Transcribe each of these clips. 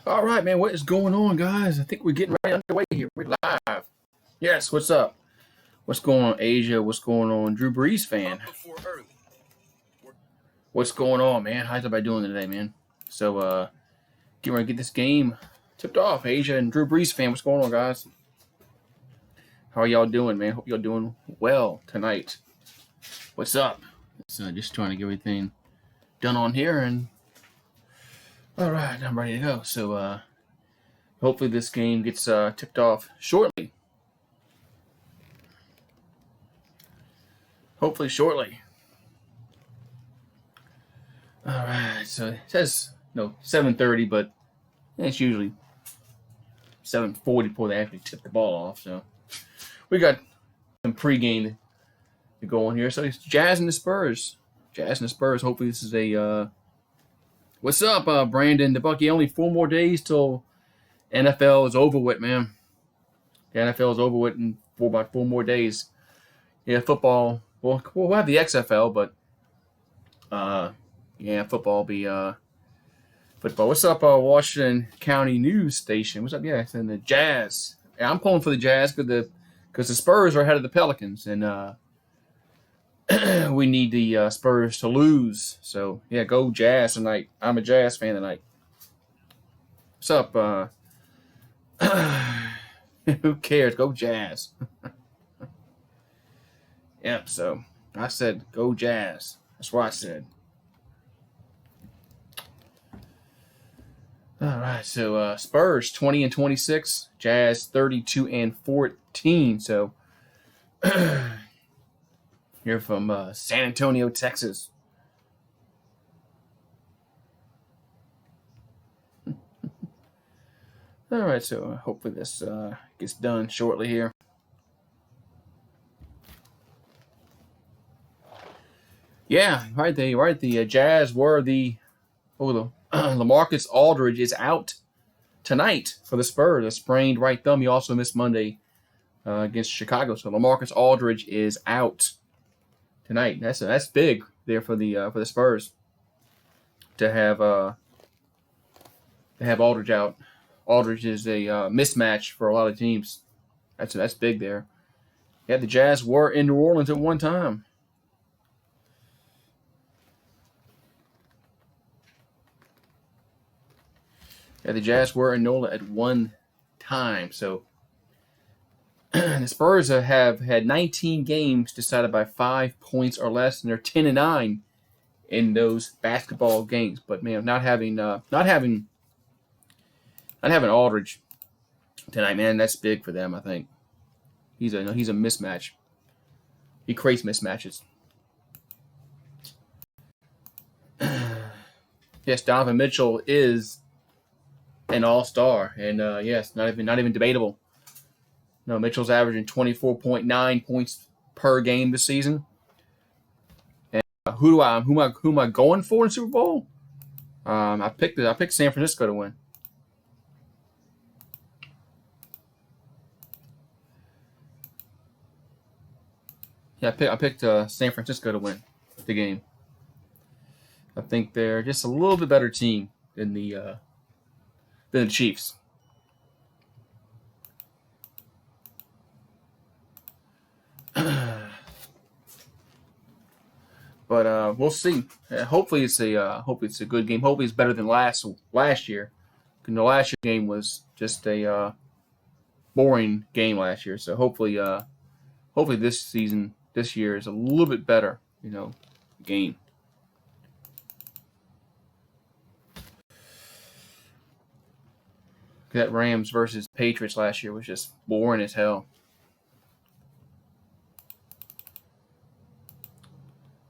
All right, man. What is going on, guys? I think we're getting right underway here. We're live. Yes. What's up? What's going on, Asia? What's going on, Drew Brees fan? What's going on, man? How's everybody doing today, man? So, get ready to get this game tipped off. Asia and Drew Brees fan. What's going on, guys? How are y'all doing, man? Hope y'all doing well tonight. What's up? So, just trying to get everything done on here, and all right, I'm ready to go. So, hopefully this game gets tipped off shortly. Hopefully shortly. All right, so it says 7:30, but it's usually 7:40 before they actually tip the ball off. So we got some pregame to go on here. So it's Jazz and the Spurs. Jazz and the Spurs. Hopefully this is a what's up, Brandon the Bucky? Only 4 more days till NFL is over with, man. The NFL is over with in about 4 more days. Yeah, football. Well, we'll have the XFL, but yeah, football will be football. What's up, Washington County News Station? What's up? Yeah, it's in the Jazz. Yeah, I'm pulling for the Jazz because the Spurs are ahead of the Pelicans, and we need the Spurs to lose. So yeah, go Jazz tonight. I'm a Jazz fan tonight. What's up? Who cares? Go Jazz. Yep. So I said go Jazz. That's what I said. All right, so Spurs 20-26, Jazz 32-14. So you're from San Antonio, Texas. All right, so hopefully this gets done shortly here. Yeah, right. The Jazz were LaMarcus Aldridge is out tonight for the Spurs. A sprained right thumb. He also missed Monday against Chicago. So LaMarcus Aldridge is out tonight. That's big there for the Spurs to have Aldridge out. Aldridge is a mismatch for a lot of teams. That's big there. Yeah, the Jazz were in New Orleans at one time. Yeah, the Jazz were in NOLA at one time. So the Spurs have had 19 games decided by 5 points or less, and they're 10-9 in those basketball games. But man, not having Aldridge tonight, man, that's big for them. I think he's a mismatch. He creates mismatches. Yes, Donovan Mitchell is an all-star, and yes, not even debatable. No, Mitchell's averaging 24.9 points per game this season. And who am I going for in Super Bowl? I picked San Francisco to win. Yeah, I picked San Francisco to win the game. I think they're just a little bit better team than the Chiefs. But we'll see. Hopefully it's a good game. Hopefully it's better than last year. Because the last year game was just a boring game last year. So hopefully this year is a little bit better. Game. That Rams versus Patriots last year was just boring as hell.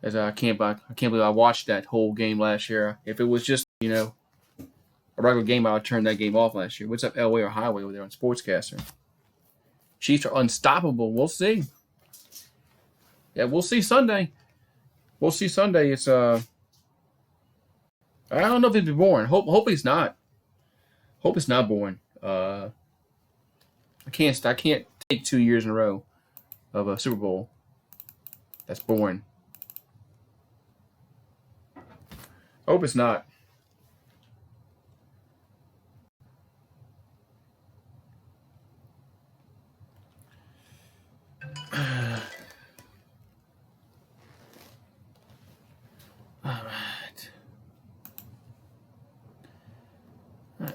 As I can't believe I watched that whole game last year. If it was just a regular game, I would turn that game off last year. What's up, Elway or Highway over there on Sportscaster? Chiefs are unstoppable. We'll see. Yeah, we'll see Sunday. It's I don't know if it'd be boring. Hope it's not. Hope it's not boring. I can't take 2 years in a row of a Super Bowl. That's boring. Hope it's not.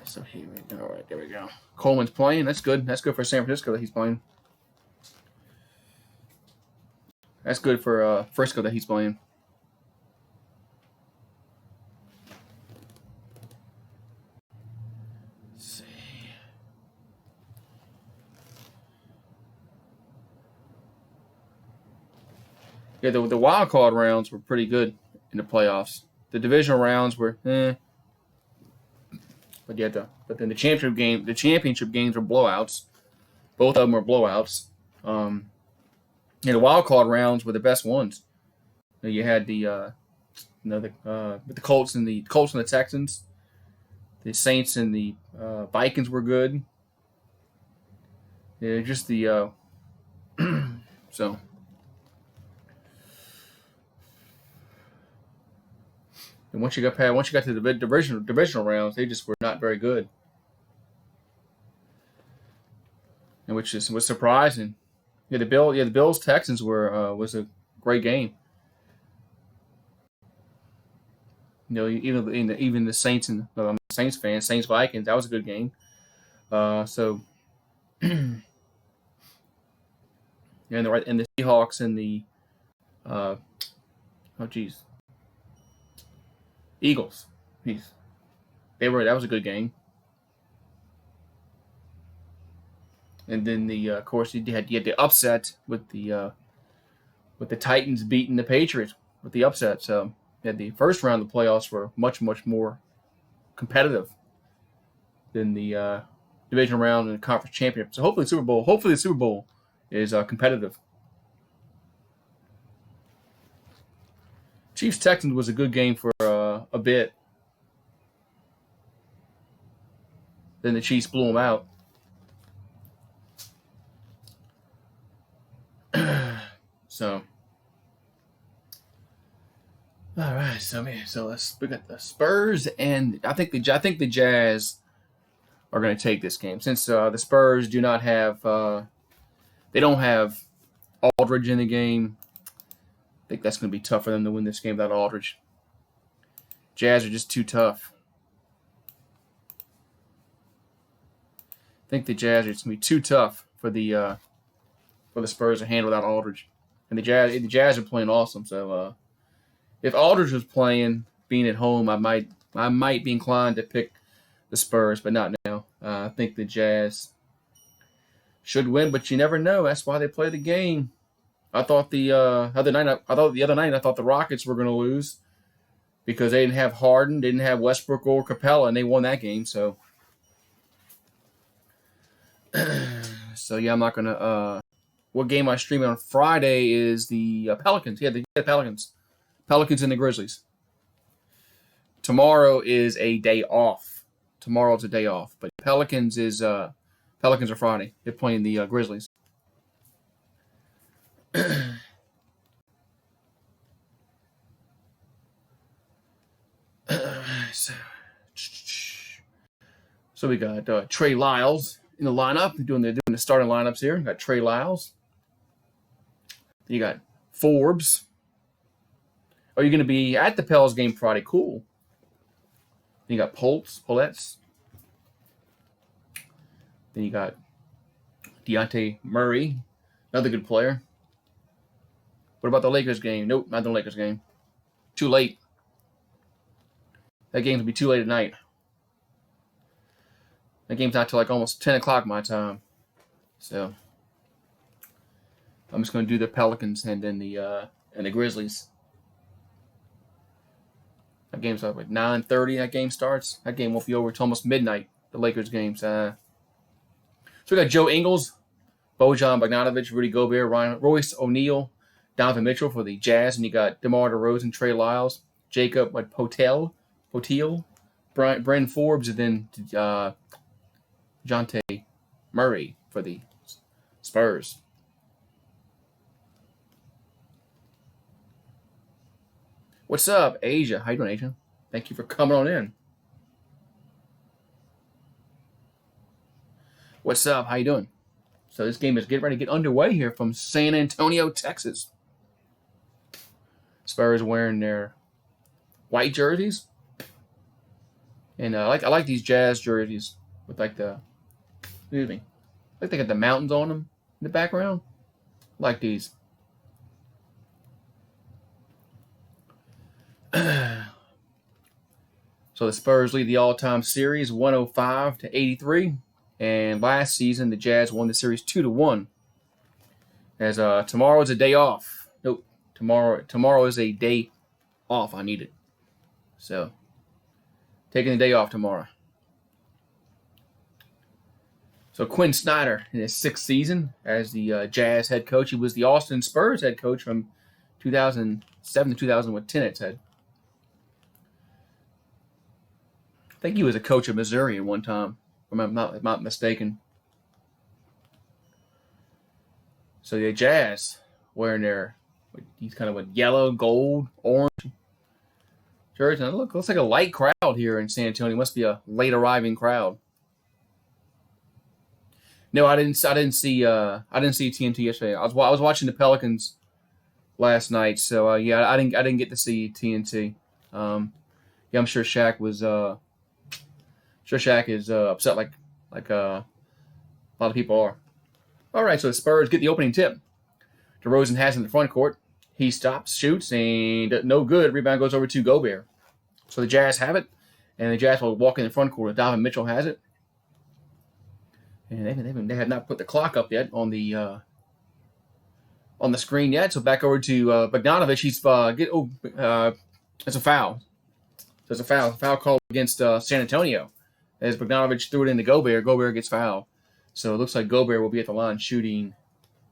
So here we go. All right, there we go. Coleman's playing. That's good. That's good for San Francisco that he's playing. That's good for Frisco that he's playing. Let's see. Yeah, the wild card rounds were pretty good in the playoffs. The divisional rounds were but then the championship games were blowouts. Both of them were blowouts. The wild card rounds were the best ones. You had the Colts and the Texans. The Saints and the Vikings were good. Yeah, just the so. And once you got to the divisional rounds, they just were not very good, and which was surprising. Yeah, the Bills Texans was a great game. Even the Saints and Saints fans, Saints Vikings, that was a good game. So and the Seahawks and the Eagles. That was a good game. And then of course you had the upset with the Titans beating the Patriots with the upset. So the first round of the playoffs were much more competitive than the divisional round and the conference championship. So hopefully the Super Bowl is competitive. Chiefs Texans was a good game for a bit. Then the Chiefs blew them out. So, all right. So we got the Spurs, and I think the Jazz are going to take this game since the Spurs do not have they don't have Aldridge in the game. I think that's going to be tough for them to win this game without Aldridge. Jazz are just too tough. I think the Jazz are going to be too tough for the Spurs to handle without Aldridge. And the Jazz are playing awesome. So if Aldridge was playing, being at home, I might be inclined to pick the Spurs, but not now. I think the Jazz should win, but you never know. That's why they play the game. I thought the other night I thought the Rockets were going to lose because they didn't have Harden, they didn't have Westbrook or Capella, and they won that game. So, I'm not going to. What game I stream on Friday is the Pelicans. Yeah, the Pelicans. Pelicans and the Grizzlies. Tomorrow is a day off. Tomorrow's a day off, but Pelicans are Friday. They're playing the Grizzlies. So we got Trey Lyles in the lineup. They're doing the starting lineups here. We got Trey Lyles. You got Forbes. Are you going to be at the Pels game Friday? Cool. Then you got Poletz. Then you got Dejounte Murray, another good player. What about the Lakers game? Nope, not the Lakers game. Too late. That game will be too late at night. That game's not till like almost 10 o'clock my time. So I'm just going to do the Pelicans and then the Grizzlies. That game's like 9:30. That game starts. That game won't be over until almost midnight. The Lakers games. So we got Joe Ingles, Bojan Bogdanovic, Rudy Gobert, Royce O'Neal, Donovan Mitchell for the Jazz, and you got DeMar DeRozan, Trey Lyles, Jacob Potel, Bryn Forbes, and then Dejounte Murray for the Spurs. What's up, Asia? How you doing, Asia? Thank you for coming on in. What's up? How you doing? So this game is getting ready to get underway here from San Antonio, Texas. Spurs wearing their white jerseys. And I like these Jazz jerseys with like the, excuse me, like they got the mountains on them in the background. I like these. So the Spurs lead the all-time series 105-83, and last season the Jazz won the series 2-1. As tomorrow is a day off. Nope, tomorrow is a day off. I need it. So taking the day off tomorrow. So Quinn Snyder in his 6th season as the Jazz head coach. He was the Austin Spurs head coach from 2007 to 2010. It said. I think he was a coach of Missouri at one time, if I'm not mistaken. So the Jazz wearing their, these kind of a yellow, gold, orange jersey. Looks like a light crowd here in San Antonio. Must be a late arriving crowd. No, I didn't see TNT yesterday. I was watching the Pelicans last night, so I didn't get to see TNT. I'm sure Shaq was Shaq is upset like a lot of people are. All right, so the Spurs get the opening tip. DeRozan has it in the front court. He stops, shoots, and no good. Rebound goes over to Gobert. So the Jazz have it, and the Jazz will walk in the front court. Donovan Mitchell has it, and they have not put the clock up yet on the screen yet. So back over to Bogdanovic. He's it's a foul. There's a foul call against San Antonio. As Bogdanovic threw it into Gobert, Gobert gets fouled. So it looks like Gobert will be at the line shooting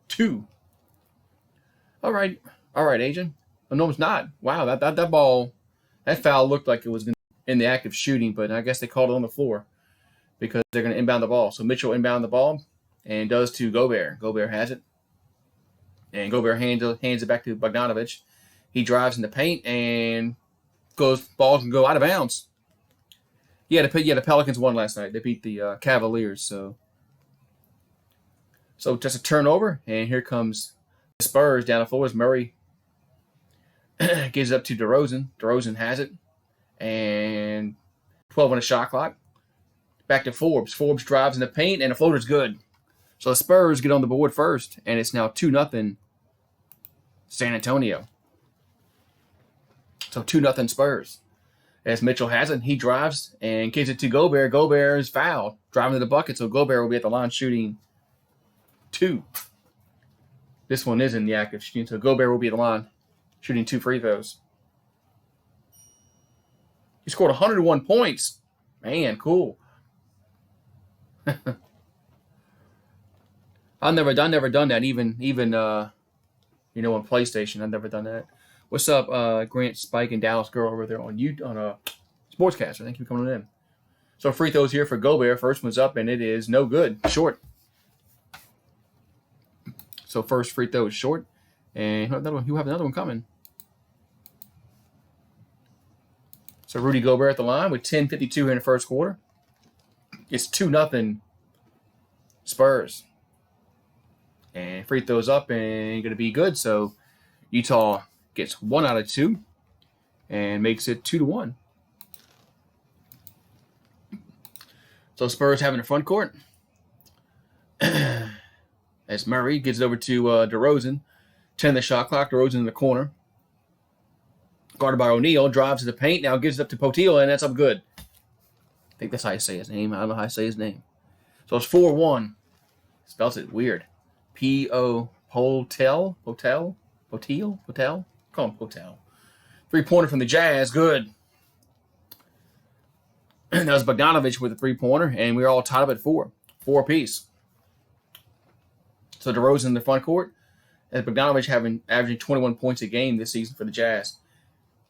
2. All right, Agent. Oh, no, it's not. Wow, that foul looked like it was in the act of shooting, but I guess they called it on the floor because they're going to inbound the ball. So Mitchell inbound the ball and does to Gobert. Gobert has it. And Gobert hands it back to Bogdanovic. He drives in the paint and balls can go out of bounds. Yeah, the Pelicans won last night. They beat the Cavaliers. So just a turnover, and here comes the Spurs down the floor as Murray gives it up to DeRozan. DeRozan has it, and 12 on the shot clock. Back to Forbes. Forbes drives in the paint, and the floater's good. So the Spurs get on the board first, and it's now 2-0 San Antonio. So 2-0 Spurs. As Mitchell has it, he drives and kicks it to Gobert. Gobert is fouled, driving to the bucket, so Gobert will be at the line shooting 2. This one is in the act of shooting, so Gobert will be at the line shooting 2 free throws. He scored 101 points. Man, cool. I've never done that. Even on PlayStation, I've never done that. What's up, Grant, Spike, and Dallas Girl over there on Sportscaster? Thank you for coming in. So free throws here for Gobert. First one's up, and it is no good. Short. So first free throw is short, and you have another one coming. So Rudy Gobert at the line with 10:52 here in the first quarter. It's 2-0 Spurs. And free throws up and going to be good. So Utah gets 1 out of 2 and makes it 2-1. So Spurs having the front court. As Murray gives it over to DeRozan. 10 the shot clock. DeRozan in the corner. Guarded by O'Neal. Drives to the paint. Now gives it up to Poteal, and that's up good. I think that's how you say his name. I don't know how I say his name. So it's 4-1. Spells it weird. Potel. Call him Potel. 3-pointer from the Jazz. Good. That was Bogdanovic with a 3-pointer, and we're all tied up at 4 apiece. So DeRozan in the front court, and Bogdanovic averaging 21 points a game this season for the Jazz.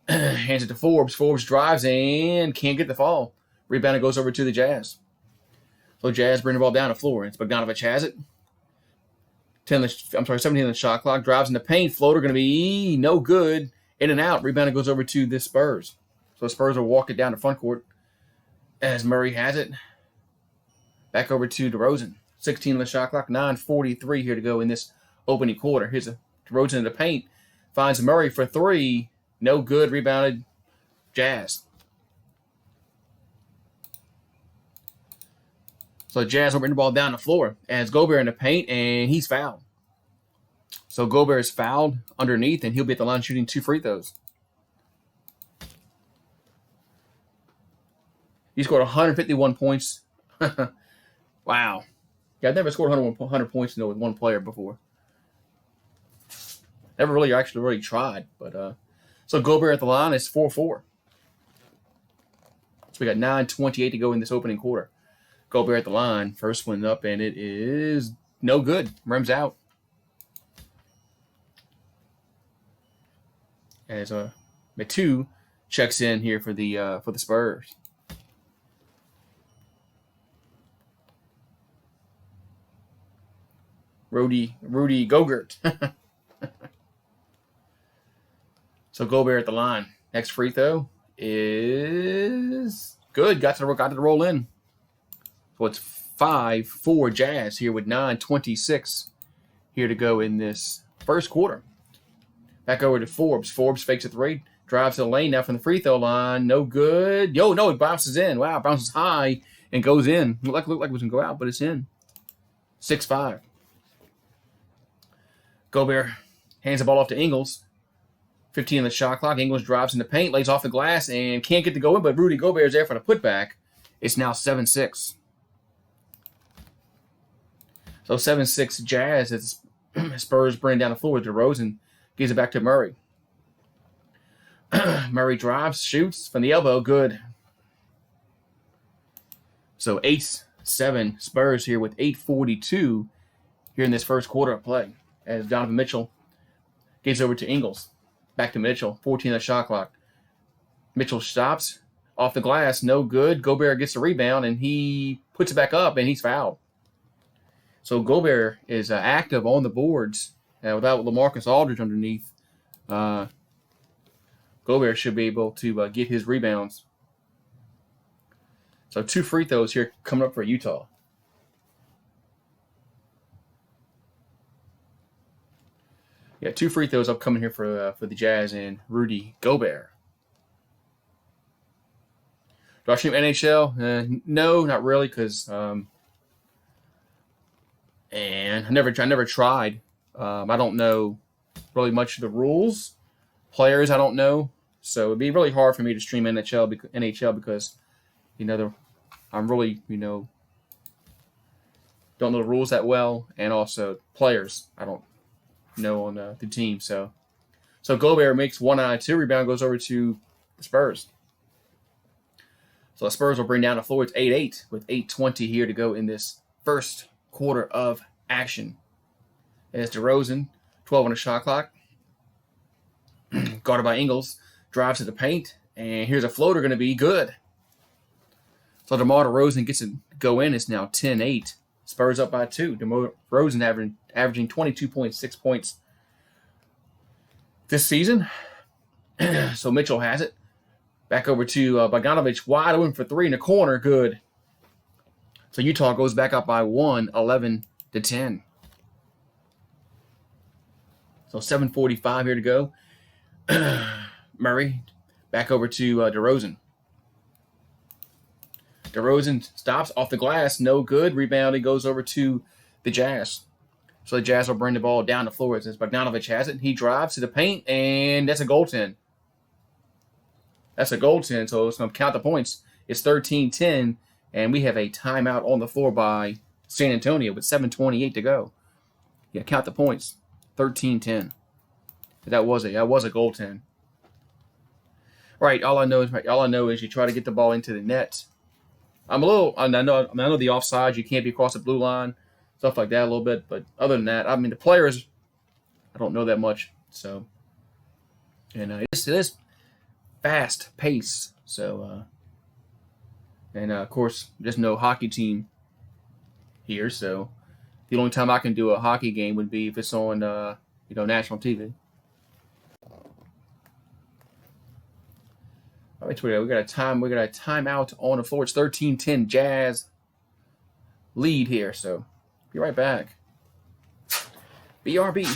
Hands it to Forbes. Forbes drives and can't get the fall. Rebound goes over to the Jazz. So Jazz bring the ball down the floor. It's Bogdanovic has it. 17 on the shot clock. Drives in the paint. Floater going to be no good. In and out. Rebound goes over to the Spurs. So the Spurs will walk it down the front court as Murray has it. Back over to DeRozan. 16 on the shot clock. 9:43 here to go in this opening quarter. Here's a DeRozan in the paint. Finds Murray for 3. No good. Rebounded Jazz. So the Jazz will bring the ball down the floor as Gobert in the paint, and he's fouled. So Gobert is fouled underneath, and he'll be at the line shooting 2 free throws. He scored 151 points. Wow. Yeah, I've never scored 100 points with one player before. Never really tried. But so Gobert at the line is 4-4. So we got 9:28 to go in this opening quarter. Gobert at the line, first one up, and it is no good. Rims out. As Metu checks in here for the Spurs. Rudy Gogurt. So Gobert at the line. Next free throw is good. Got to the roll in. So it's 5-4 Jazz here with 9:26 here to go in this first quarter. Back over to Forbes. Forbes fakes a 3, drives to the lane now from the free throw line. No good. No, it bounces in. Wow, bounces high and goes in. Looked like it was going to go out, but it's in. 6-5. Gobert hands the ball off to Ingles. 15 on the shot clock. Ingles drives in the paint, lays off the glass, and can't get to go in, but Rudy Gobert is there for the putback. It's now 7-6. So 7-6 Jazz as Spurs bring down the floor with DeRozan. Gives it back to Murray. Murray drives, shoots from the elbow. Good. So 8-7 Spurs here with 8:42 here in this first quarter of play. As Donovan Mitchell gives over to Ingles. Back to Mitchell. 14 on the shot clock. Mitchell stops. Off the glass. No good. Gobert gets the rebound, and he puts it back up, and he's fouled. So Gobert is active on the boards. Without LaMarcus Aldridge underneath, Gobert should be able to get his rebounds. So 2 free throws here coming up for Utah. Yeah, 2 free throws upcoming here for the Jazz and Rudy Gobert. Do I stream NHL? No, not really, because and I never tried. I don't know really much of the rules. Players, I don't know. So it'd be really hard for me to stream NHL because, I'm really, don't know the rules that well. And also players, I don't know on the team. So Gobert makes 1 out of 2. Rebound goes over to the Spurs. So the Spurs will bring down the floor. It's 8-8 with 8:20 here to go in this first quarter of action. As DeRozan, 12 on the shot clock. Guarded by Ingles. Drives to the paint. And here's a floater going to be good. So DeMar DeRozan gets to go in. It's now 10-8. Spurs up by 2. DeMar DeRozan averaging 22.6 points this season. So Mitchell has it. Back over to Bogdanovic. Wide open for 3 in the corner. Good. So Utah goes back up by 1, 11-10. So 7:45 here to go. Murray back over to DeRozan. DeRozan stops off the glass. No good. Rebound. It goes over to the Jazz. So the Jazz will bring the ball down the floor as Bogdanovic has it. He drives to the paint, and that's a goaltend. That's a goaltend, so it's going to count the points. It's 13-10, and we have a timeout on the floor by San Antonio with 7:28 to go. Yeah, count the points. 13-10. That was a goaltend. Right. All I know is you try to get the ball into the net. I know the offside. You can't be across the blue line, stuff like that a little bit. But other than that, I mean the players, I don't know that much. So, and it is fast pace. So, and of course, there's no hockey team here. So, the only time I can do a hockey game would be if it's on national TV. All right, we got a timeout on the floor. It's 13-10 Jazz lead here. So be right back. BRB.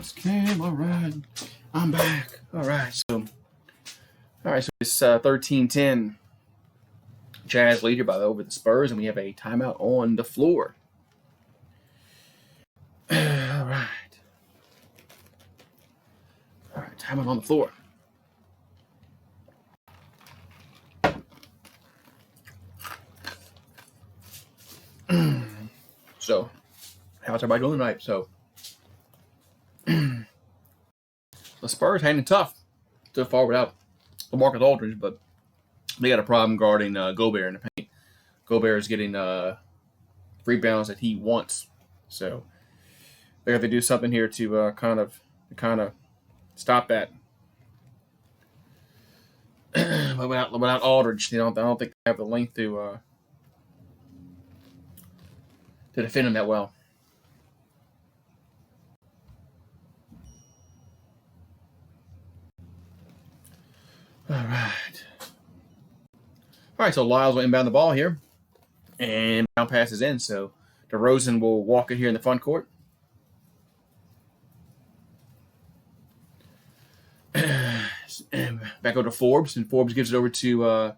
just came. All right. I'm back. All right. So it's 13-10. Jazz leader by over the Spurs, and we have a timeout on the floor. All right. Timeout on the floor. So, how's everybody doing tonight? So, the Spurs hanging tough so far without LaMarcus Aldridge, but they got a problem guarding Gobert in the paint. Gobert is getting rebounds that he wants, so they have to do something here to kind of stop that. But without Aldridge, I don't think they have the length to defend him that well. All right, so Lyles will inbound the ball here, and now passes in. So DeRozan will walk it here in the front court. And back over to Forbes, and Forbes gives it over to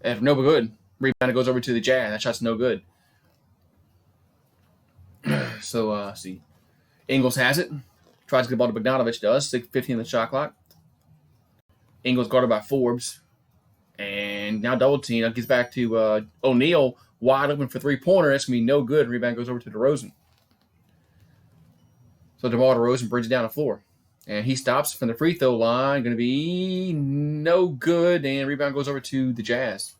no good. Rebound, it goes over to the Jazz. That shot's no good. So, see. Ingles has it. Tries to get the ball to Bogdanovich, does. 6:15 on the shot clock. Ingles guarded by Forbes. And now double team. Gets back to O'Neal. Wide open for three-pointer. That's going to be no good. Rebound goes over to DeRozan. So DeMar DeRozan brings it down the floor. And he stops from the free throw line. Going to be no good. And rebound goes over to the Jazz.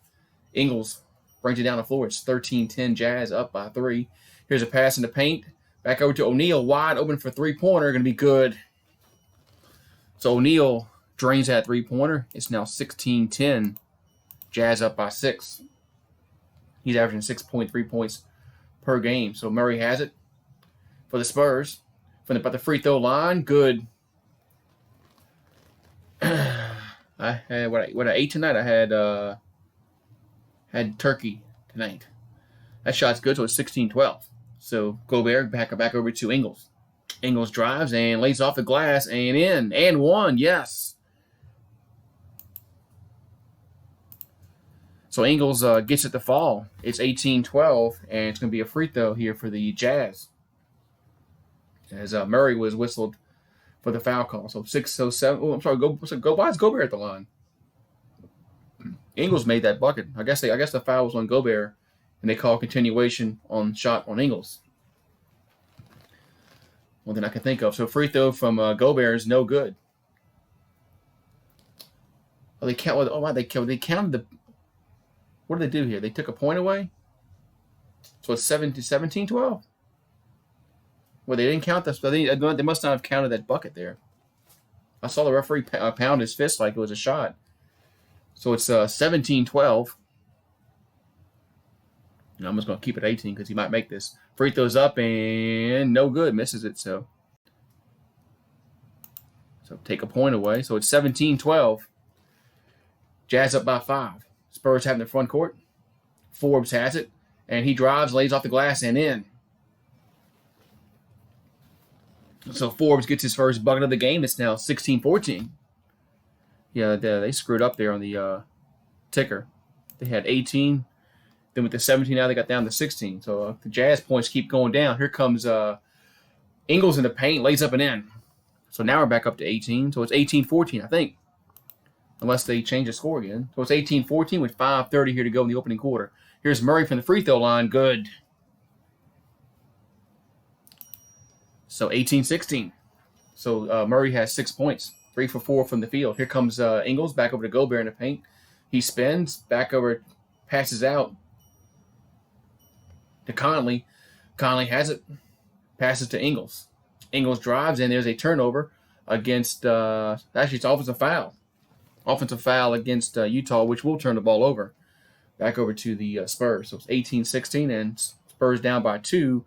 Ingles brings it down the floor. It's 13-10 Jazz up by 3. Here's a pass in the paint. Back over to O'Neal. Wide open for three-pointer. Going to be good. So O'Neal drains that three-pointer. It's now 16-10. Jazz up by 6. He's averaging 6.3 points per game. So Murray has it for the Spurs. From the free throw line, good. I had what I ate tonight. I had turkey tonight. That shot's good, so it's 16-12. So Gobert back over to Ingles. Ingles drives and lays off the glass and in and one. Yes. So Ingles gets it to fall. It's 18-12, and it's going to be a free throw here for the Jazz. As Murray was whistled for the foul call. So 6:07. Oh, I'm sorry. Why is Gobert at the line? Ingles made that bucket. I guess the foul was on Gobert, and they call continuation on shot on Ingles. One thing I can think of. So free throw from Gobert is no good. Oh, they count. Oh, wow, they counted the. What did they do here? They took a point away. So it's 17-12. Well, they didn't count this. They must not have counted that bucket there. I saw the referee pound his fist like it was a shot. So it's 17-12. And I'm just going to keep it 18 because he might make this. Free throws up and no good. Misses it. So take a point away. So it's 17-12. Jazz up by 5. Spurs have in the front court. Forbes has it. And he drives, lays off the glass, and in. So Forbes gets his first bucket of the game. It's now 16-14. Yeah, they screwed up there on the ticker. They had 18. Then with the 17 now, they got down to 16. So the Jazz points keep going down. Here comes Ingles in the paint, lays up and in. So now we're back up to 18. So it's 18-14, I think. Unless they change the score again. So it's 18-14 with 5:30 here to go in the opening quarter. Here's Murray from the free throw line. Good. So 18-16. So Murray has 6 points. 3 for 4 from the field. Here comes Ingles back over to Gobert in the paint. He spins. Back over. Passes out to Conley. Conley has it. Passes to Ingles. Ingles drives, and there's a turnover against actually it's offensive foul. Offensive foul against Utah, which will turn the ball over. Back over to the Spurs. So it's 18-16, and Spurs down by 2,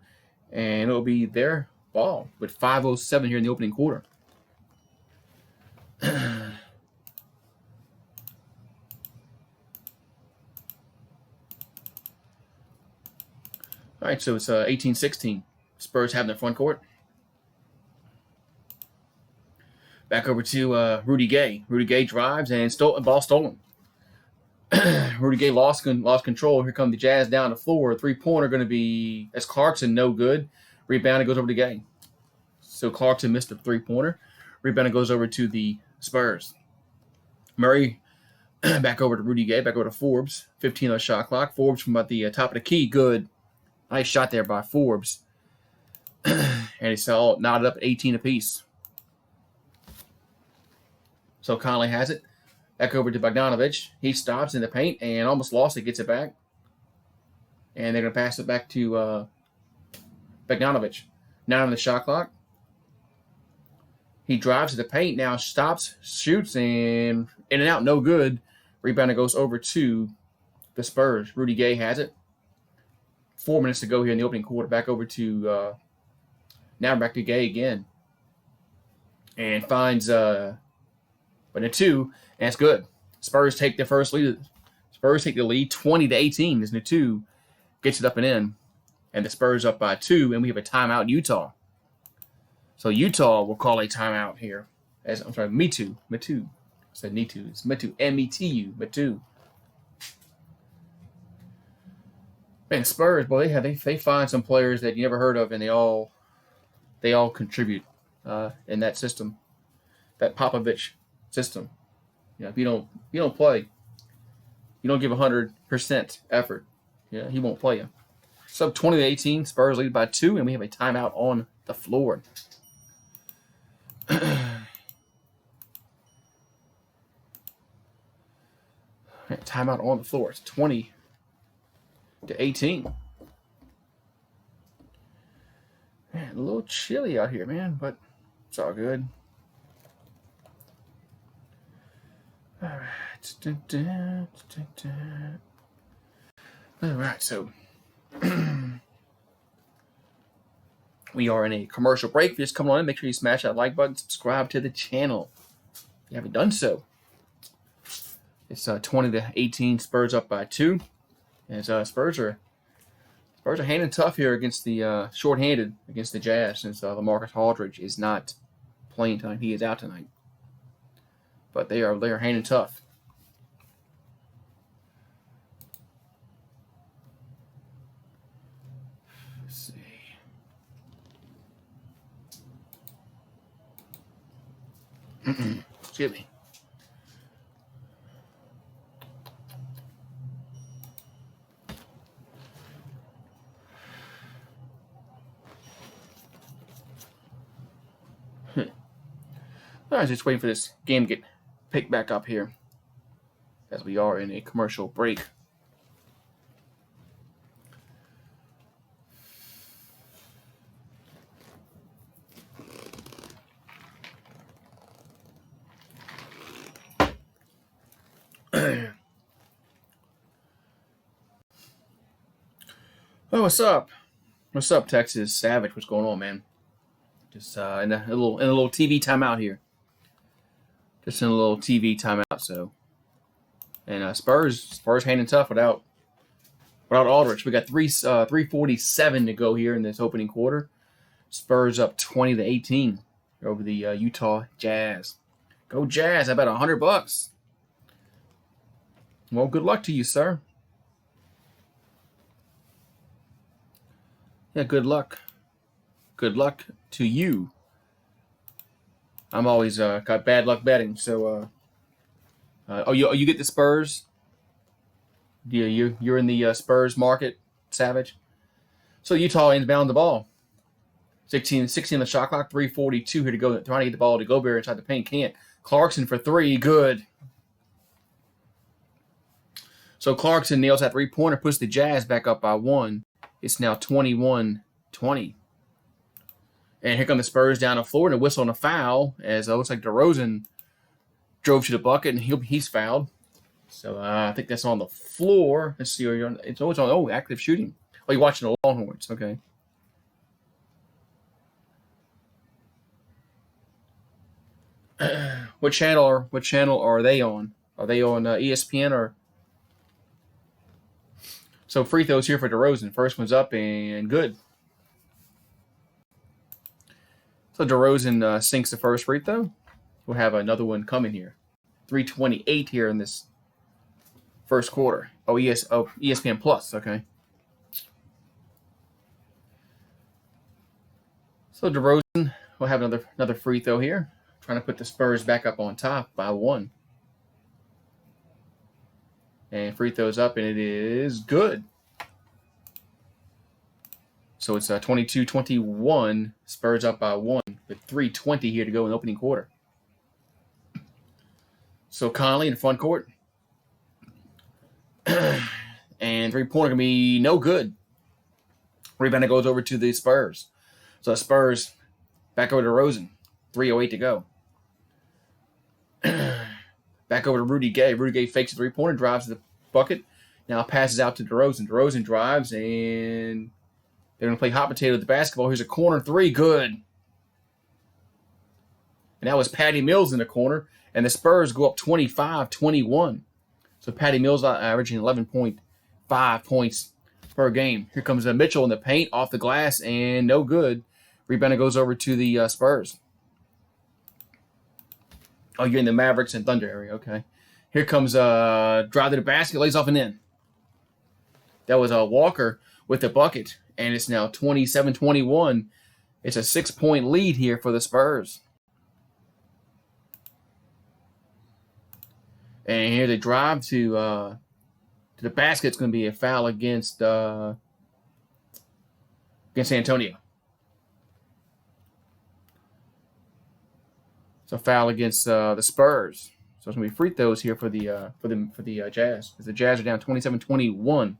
and it'll be their ball with 5:07 here in the opening quarter. All right, so it's 18-16. Spurs have their front court. Back over to Rudy Gay. Rudy Gay drives and ball stolen. Rudy Gay lost control. Here come the Jazz down the floor. 3-pointer going to be, as Clarkson, no good. Rebound, it goes over to Gay. So Clarkson missed the 3-pointer. Rebound, it goes over to the Spurs. Murray back over to Rudy Gay, back over to Forbes. 15 on the shot clock. Forbes from about the top of the key. Good. Nice shot there by Forbes. And it's all knotted up at 18 apiece. So Conley has it. Back over to Bogdanovich. He stops in the paint and almost lost it. Gets it back. And they're going to pass it back to Bogdanovich. 9 on the shot clock. He drives to the paint. Now stops, shoots, and in and out. No good. Rebound goes over to the Spurs. Rudy Gay has it. 4 minutes to go here in the opening quarter. Back over to now back to Gay again. And finds but a 2. And that's good. Spurs take the first lead. Spurs take the lead 20-18 as Natu gets it up and in. And the Spurs up by 2, and we have a timeout Utah. So Utah will call a timeout here. I'm sorry, Metu. I said Nitu. It's Metu. M-E-T-U. Metu. Man, Spurs, boy, they find some players that you never heard of, and they all contribute in that system, that Popovich system. If you don't play, you don't give 100% effort. He won't play you. So 20-18, Spurs lead by 2, and we have a timeout on the floor. Timeout on the floor. It's 20-18. Man, a little chilly out here, man, but it's all good. All right, so we are in a commercial break. If you're just coming on in, make sure you smash that like button, subscribe to the channel if you haven't done so. It's 20-18, Spurs up by 2. As Spurs are hanging tough here against the shorthanded against the Jazz, since LaMarcus Aldridge is not playing tonight. He is out tonight. But they are hanging tough. Let's see. Excuse me. I was just waiting for this game to get picked back up here, as we are in a commercial break. Oh, what's up? What's up, Texas Savage? What's going on, man? Just in a little TV timeout here. Just in a little TV timeout. So, and Spurs hanging tough without Aldridge. We got 3:47 to go here in this opening quarter. Spurs up 20-18 over the Utah Jazz. Go Jazz! I bet $100. Well, good luck to you, sir. Yeah, good luck. Good luck to you. I'm always got bad luck betting, so you get the Spurs. You're in the Spurs market, Savage. So Utah inbound the ball. 16 on the shot clock, 3:42 here to go. Trying to get the ball to Gobert inside the paint, can't. Clarkson for 3, good. So Clarkson nails that 3-pointer, puts the Jazz back up by 1. It's now 21-20. And here come the Spurs down the floor, and a whistle and a foul, as it looks like DeRozan drove to the bucket, and he's fouled. So I think that's on the floor. Let's see. It's always on. Oh, active shooting. Oh, you're watching the Longhorns. Okay. What channel are they on? Are they on ESPN or? So free throws here for DeRozan. First one's up and good. So DeRozan sinks the first free throw. We'll have another one coming here. 3:28 here in this first quarter. ESPN Plus, okay. So DeRozan will have another free throw here. Trying to put the Spurs back up on top by 1. And free throws up, and it is good. So it's 22-21. Spurs up by 1 with 3:20 here to go in the opening quarter. So Conley in the front court. And three-pointer going to be no good. Rebound goes over to the Spurs. So the Spurs back over to DeRozan. 3:08 to go. Back over to Rudy Gay. Rudy Gay fakes a three-pointer, drives to the bucket. Now passes out to DeRozan. DeRozan drives, and they're going to play hot potato with the basketball. Here's a corner three. Good. And that was Patty Mills in the corner. And the Spurs go up 25-21. So Patty Mills averaging 11.5 points per game. Here comes Mitchell in the paint, off the glass, and no good. Rebound goes over to the Spurs. Oh, you're in the Mavericks and Thunder area. Okay. Here comes drive to the basket, lays off and in. That was Walker with the bucket, and it's now 27-21. It's a 6-point lead here for the Spurs. And here they drive to the basket. It's going to be a foul against Antonio. So foul against the Spurs. So it's going to be free throws here for the Jazz. Because the Jazz are down 27-21.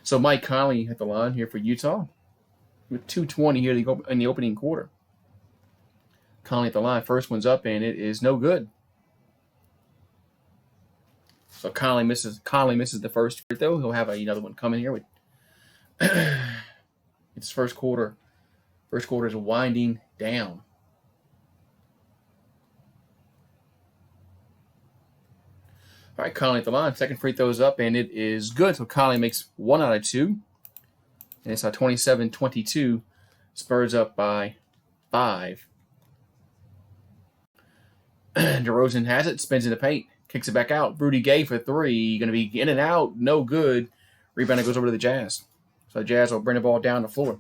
So Mike Conley at the line here for Utah with 2:20 here in the opening quarter. Conley at the line. First one's up, and it is no good. So Conley misses the first free throw. He'll have another one coming here. It's first quarter. First quarter is winding down. All right, Conley at the line. Second free throw is up, and it is good. So Conley makes 1 out of 2. And it's 27-22. Spurs up by 5. DeRozan has it, spins in the paint, kicks it back out. Rudy Gay for 3. Going to be in and out, no good. Rebound goes over to the Jazz. So the Jazz will bring the ball down the floor.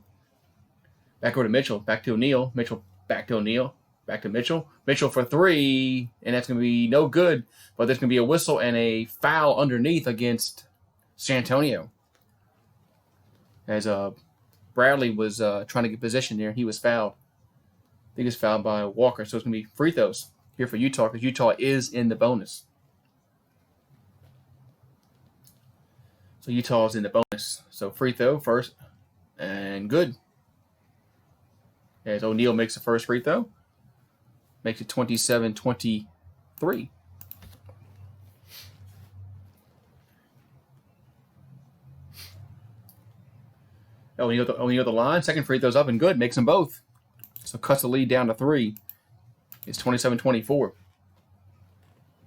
Back over to Mitchell, back to O'Neal. Mitchell, back to O'Neal, back to Mitchell. Mitchell for 3, and that's going to be no good. But there's going to be a whistle and a foul underneath against San Antonio. As Bradley was trying to get position there, he was fouled. I think he was fouled by Walker. So it's going to be free throws here for Utah because Utah is in the bonus. So Utah is in the bonus. So free throw first and good. As O'Neal makes the first free throw. Makes it 27-23. O'Neal the line. Second free throw's up and good. Makes them both. So cuts the lead down to 3. It's 27-24.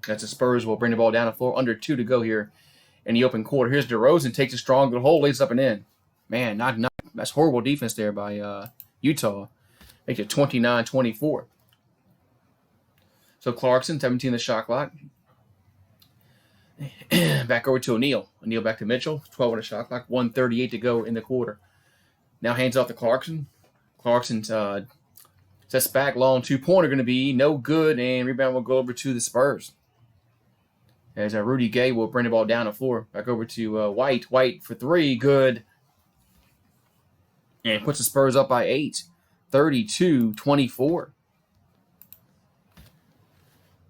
That's the Spurs will bring the ball down the floor. Under 2 to go here in the open quarter. Here's DeRozan. Takes a strong good hole. Lays up and in. Man, that's horrible defense there by Utah. Makes it 29-24. So Clarkson, 17 the shot clock. Back over to O'Neal. O'Neal back to Mitchell. 12 on the shot clock. 1:38 to go in the quarter. Now hands off to Clarkson. Clarkson sets back. Long 2-pointer going to be no good. And rebound will go over to the Spurs. As Rudy Gay will bring the ball down the floor. Back over to White. White for 3. Good. And puts the Spurs up by 8. 32-24.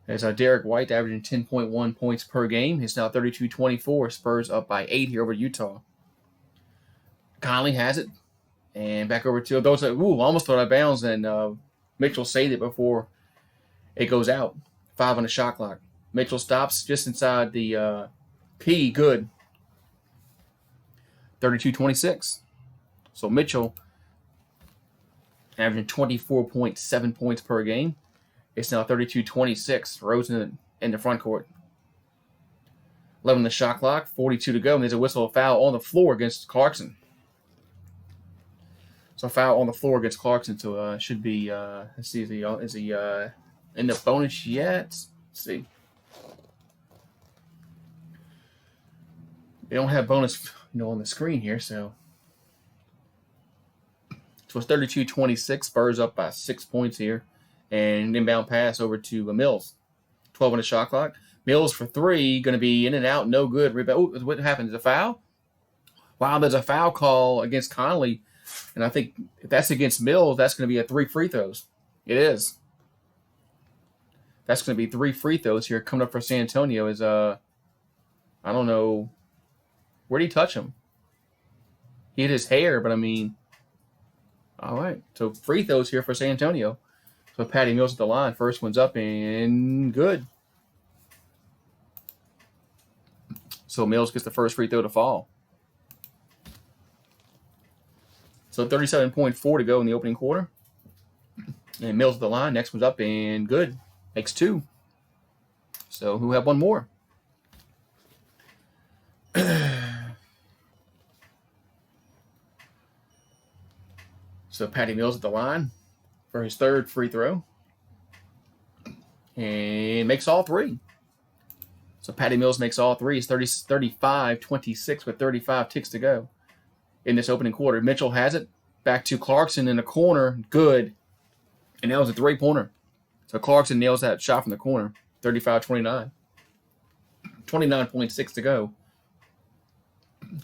As Derek White averaging 10.1 points per game. It's now 32-24. Spurs up by 8 here over Utah. Conley has it. And back over to those. Almost thought out of bounds. And Mitchell saved it before it goes out. 5 on the shot clock. Mitchell stops just inside the P. Good. 32-26. So Mitchell averaging 24.7 points per game. It's now 32-26. Rosen in the front court. 11 on the shot clock. 42 to go. And there's a whistle of foul on the floor against Clarkson. So foul on the floor against Clarkson. So should be let's see, is he in the bonus yet? Let's see. They don't have bonus, on the screen here, so it's 32-26. Spurs up by 6 points here, and inbound pass over to Mills. 12 on the shot clock. Mills for three, going to be in and out, no good. Rebound. Oh, what happened? Is a foul? Wow, there's a foul call against Conley, and I think if that's against Mills, that's going to be 3 free throws. It is. That's going to be 3 free throws here coming up for San Antonio. Is I don't know. Where did he touch him? He hit his hair, but I mean, all right. So free throws here for San Antonio. So Patty Mills at the line. First one's up and good. So Mills gets the first free throw to fall. So 37.4 to go in the opening quarter. And Mills at the line. Next one's up and good. Makes 2. So who have one more? So Patty Mills at the line for his third free throw. And makes all 3. So Patty Mills makes all 3. It's 35-26 with 35 ticks to go in this opening quarter. Mitchell has it. Back to Clarkson in the corner. Good. And that was a 3-pointer. So Clarkson nails that shot from the corner. 35-29. 29.6 to go.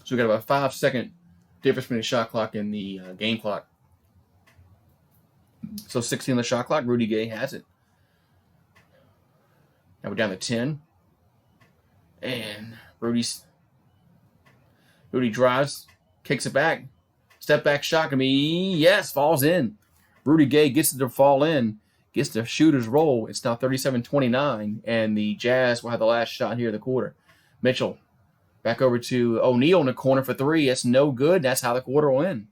So we got about a 5-second difference between the shot clock and the game clock. So 16 on the shot clock. Rudy Gay has it. Now we're down to 10. And Rudy drives, kicks it back. Step back shot can be, yes, falls in. Rudy Gay gets it to fall in, gets the shooter's roll. It's now 37-29, and the Jazz will have the last shot here of the quarter. Mitchell back over to O'Neal in the corner for 3. That's no good. That's how the quarter will end.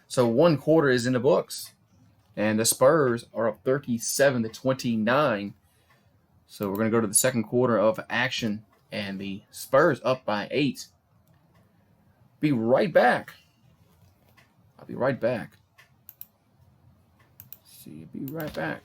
So 1 quarter is in the books, and the Spurs are up 37-29. So we're going to go to the second quarter of action, and the Spurs up by 8. Be right back. I'll be right back. See, be right back.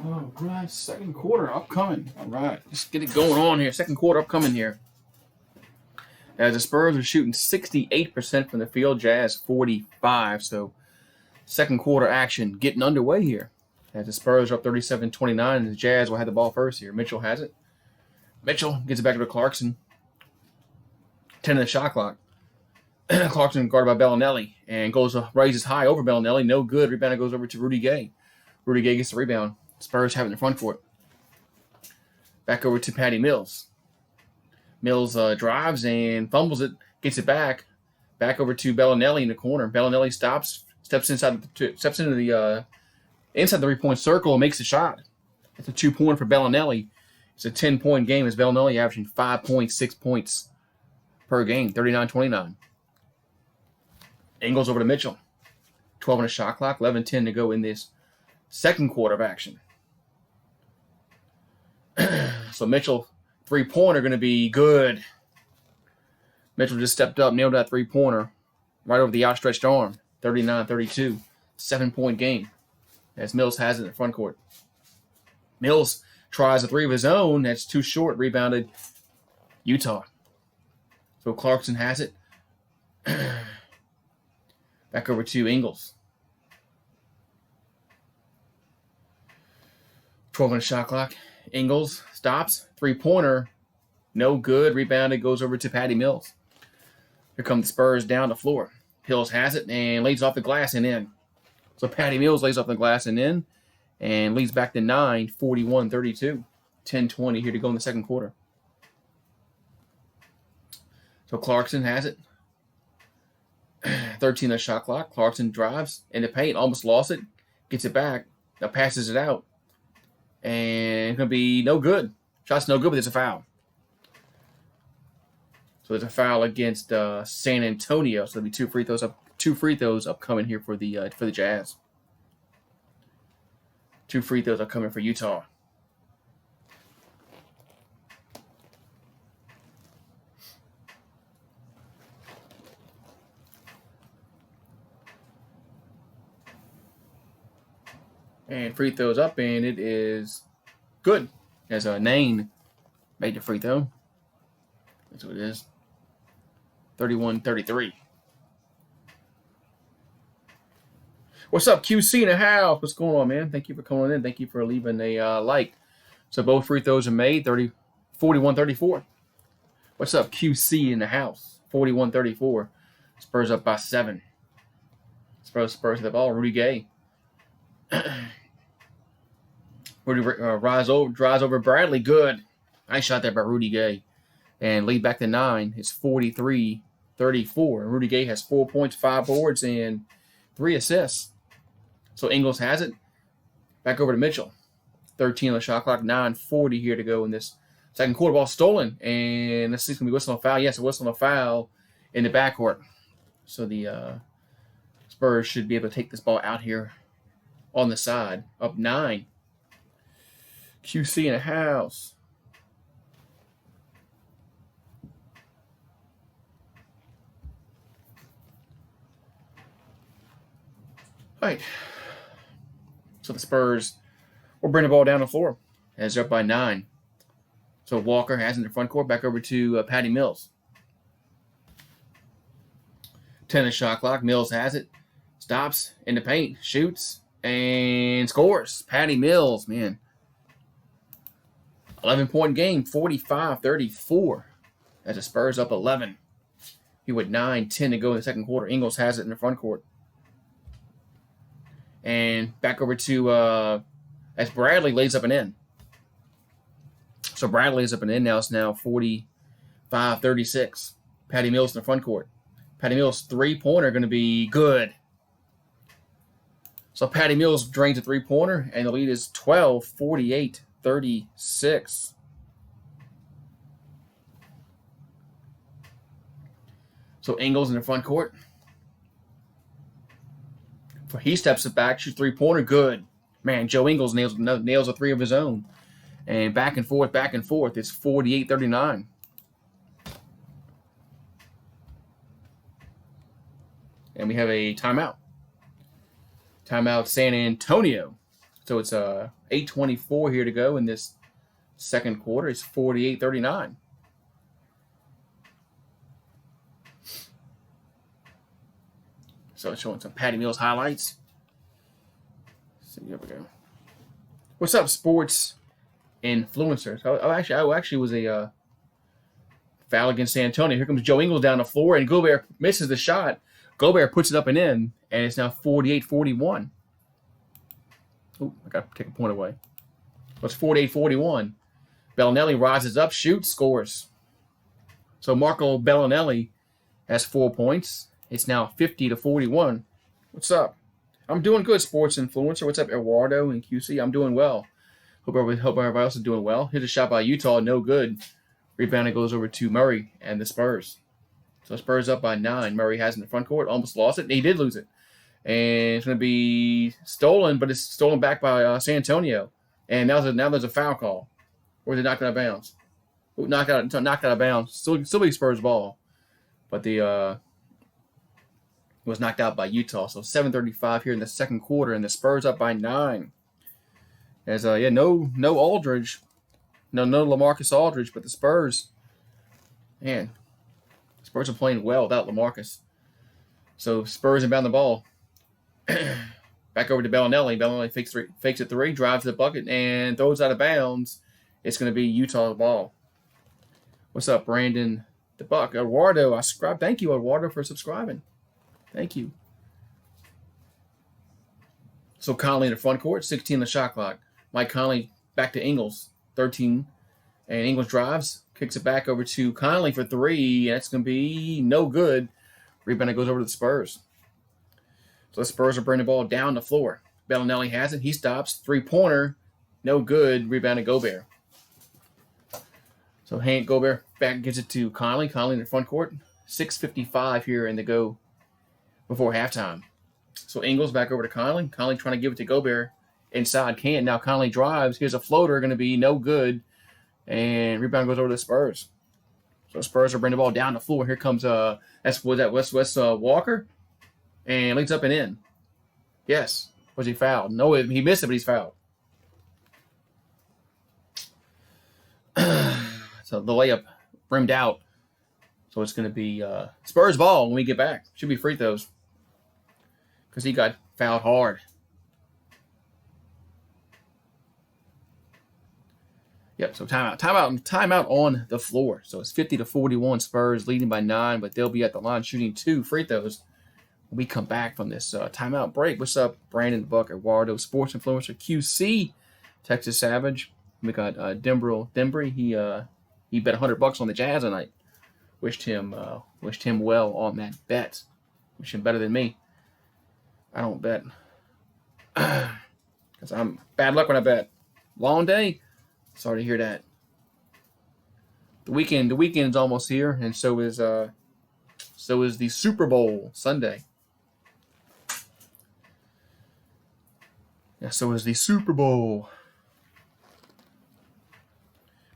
All right. Second quarter upcoming. All right. Let's get it going on here. Second quarter upcoming here. As the Spurs are shooting 68% from the field, Jazz 45%. So second quarter action getting underway here. As the Spurs are up 37-29, and the Jazz will have the ball first here. Mitchell has it. Mitchell gets it back to Clarkson. 10 in the shot clock. Clarkson guarded by Bellinelli and raises high over Bellinelli. No good. Rebound goes over to Rudy Gay. Rudy Gay gets the rebound. Spurs have it in the front court. Back over to Patty Mills. Mills drives and fumbles it. Gets it back. Back over to Bellinelli in the corner. Bellinelli steps inside the inside the 3-point circle and makes a shot. It's a 2-point for Bellinelli. It's a 10-point game as Bellinelli averaging 5.6 points per game, 39-29. Ingles over to Mitchell. 12 on the shot clock, 11-10 to go in this second quarter of action. So Mitchell, 3-pointer going to be good. Mitchell just stepped up, nailed that 3-pointer right over the outstretched arm. 39-32, 7-point game as Mills has it in the front court. Mills tries a 3 of his own. That's too short. Rebounded Utah. So Clarkson has it. Back over to Ingles. 12 on the shot clock. Ingles stops. 3-pointer. No good. Rebounded. Goes over to Patty Mills. Here come the Spurs down the floor. Hills has it and lays off the glass and in. So Patty Mills lays off the glass and in and leads back to 9, 41-32. 10-20 here to go in the second quarter. So Clarkson has it. 13 on the shot clock. Clarkson drives in the paint, almost lost it, gets it back, now passes it out, and it's going to be no good. Shot's no good, but there's a foul. So there's a foul against San Antonio. So there'll be two free throws upcoming here for the Jazz. 2 free throws are coming for Utah. And free throws up, and it is good. As Nain made the free throw. That's what it is. 31-33. What's up, QC in the house? What's going on, man? Thank you for coming in. Thank you for leaving a like. So both free throws are made. 41-34. What's up, QC in the house? 41-34. Spurs up by 7. Spurs have the ball. Rudy Gay. Rudy drives over Bradley. Good. Nice shot there by Rudy Gay. And lead back to 9. It's 43-34. Rudy Gay has 4 points, 5 boards, and 3 assists. So Ingles has it. Back over to Mitchell. 13 on the shot clock. 9:40 here to go in this second quarter. Ball stolen. And this is going to be whistling a foul. Yes, a whistling a foul in the backcourt. So the Spurs should be able to take this ball out here on the side. Up 9. QC in the house. All right. So the Spurs will bring the ball down the floor as they're up by 9. So Walker has in the front court. Back over to Patty Mills. 10 on the shot clock. Mills has it. Stops in the paint. Shoots and scores. Patty Mills, man. 11-point game. 45-34. As the Spurs up 11. He with 9-10 to go in the second quarter. Ingles has it in the front court. And back over to as Bradley lays up and in. So Bradley lays up and in now. It's now 45-36. Patty Mills in the front court. Patty Mills' 3-pointer going to be good. So Patty Mills drains a 3-pointer, and the lead is 12, 48-36. So Ingles in the front court. He steps it back, shoots 3-pointer, good. Man, Joe Ingles nails a 3 of his own. And back and forth. It's 48-39. And we have a timeout. Timeout San Antonio. So it's 8:24 here to go in this second quarter. It's 48-39. So it's showing some Patty Mills highlights. So here we go. What's up, sports influencers? I actually was a foul against San Antonio. Here comes Joe Ingles down the floor, and Gobert misses the shot. Gobert puts it up and in, and it's now 48-41. Oh, I got to take a point away. It's 48-41. Bellinelli rises up, shoots, scores. So Marco Bellinelli has 4 points. It's now 50-41. What's up? I'm doing good, sports influencer. What's up, Eduardo and QC? I'm doing well. Hope everybody else is doing well. Here's a shot by Utah, no good. Rebound goes over to Murray and the Spurs. So Spurs up by 9. Murray has in the front court, almost lost it. He did lose it. And it's going to be stolen, but it's stolen back by San Antonio. And now there's a foul call. Or is it knocked out of bounds? Knocked out of bounds. Still be Spurs ball. But the was knocked out by Utah. So 7:35 here in the second quarter, and the Spurs up by 9. As no Aldridge. No LaMarcus Aldridge, but the Spurs, man, Spurs are playing well without LaMarcus. So Spurs inbound the ball. Back over to Bellinelli. Bellinelli fakes a three, drives the bucket, and throws out of bounds. It's going to be Utah ball. What's up, Brandon the Buck? Eduardo, thank you, Eduardo, for subscribing. Thank you. So Conley in the front court, 16 in the shot clock. Mike Conley back to Ingles. 13, and Ingles drives, kicks it back over to Conley for 3, and that's going to be no good. Rebound goes over to the Spurs. So the Spurs are bringing the ball down the floor. Bellinelli has it. He stops. 3-pointer, no good. Rebound to Gobert. So Hank Gobert back gets it to Conley. Conley in the front court. 6:55 here in the go before halftime. So Ingles back over to Conley. Conley trying to give it to Gobert. Inside can't. Now Conley drives. Here's a floater, going to be no good. And rebound goes over to the Spurs. So Spurs are bringing the ball down the floor. Here comes Wes Walker. And leads up and in. Yes. Was he fouled? No, he missed it, but he's fouled. So the layup rimmed out. So it's going to be Spurs ball when we get back. Should be free throws. Because he got fouled hard. Yep, so timeout on the floor. So it's 50-41, Spurs leading by 9, but they'll be at the line shooting 2 free throws when we come back from this timeout break. What's up, Brandon Buck, Eduardo, Sports Influencer, QC, Texas Savage. We got Dembry. He bet $100 on the Jazz tonight. Wished him well on that bet. Wish him better than me. I don't bet. Because I'm bad luck when I bet. Long day. Sorry to hear that. The weekend's almost here, and so is the Super Bowl Sunday. Yeah, so is the Super Bowl.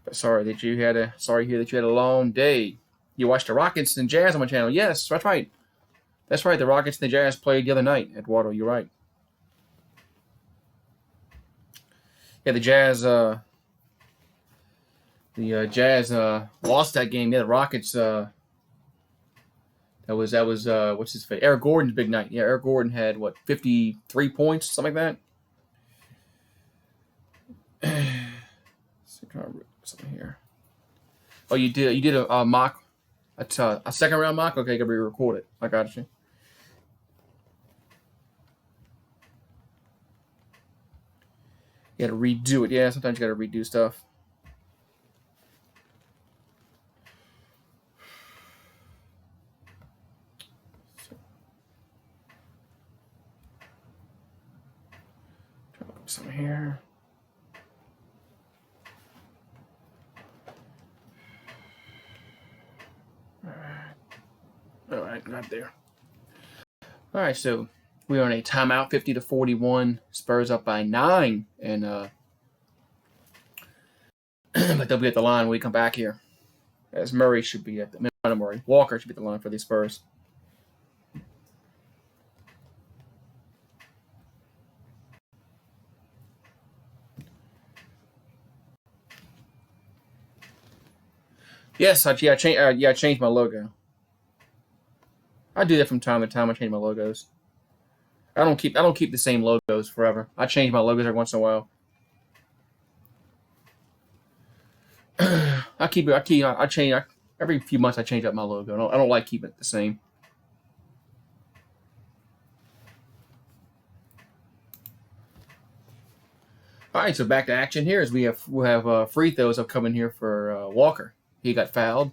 But sorry to hear that you had a long day. You watched the Rockets and Jazz on my channel. Yes, that's right. That's right. The Rockets and the Jazz played the other night. Eduardo, you're right. Yeah, the Jazz lost that game. Yeah, the Rockets. That was what's his face? Eric Gordon's big night. Yeah, Eric Gordon had 53 points, something like that. Something here. Oh, you did a mock, a second round mock. Okay, gotta re-record it. I got you. You gotta redo it. Yeah, sometimes you gotta redo stuff. Some here. All right, got there. All right, so we are on a timeout, 50-41. Spurs up by 9, and but they'll be at the line when we come back here. As Murray should be at the Murray. Walker should be at the line for the Spurs. Yes, I changed my logo. I do that from time to time. I change my logos. I don't keep the same logos forever. I change my logos every once in a while. I keep it. I change. Every few months I change up my logo. I don't like keeping it the same. All right, so back to action here as we'll have free throws upcoming here for Walker. He got fouled,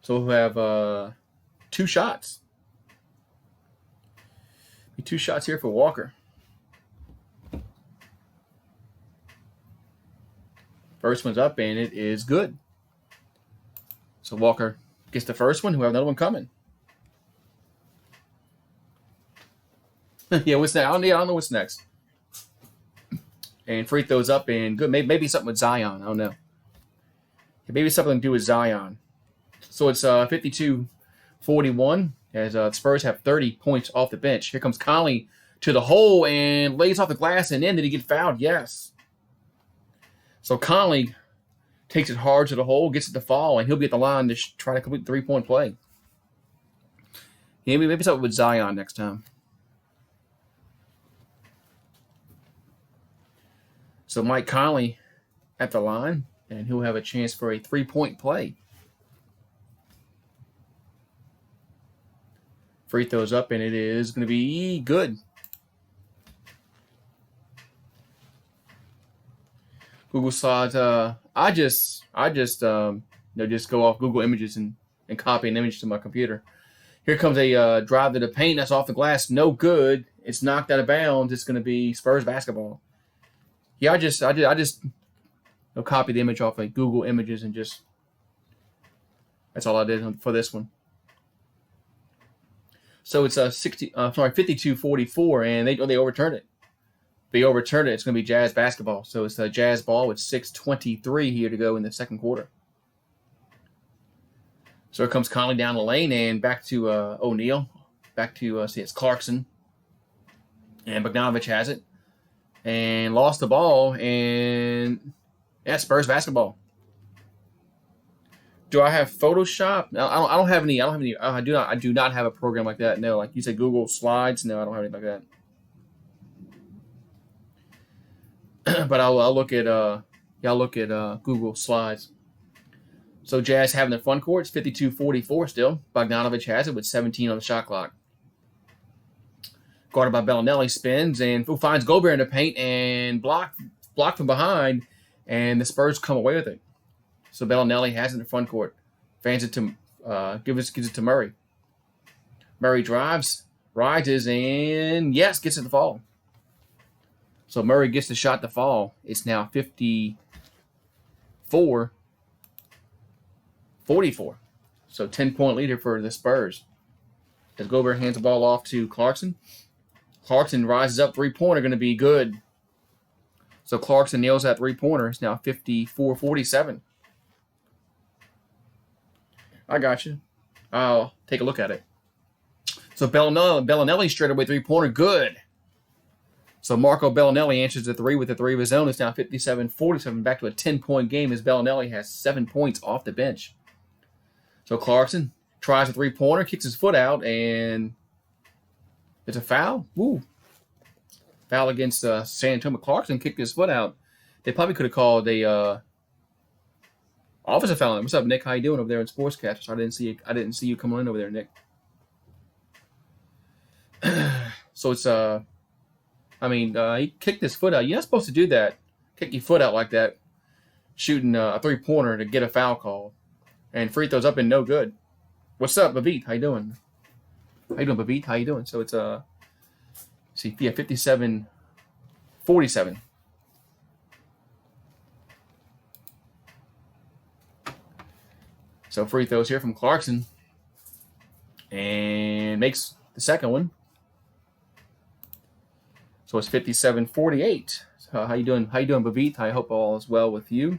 so we'll have 2 shots. 2 shots here for Walker. First one's up, and it is good. So Walker gets the first one. We'll have another one coming. Yeah, what's next? I don't know what's next. And free throws up, and good. Maybe something with Zion. I don't know. Maybe something to do with Zion. So it's 52-41 as Spurs have 30 points off the bench. Here comes Conley to the hole and lays off the glass and in. Did he get fouled? Yes. So Conley takes it hard to the hole, gets it to fall, and he'll be at the line to try to complete the 3-point play. Maybe something with Zion next time. So Mike Conley at the line, and he'll have a chance for a 3-point play. Free throws up, and it is going to be good. Google Slides. I just just go off Google Images and copy an image to my computer. Here comes a drive to the paint. That's off the glass. No good. It's knocked out of bounds. It's going to be Spurs basketball. Yeah, I just copy the image off like Google Images and just that's all I did for this one. So it's 52-44, and they overturned it. They overturned it. It's going to be Jazz basketball. So it's a Jazz ball with 6:23 here to go in the second quarter. So here comes Conley down the lane and back to O'Neal. Back to it's Clarkson, and Bogdanovich has it. And lost the ball, and Spurs basketball. Do I have Photoshop? No, I don't have any. I do not have a program like that. No, like you said, Google Slides. No, I don't have anything like that. But I'll look at Google Slides. So Jazz having their front court. It's 52-44 still. Bogdanovich has it with 17 on the shot clock. Guarded by Bellinelli, spins and finds Gobert in the paint and blocked from behind, and the Spurs come away with it. So Bellinelli has it in the front court, fans it to gives it to Murray. Murray drives, rises, and gets it to fall. So Murray gets the shot to fall. It's now 54-44. So 10-point leader for the Spurs. As Gobert hands the ball off to Clarkson. Clarkson rises up, 3-pointer, going to be good. So Clarkson nails that 3-pointer. It's now 54-47. I got you. I'll take a look at it. So Bellinelli straight away 3-pointer, good. So Marco Bellinelli answers the 3 with the 3 of his own. It's now 57-47, back to a 10-point game as Bellinelli has 7 points off the bench. So Clarkson tries a 3-pointer, kicks his foot out, and it's a foul. Woo. Foul against San Antonio. Clarkson kicked his foot out. They probably could have called a offensive foul. What's up, Nick? How you doing over there in Sportscast? I didn't see you coming in over there, Nick. So it's he kicked his foot out. You're not supposed to do that. Kick your foot out like that. Shooting a 3-pointer to get a foul call. And free throws up and no good. What's up, Babit? How you doing? How you doing, Babit? How you doing? So it's 57-47. So free throws here from Clarkson. And makes the second one. So it's 57-48. So how you doing? How you doing, Babit? I hope all is well with you.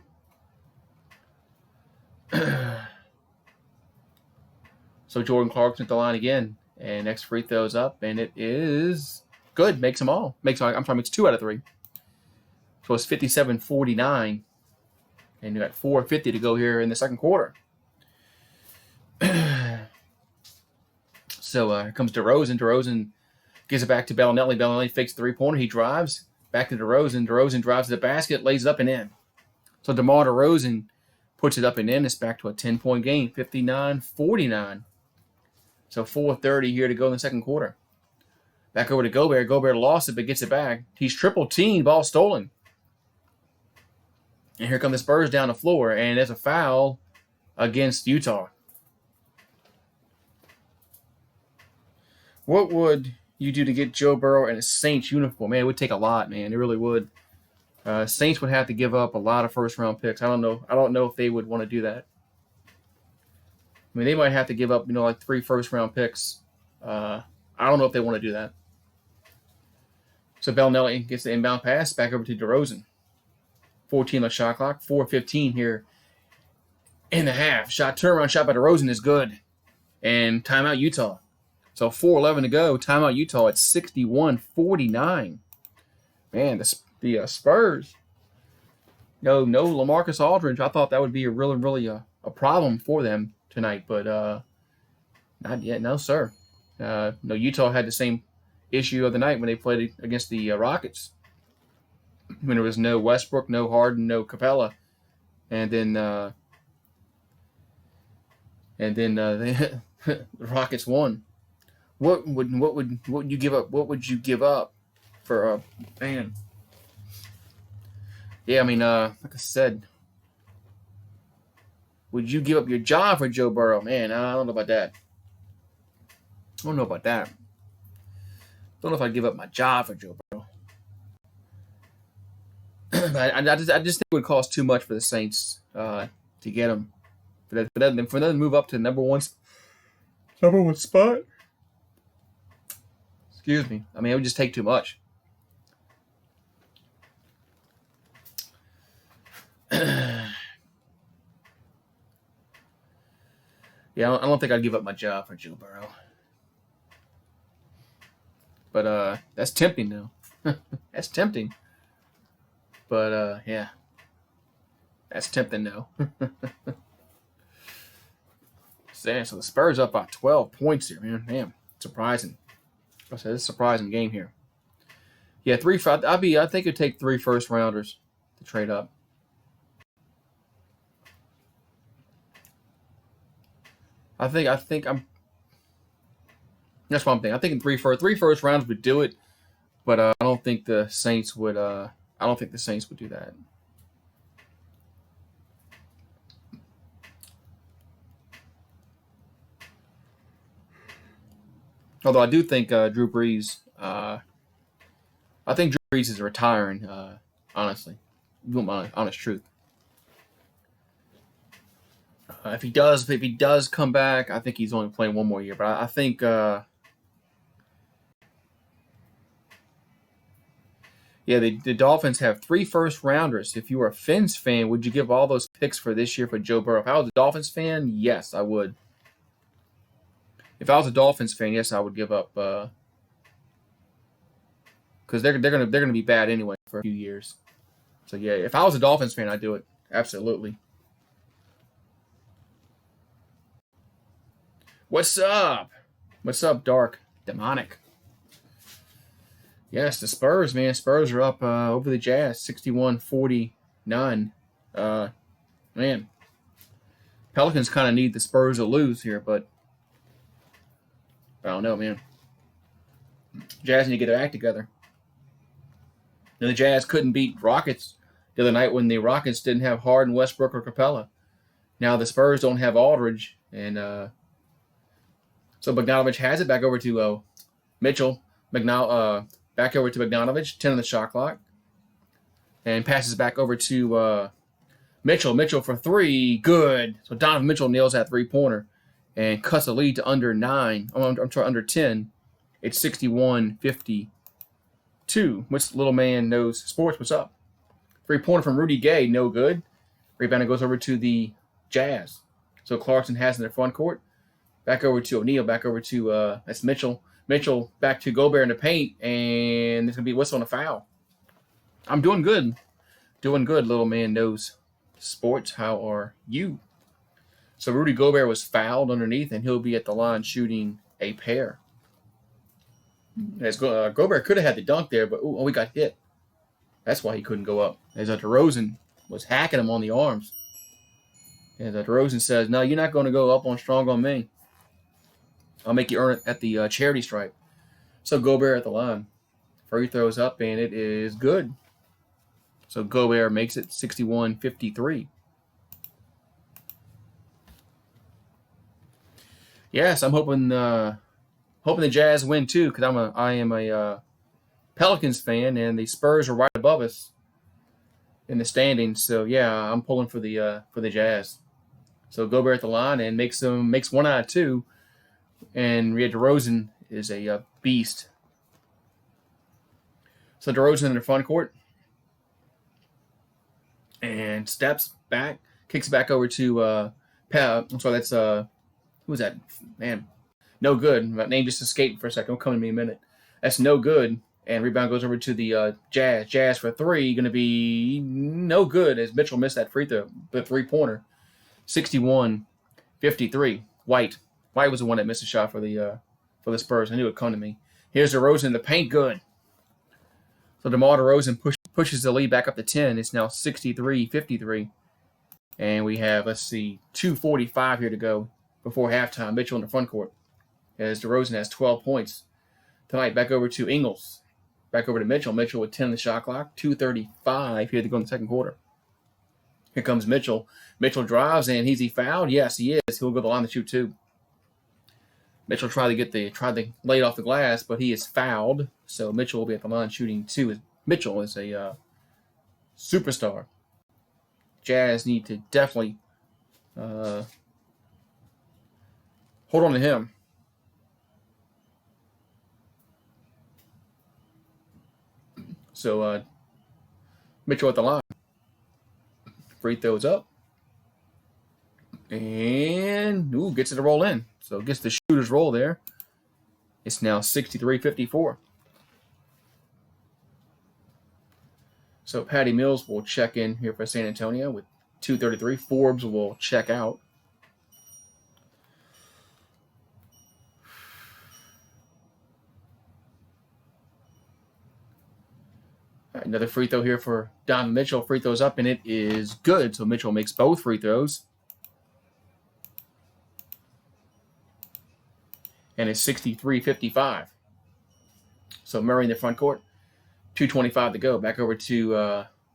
So Jordan Clarkson at the line again. And next free throws up, and it is good. Makes them all. Makes 2 out of 3. So it's 57-49. And you got 4:50 to go here in the second quarter. So here comes DeRozan. DeRozan gives it back to Bellinelli. Bellinelli fakes the 3-pointer. He drives back to DeRozan. DeRozan drives to the basket, lays it up and in. So DeMar DeRozan puts it up and in. It's back to a 10-point game, 59-49. So 4:30 here to go in the second quarter. Back over to Gobert. Gobert lost it, but gets it back. He's triple-teamed, ball stolen. And here come the Spurs down the floor, and there's a foul against Utah. What would you do to get Joe Burrow in a Saints uniform? Man, it would take a lot, man. It really would. Saints would have to give up a lot of first-round picks. I don't know if they would want to do that. I mean, they might have to give up, like 3 first-round picks. I don't know if they want to do that. So Bellinelli gets the inbound pass back over to DeRozan. 14 on the shot clock. 4:15 here in the half. Turnaround shot by DeRozan is good. And timeout Utah. So 4:11 to go. Timeout Utah at 61-49. Man, the Spurs. No LaMarcus Aldridge. I thought that would be a really a problem for them tonight, but not yet. No, sir. Utah had the same issue of the night when they played against the Rockets. When there was no Westbrook, no Harden, no Capella, and then the Rockets won. What would you give up? What would you give up for a man? Yeah, I mean, like I said, would you give up your job for Joe Burrow? Man, I don't know about that. Don't know if I'd give up my job for Joe Burrow. But I just think it would cost too much for the Saints to get him. For them to move up to number one spot. Excuse me. I mean, it would just take too much. Yeah, I don't think I'd give up my job for Joe Burrow. But that's tempting, though. That's tempting. But yeah, that's tempting, though. So the Spurs up by 12 points here, man. Damn, surprising. I said it's a surprising game here. Yeah, I think it'd take 3 first rounders to trade up. I think I'm. That's what I'm thinking. I think three first rounds would do it, but I don't think the Saints would. I don't think the Saints would do that. Although I do think Drew Brees. I think Drew Brees is retiring. Honestly, you want my honest truth. If he does come back, I think he's only playing 1 more year. But I think. Yeah, the Dolphins have 3 first rounders. If you were a Fins fan, would you give all those picks for this year for Joe Burrow? If I was a Dolphins fan, yes, I would. If I was a Dolphins fan, yes, I would give up. Because they're gonna be bad anyway for a few years. So yeah, if I was a Dolphins fan, I'd do it. Absolutely. What's up? What's up, Dark Demonic? Yes, the Spurs, man. Spurs are up over the Jazz, 61-49. Man, Pelicans kind of need the Spurs to lose here, but I don't know, man. Jazz need to get their act together. And the Jazz couldn't beat Rockets the other night when the Rockets didn't have Harden, Westbrook, or Capella. Now the Spurs don't have Aldridge, and so Bogdanovich has it back over to Mitchell. Back over to Bogdanovich, 10 on the shot clock. And passes back over to Mitchell. Mitchell for 3, good. So Donovan Mitchell nails that 3-pointer and cuts the lead to under 9. Under 10. It's 61-52. Which little man knows sports? What's up? 3-pointer from Rudy Gay, no good. Rebound goes over to the Jazz. So Clarkson has in their front court. Back over to O'Neal. Back over to that's Mitchell. Mitchell back to Gobert in the paint, and there's going to be a whistle on a foul. I'm doing good. Doing good, little man knows sports. How are you? So Rudy Gobert was fouled underneath, and he'll be at the line shooting a pair. As Gobert could have had the dunk there, but he got hit. That's why he couldn't go up. As DeRozan was hacking him on the arms. And DeRozan says, "No, you're not going to go up on strong on me. I'll make you earn it at the charity stripe." So Gobert at the line. Free throws up, and it is good. So Gobert makes it 61-53. Yes, I'm hoping the Jazz win too, because I am a Pelicans fan, and the Spurs are right above us in the standings. So yeah, I'm pulling for the Jazz. So Gobert at the line and makes 1 out of 2, and DeRozan is a beast. So DeRozan in the front court and steps back, kicks back over to I'm sorry, that's who was that? Man, no good. My name just escaped for a second. It'll come to me in a minute. That's no good. And rebound goes over to the Jazz. Jazz for 3, going to be no good as Mitchell missed that free throw, the 3-pointer. 61-53. White was the one that missed a shot for the Spurs. I knew it'd come to me. Here's DeRozan in the paint. Good. So DeMar DeRozan pushes the lead back up to 10. It's now 63-53. And we have, 2:45 here to go before halftime. Mitchell in the front court as DeRozan has 12 points tonight. Back over to Ingles. Back over to Mitchell. Mitchell with 10 on the shot clock. 2:35 here to go in the second quarter. Here comes Mitchell. Mitchell drives, and is he fouled? Yes, he is. He'll go to the line to shoot 2. Mitchell tried to lay it off the glass, but he is fouled. So Mitchell will be at the line shooting 2. Mitchell is a superstar. Jazz need to definitely hold on to him. So Mitchell at the line. Free throws up. And gets it to roll in. So gets the shooter's roll there. It's now 63-54. So Patty Mills will check in here for San Antonio with 2:33. Forbes will check out. Right, another free throw here for Donovan Mitchell. Free throws up, and it is good. So Mitchell makes both free throws. And it's 63-55. So Murray in the front court. 2:25 to go. Back over to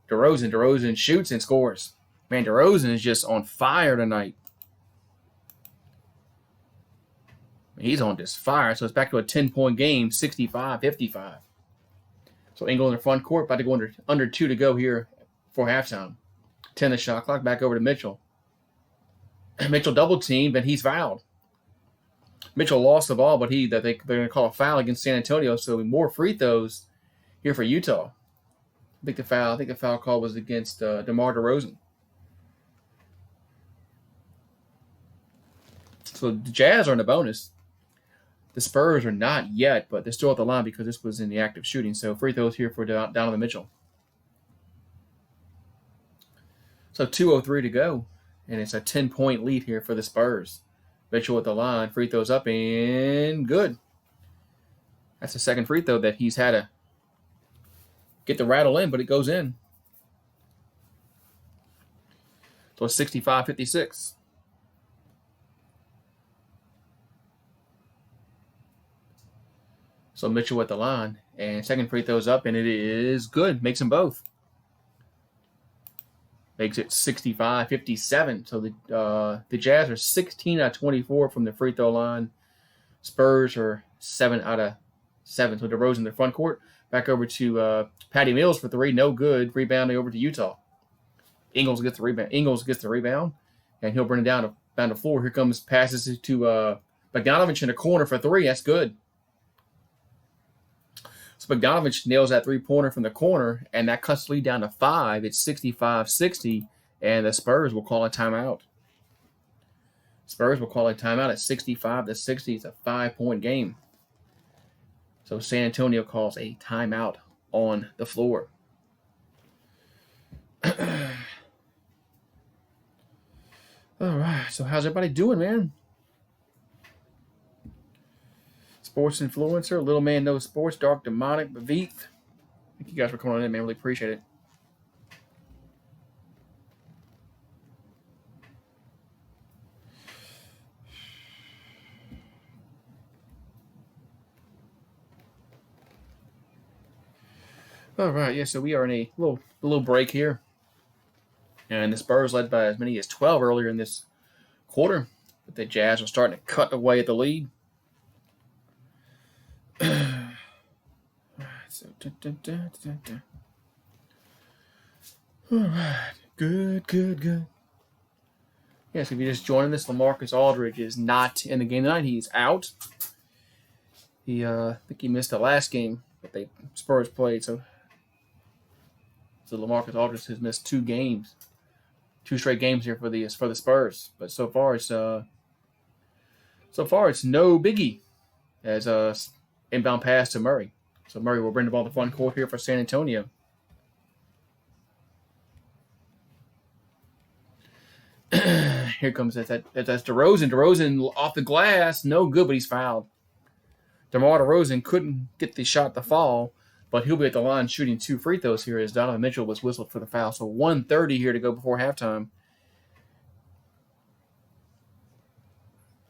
DeRozan. DeRozan shoots and scores. Man, DeRozan is just on fire tonight. He's on this fire. So it's back to a 10-point game, 65-55. So Ingles in the front court, about to go under 2 to go here for halftime. 10 the shot clock. Back over to Mitchell. Mitchell double teamed, but he's fouled. Mitchell lost the ball, but they're going to call a foul against San Antonio. So more free throws here for Utah. I think the foul call was against DeMar DeRozan. So the Jazz are in the bonus. The Spurs are not yet, but they're still at the line because this was in the act of shooting. So free throws here for Donovan Mitchell. So 2:03 to go, and it's a 10-point lead here for the Spurs. Mitchell at the line, free throws up, and good. That's the second free throw that he's had to get the rattle in, but it goes in. So it's 65-56. So Mitchell at the line, and second free throws up, and it is good. Makes them both. Makes it 65-57. So the Jazz are 16 out of 24 from the free throw line. Spurs are 7 out of 7. So DeRozan in the front court. Back over to Patty Mills for 3. No good. Rebounding over to Utah. Ingles gets the rebound. And he'll bring it down the floor. Here comes passes to Bogdanovich in the corner for 3. That's good. So Bogdanovich nails that 3-pointer from the corner, and that cuts the lead down to 5. It's 65-60, and the Spurs will call a timeout. Spurs will call a timeout at 65-60. It's a 5-point game. So San Antonio calls a timeout on the floor. All right, so how's everybody doing, man? Sports influencer, little man knows sports, dark demonic, Bavith. Thank you guys for coming on in, man. Really appreciate it. All right, yeah. So we are in a little break here, and the Spurs led by as many as 12 earlier in this quarter, but the Jazz are starting to cut away at the lead. So, all right, good. Yes, if you're just joining us, LaMarcus Aldridge is not in the game tonight. He's out. I think he missed the last game that the Spurs played. So LaMarcus Aldridge has missed 2 straight games here for the Spurs. But so far it's no biggie as inbound pass to Murray. So Murray will bring the ball to front court here for San Antonio. Here comes that's DeRozan. DeRozan off the glass, no good, but he's fouled. DeMar DeRozan couldn't get the shot to fall, but he'll be at the line shooting 2 free throws here as Donovan Mitchell was whistled for the foul. So 1:30 here to go before halftime.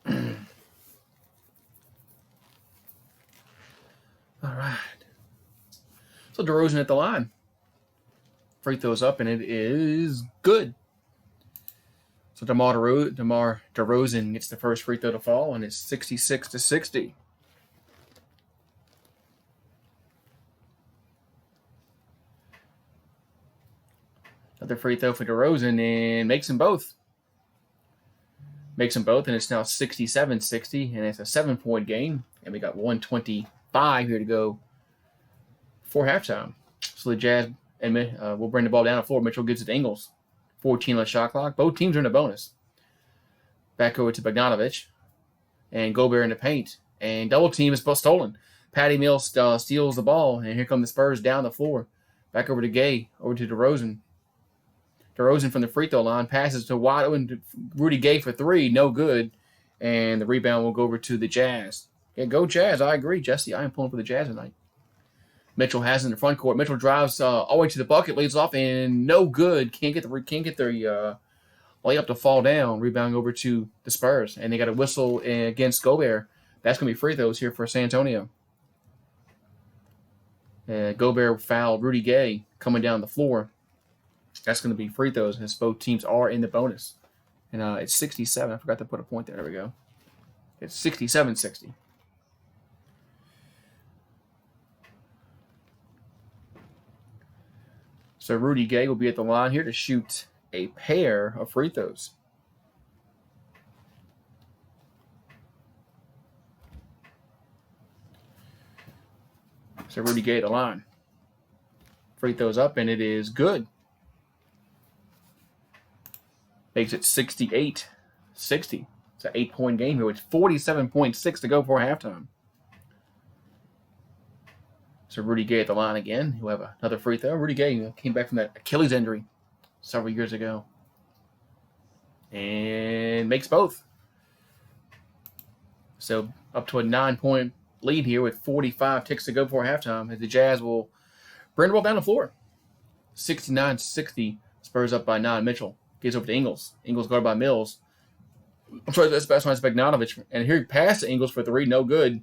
All right. So DeRozan at the line. Free throws up, and it is good. So DeMar DeRozan gets the first free throw to fall, and it's 66-60. Another free throw for DeRozan, and makes them both. And it's now 67-60, and it's a 7-point game. And we got 1:25 here to go before halftime. So the Jazz will bring the ball down the floor. Mitchell gives it to Ingles. 14 on the shot clock. Both teams are in a bonus. Back over to Bogdanovich. And Gobert in the paint. And double team is stolen. Patty Mills steals the ball. And here come the Spurs down the floor. Back over to Gay. Over to DeRozan. DeRozan from the free throw line. Passes to wide open to Rudy Gay for 3. No good. And the rebound will go over to the Jazz. Yeah, go Jazz. I agree, Jesse. I am pulling for the Jazz tonight. Mitchell has it in the front court. Mitchell drives all the way to the bucket, leads off, and no good. Can't get the layup to fall down. Rebound over to the Spurs, and they got a whistle against Gobert. That's going to be free throws here for San Antonio. Gobert fouled Rudy Gay coming down the floor. That's going to be free throws, as both teams are in the bonus. And it's 67. I forgot to put a point there. There we go. It's 67-60. So Rudy Gay will be at the line here to shoot a pair of free throws. So Rudy Gay at the line. Free throws up, and it is good. Makes it 68-60. It's an 8-point game here with 47.6 to go before halftime. So Rudy Gay at the line again. He'll have another free throw. Rudy Gay came back from that Achilles injury several years ago. And makes both. So up to a 9-point lead here with 45 ticks to go before halftime as the Jazz will bring the ball down the floor. 69-60. Spurs up by 9. Mitchell gives over to Ingles. Ingles guarded by Mills. I'm sorry, that's Bogdanovich. And here he passed to Ingles for 3. No good.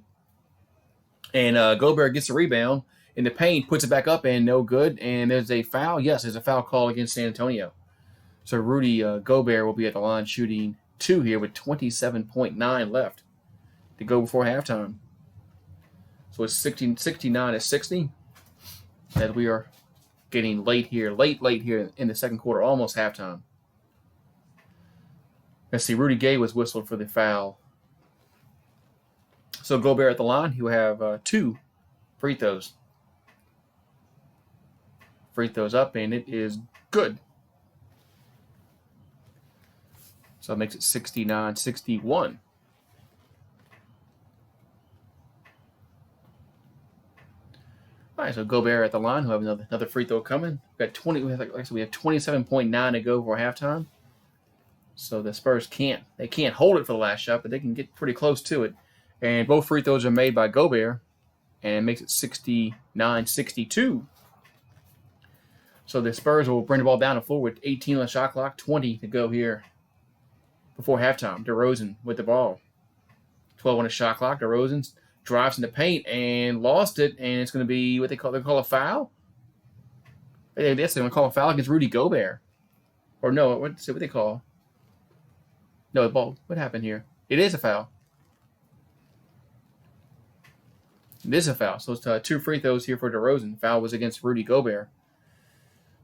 And Gobert gets the rebound in the paint, puts it back up, and no good. And there's a foul. Yes, there's a foul call against San Antonio. So Rudy Gobert will be at the line shooting 2 here with 27.9 left to go before halftime. So it's 69-60 as we are getting late here in the second quarter, almost halftime. Let's see, Rudy Gay was whistled for the foul. So Gobert at the line, he will have 2 free throws. Free throws up, and it is good. So it makes it 69-61. All right, so Gobert at the line, who have another free throw coming. We have 27.9 to go for halftime. So the Spurs can't hold it for the last shot, but they can get pretty close to it. And both free throws are made by Gobert, and it makes it 69-62. So the Spurs will bring the ball down the floor with 18 on the shot clock, 20 to go here before halftime. DeRozan with the ball. 12 on the shot clock. DeRozan drives in the paint and lost it, and it's going to be what they call a foul. Hey, that's going to call a foul against Rudy Gobert. Or no, what they call? No, the ball. What happened here? It is a foul. It is a foul. So it's 2 free throws here for DeRozan. The foul was against Rudy Gobert.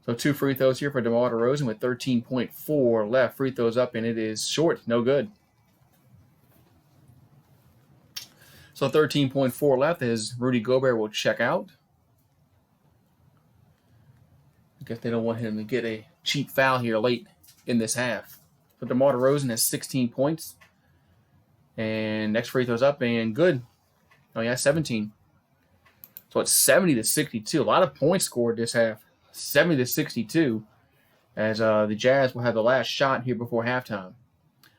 So 2 free throws here for DeMar DeRozan with 13.4 left. Free throws up, and it is short. No good. So 13.4 left as Rudy Gobert will check out. I guess they don't want him to get a cheap foul here late in this half. But DeMar DeRozan has 16 points. And next free throws up, and good. Oh, yeah, 17. So it's 70-62. A lot of points scored this half. 70-62. As the Jazz will have the last shot here before halftime.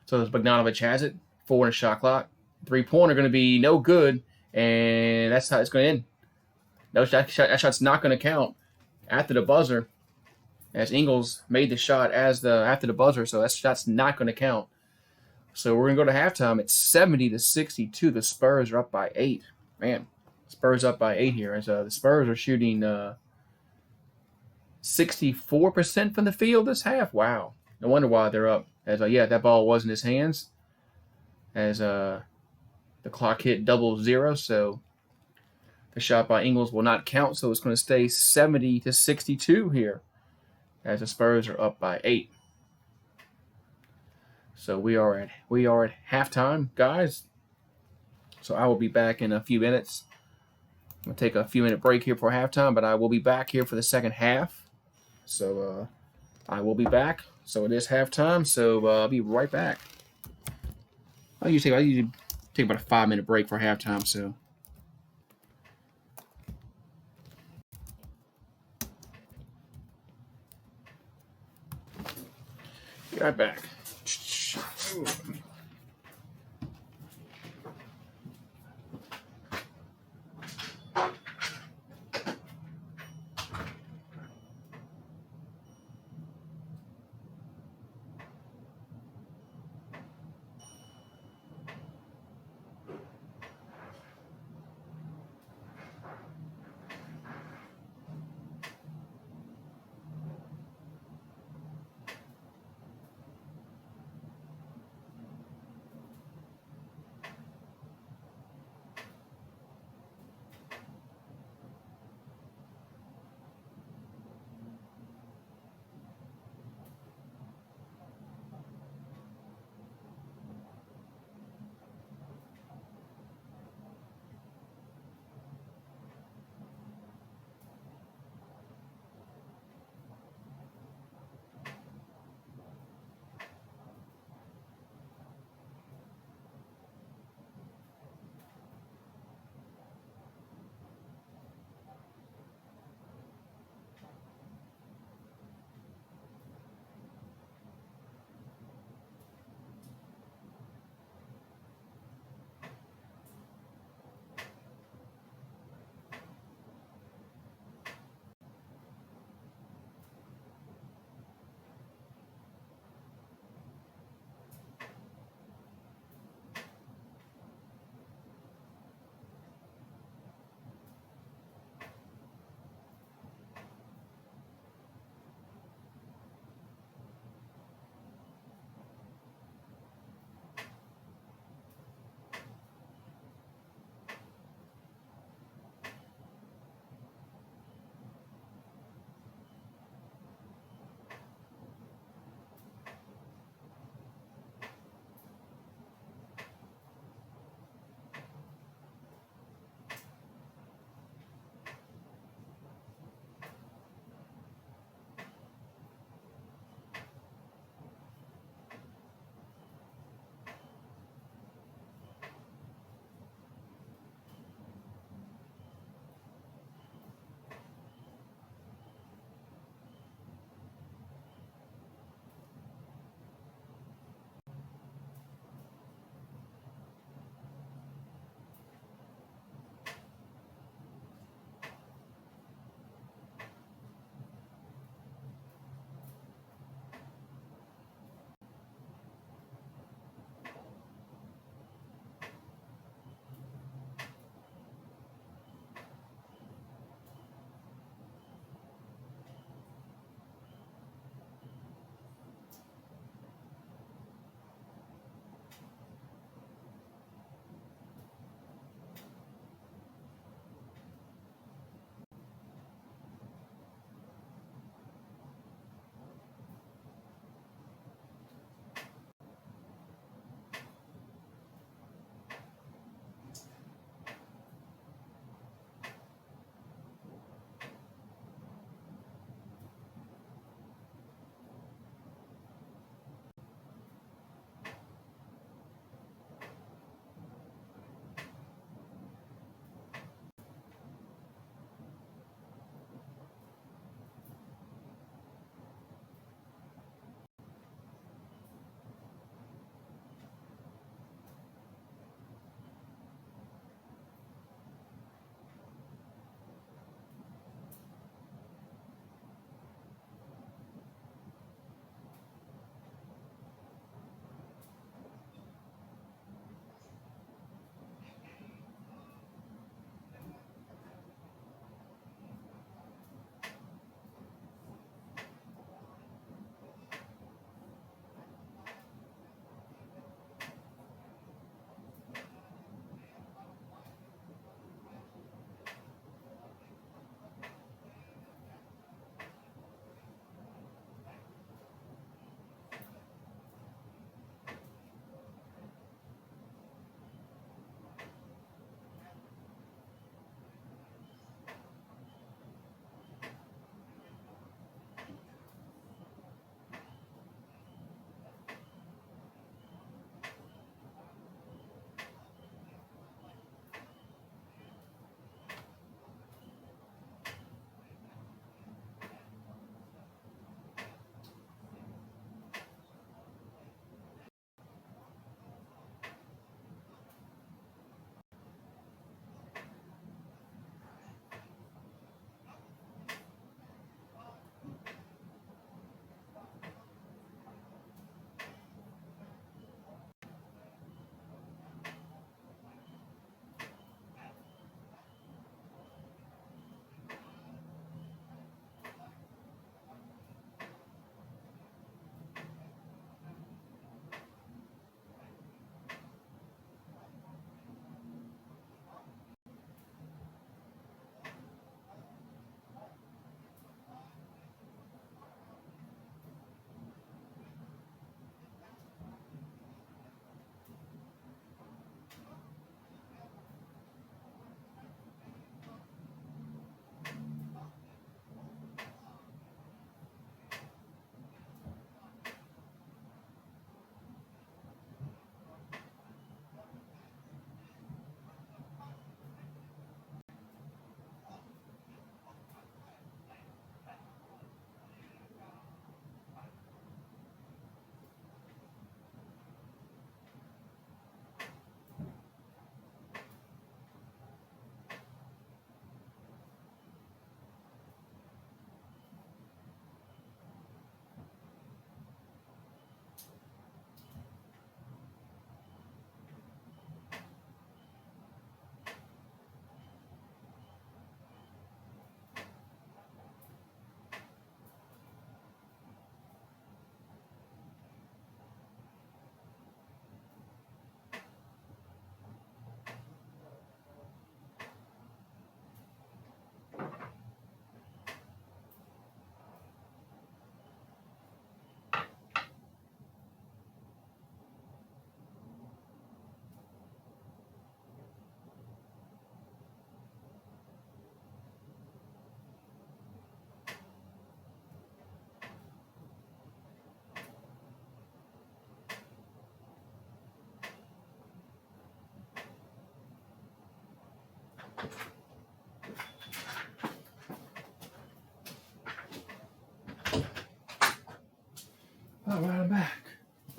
So as Bogdanovic has it, 4 in the shot clock. 3-pointer going to be no good, and that's how it's going to end. That shot's not going to count after the buzzer, as Ingles made the shot after the buzzer, so that shot's not going to count. So we're going to go to halftime. It's 70-62. The Spurs are up by 8. Man, Spurs up by 8 here, as the Spurs are shooting 64% from the field this half. Wow. No wonder why they're up. As that ball was in his hands. As the clock hit 00, so the shot by Ingles will not count. So it's going to stay 70-62 here, as the Spurs are up by 8. So we are at halftime, guys. So I will be back in a few minutes. I'm going to take a few minute break here for halftime, but I will be back here for the second half. So I will be back. So it is halftime, so I'll be right back. I usually take about a 5-minute break for halftime, so. Get right back.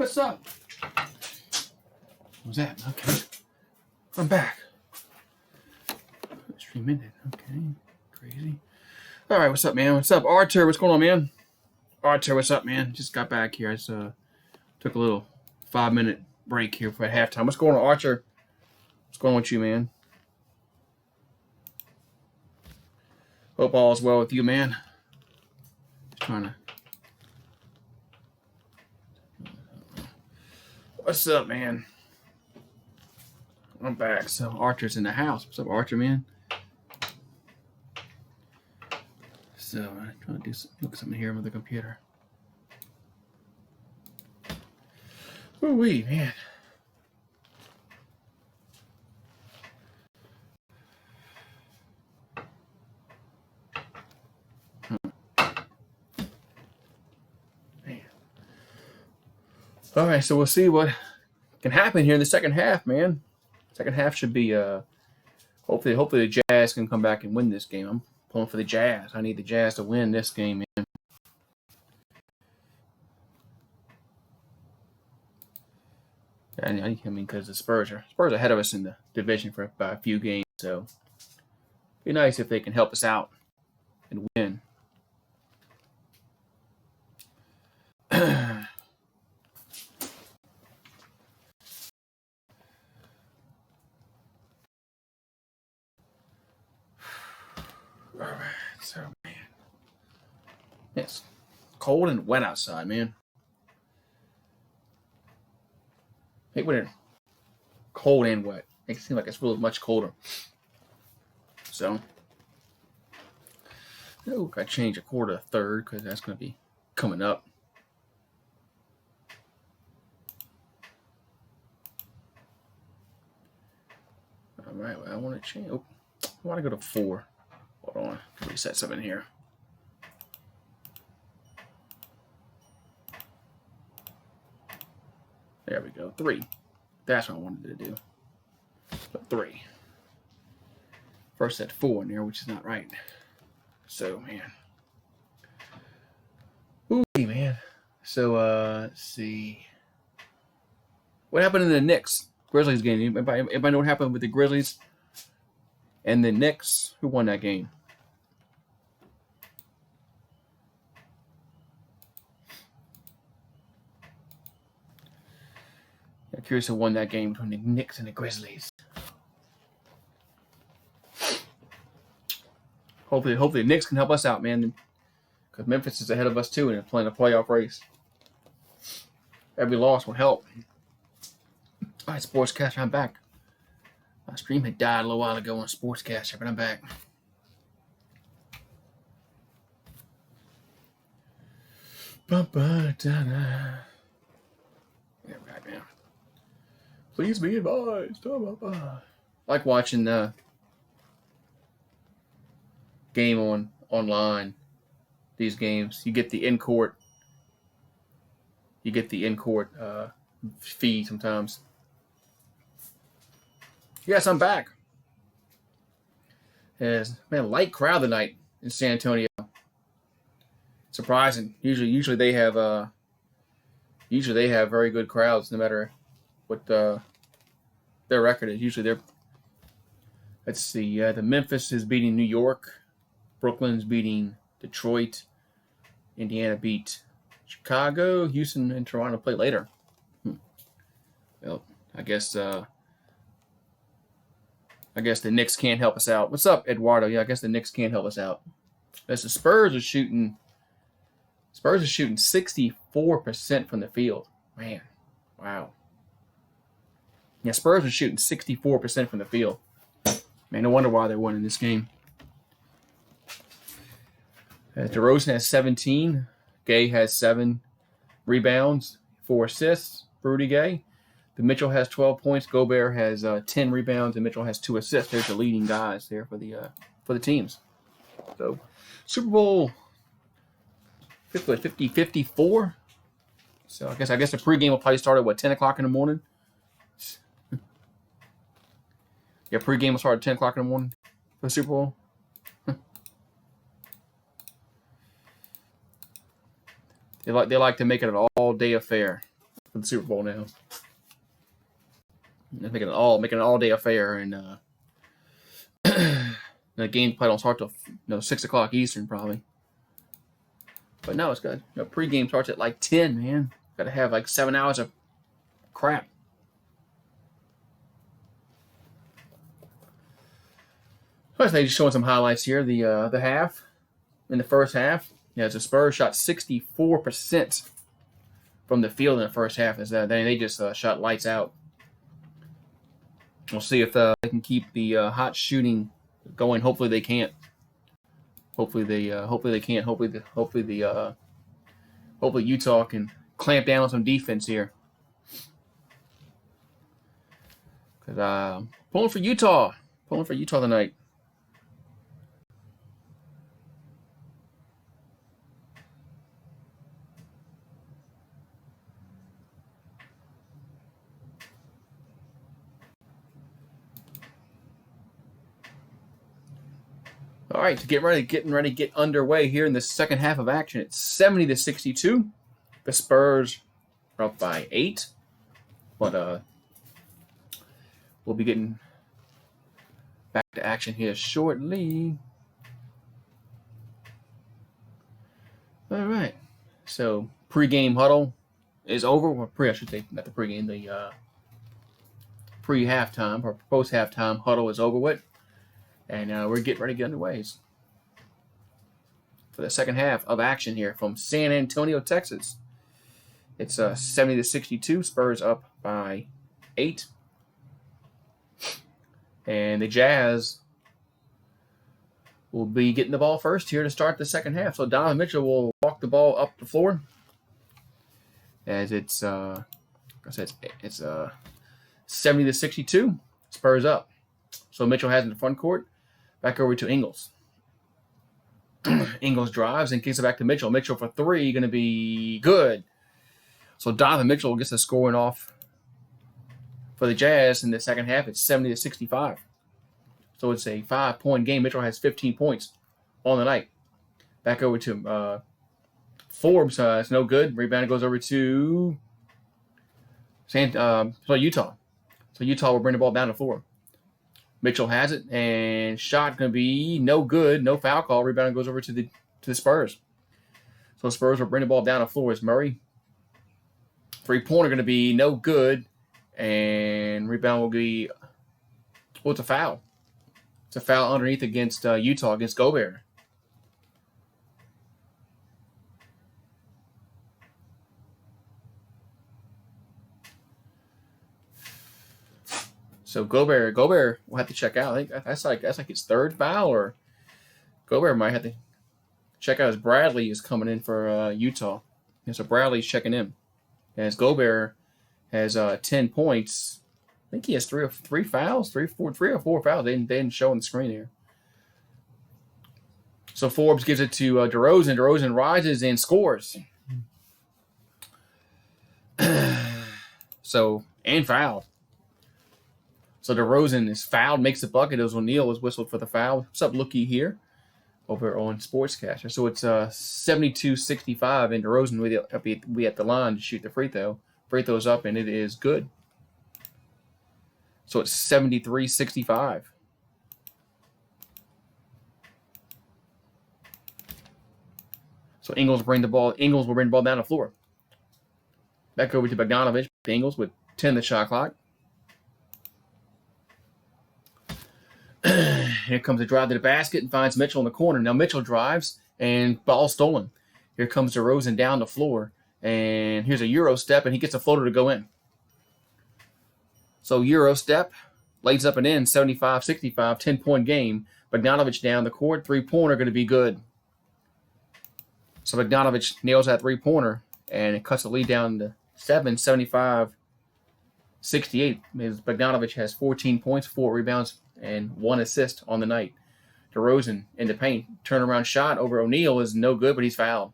what's up? What's that? Okay. I'm back. Stream ended. Okay. Crazy. All right, what's up, man? What's up, Arthur? What's going on, man? Arthur, what's up, man? Just got back here. I just took a little 5-minute break here for halftime. What's going on, Arthur? What's going on with you, man? Hope all is well with you, man. Just trying to. What's up, man? I'm back. So Archer's in the house. What's up, Archer, man? So I'm trying to look at something here with the computer. Ooh-wee, man. All right, so we'll see what can happen here in the second half, man. Second half should be hopefully the Jazz can come back and win this game. I'm pulling for the Jazz. I need the Jazz to win this game, man. And I mean, because the Spurs are ahead of us in the division by a few games, so it'd be nice if they can help us out and win. All right, so man, it's cold and wet outside, man. Hey, when it's cold and wet, makes it seem like it's really much colder. So, I change a quarter to third because that's going to be coming up. All right, well, I want to change. Oh, I want to go to 4. Hold on, reset something here. There we go, 3. That's what I wanted to do. But 3. First at 4 in there, which is not right. So, man. Ooh, man. So, let's see. What happened in the Knicks Grizzlies game? Anybody know what happened with the Grizzlies and the Knicks? Who won that game? I'm curious who won that game between the Knicks and the Grizzlies. Hopefully the Knicks can help us out, man. Because Memphis is ahead of us too, and they're playing a playoff race. Every loss will help. All right, Sportscaster, I'm back. My stream had died a little while ago on Sportscaster, but I'm back. Yeah, right, man. Please be advised. I like watching the game online. These games, you get the in-court. Fee sometimes. Yes, I'm back. Yes, man, light crowd tonight in San Antonio. Surprising. Usually they have very good crowds, no matter what their record is. Usually they're. Let's see. The Memphis is beating New York. Brooklyn's beating Detroit. Indiana beat Chicago. Houston and Toronto play later. Well, I guess the Knicks can't help us out. What's up, Eduardo? Yeah, I guess the Knicks can't help us out. As the Spurs are shooting 64% from the field. Man, wow. Yeah, Spurs are shooting 64% from the field. Man, no wonder why they're winning this game. DeRozan has 17. Gay has 7 rebounds, 4 assists. Rudy Gay. The Mitchell has 12 points. Gobert has 10 rebounds, and Mitchell has 2 assists. There's the leading guys there for the teams. So, Super Bowl 54. So I guess the pregame will probably start at 10 o'clock in the morning. Yeah, pregame will start at 10 o'clock in the morning for the Super Bowl. They like to make it an all-day affair for the Super Bowl now. They're making an all-day affair, and the game probably don't start till 6 o'clock Eastern probably. But no, it's good. Pregame starts at like 10, man. Got to have like 7 hours of crap. First, they just showing some highlights here. The half in the first half. Yeah, the Spurs shot 64% from the field in the first half. They just shot lights out. We'll see if they can keep the hot shooting going. Hopefully they can't. Hopefully they can't. Hopefully Utah can clamp down on some defense here. Because pulling for Utah tonight. All right, getting ready to get underway here in the second half of action. It's 70-62. The Spurs are up by 8, but we'll be getting back to action here shortly. All right, so pregame huddle is over. Well, I should say not the pregame, the pre-halftime or post-halftime huddle is over with. And we're getting ready to get underway for the second half of action here from San Antonio, Texas. It's 70-62. Spurs up by 8. And the Jazz will be getting the ball first here to start the second half. So Donovan Mitchell will walk the ball up the floor. As it's 70-62. Spurs up. So Mitchell has in the front court. Back over to Ingles. Ingles drives and kicks it back to Mitchell. Mitchell for 3, going to be good. So Donovan Mitchell gets the scoring off for the Jazz in the second half. It's 70-65. So it's a 5-point game. Mitchell has 15 points on the night. Back over to Forbes. It's no good. Rebound goes over to Utah. So Utah will bring the ball down the floor. Mitchell has it, and shot going to be no good. No foul call. Rebound goes over to the Spurs. So Spurs will bring the ball down the floor. It's Murray. 3-pointer going to be no good, and rebound will be, well, it's a foul. It's a foul underneath against Utah, against Gobert. So Gobert will have to check out. I think that's like his third foul, or Gobert might have to check out as Bradley is coming in for Utah. And so Bradley's checking in. As Gobert has 10 points. I think he has three or four fouls. They didn't show on the screen here. So Forbes gives it to DeRozan. DeRozan rises and scores. And fouled. So DeRozan is fouled, makes the bucket as O'Neal was whistled for the foul. What's up, Lookie here over on Sportscaster? So it's 72-65, and DeRozan will be at the line to shoot the free throw. Free throw's up, and it is good. So it's 73-65. So Ingles will bring the ball down the floor. Back over to Bogdanovich. Ingles with 10 the shot clock. Here comes a drive to the basket and finds Mitchell in the corner. Now Mitchell drives and ball stolen. Here comes DeRozan down the floor. And here's a Euro step, and he gets a floater to go in. So Euro step, lays up and in, 75-65, 10-point game. Bogdanovich down the court, 3-pointer going to be good. So Bogdanovich nails that 3-pointer, and it cuts the lead down to 7, 75-68. Bogdanovich has 14 points, 4 rebounds, and 1 assist on the night. DeRozan in the paint. Turnaround shot over O'Neal is no good, but he's fouled.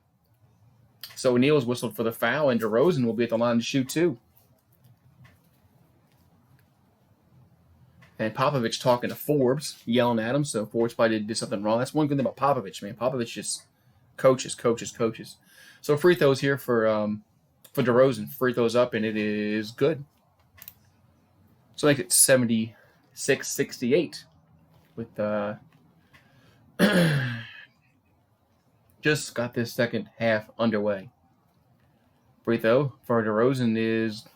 So O'Neal is whistled for the foul, and DeRozan will be at the line to shoot too. And Popovich talking to Forbes, yelling at him, so Forbes probably did something wrong. That's one good thing about Popovich, man. Popovich just coaches. So free throws here for for DeRozan. Free throws up, and it is good. So I think it's 76-68 with just got this second half underway. Free throw for DeRozan is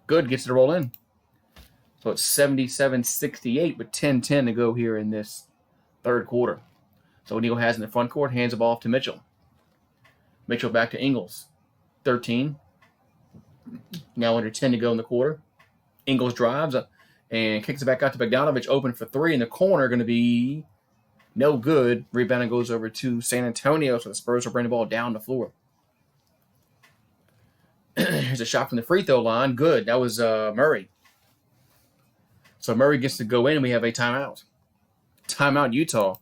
good, gets it to roll in. So it's 77-68 with 10-10 to go here in this third quarter. So O'Neal has in the front court, hands the ball off to Mitchell. Mitchell back to Ingles. 13. Now under 10 to go in the quarter. Ingles drives and kicks it back out to Bogdanovich, open for three in the corner, going to be no good. Rebound goes over to San Antonio, so the Spurs will bring the ball down the floor. Here's a shot from the free throw line. Good. That was Murray. So Murray gets to go in, and we have a timeout. Timeout, Utah.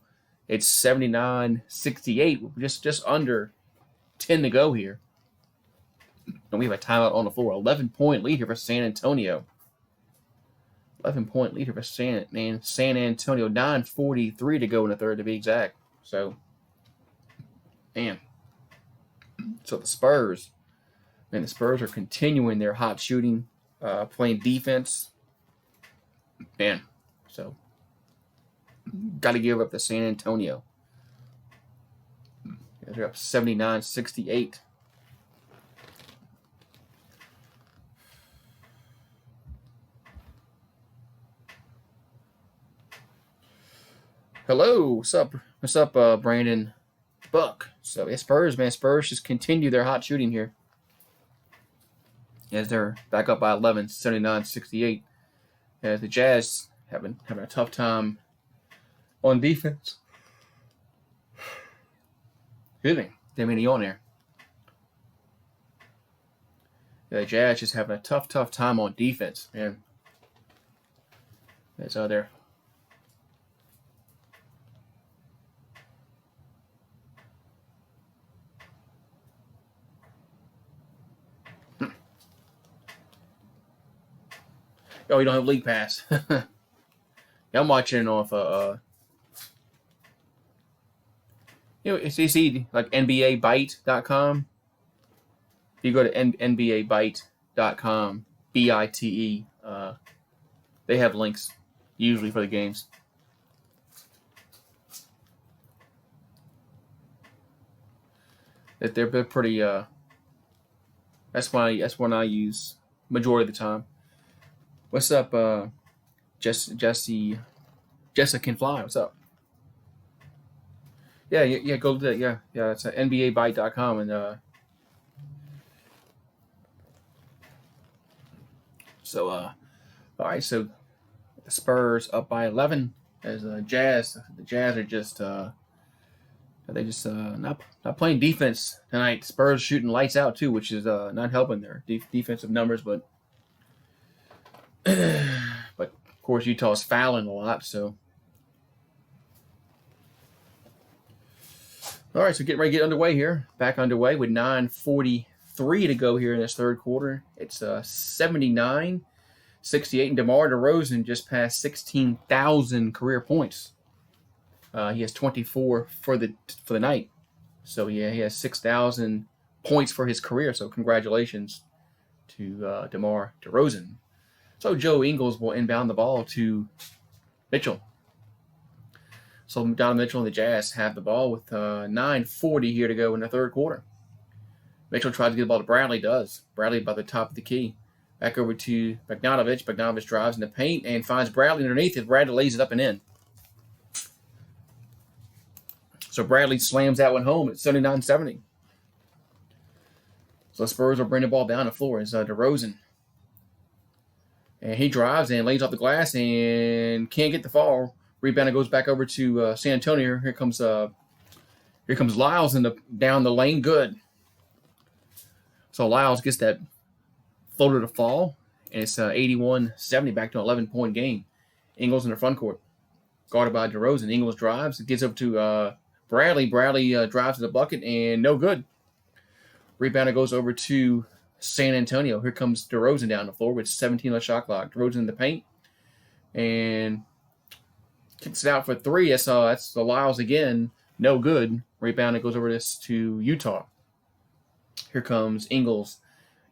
It's 79-68, just under 10 to go here. And we have a timeout on the floor. 11-point lead here for San Antonio. 11-point lead here for San Antonio. 9:43 to go in the third, to be exact. So, man. So the Spurs are continuing their hot shooting, playing defense. Man, so got to give up to San Antonio. They're up 79-68. Hello, what's up? What's up, Brandon Buck? So, yeah, Spurs just continue their hot shooting here. As they're back up by 11, 79-68. As the Jazz having a tough time on defense. Excuse me, didn't mean to yawn there. Yeah, the Jazz just having a tough time on defense, man. It's out there. Oh, you don't have League Pass. Yeah, I'm watching it off it's easy, like NBABite.com. If you go to NBABite.com, BITE, they have links usually for the games. That they're pretty. That's one I use majority of the time. What's up, Jessica Can Fly? What's up? Yeah, go to that. Yeah. It's NBABite.com and so all right. So the Spurs up by 11 as the Jazz are just not playing defense tonight. Spurs shooting lights out too, which is not helping their defensive numbers, but of course Utah's fouling a lot, so. All right, so getting ready to get underway here. Back underway with 9:43 to go here in this third quarter. It's 79-68, and DeMar DeRozan just passed 16,000 career points. He has 24 for the night. So, yeah, he has 6,000 points for his career, so congratulations to DeMar DeRozan. So Joe Ingles will inbound the ball to Mitchell. So Donovan Mitchell and the Jazz have the ball with 9:40 here to go in the third quarter. Mitchell tries to get the ball to Bradley, does. Bradley by the top of the key. Back over to Bogdanovich. Bogdanovich drives in the paint and finds Bradley underneath it. Bradley lays it up and in. So Bradley slams that one home at 79-70. So the Spurs will bring the ball down the floor as DeRozan. And he drives and lays off the glass and can't get the fall. Rebound goes back over to San Antonio. Here comes Lyles down the lane. Good. So Lyles gets that floater to fall, and it's 81-70 back to an 11-point game. Ingles in the front court, guarded by DeRozan. Ingles drives, gets up to Bradley. Bradley drives to the bucket and no good. Rebound goes over to San Antonio. Here comes DeRozan down the floor with 17 on the shot clock. DeRozan in the paint and kicks it out for three. That's the Lyles again. No good. Rebound goes over this to Utah. Here comes Ingles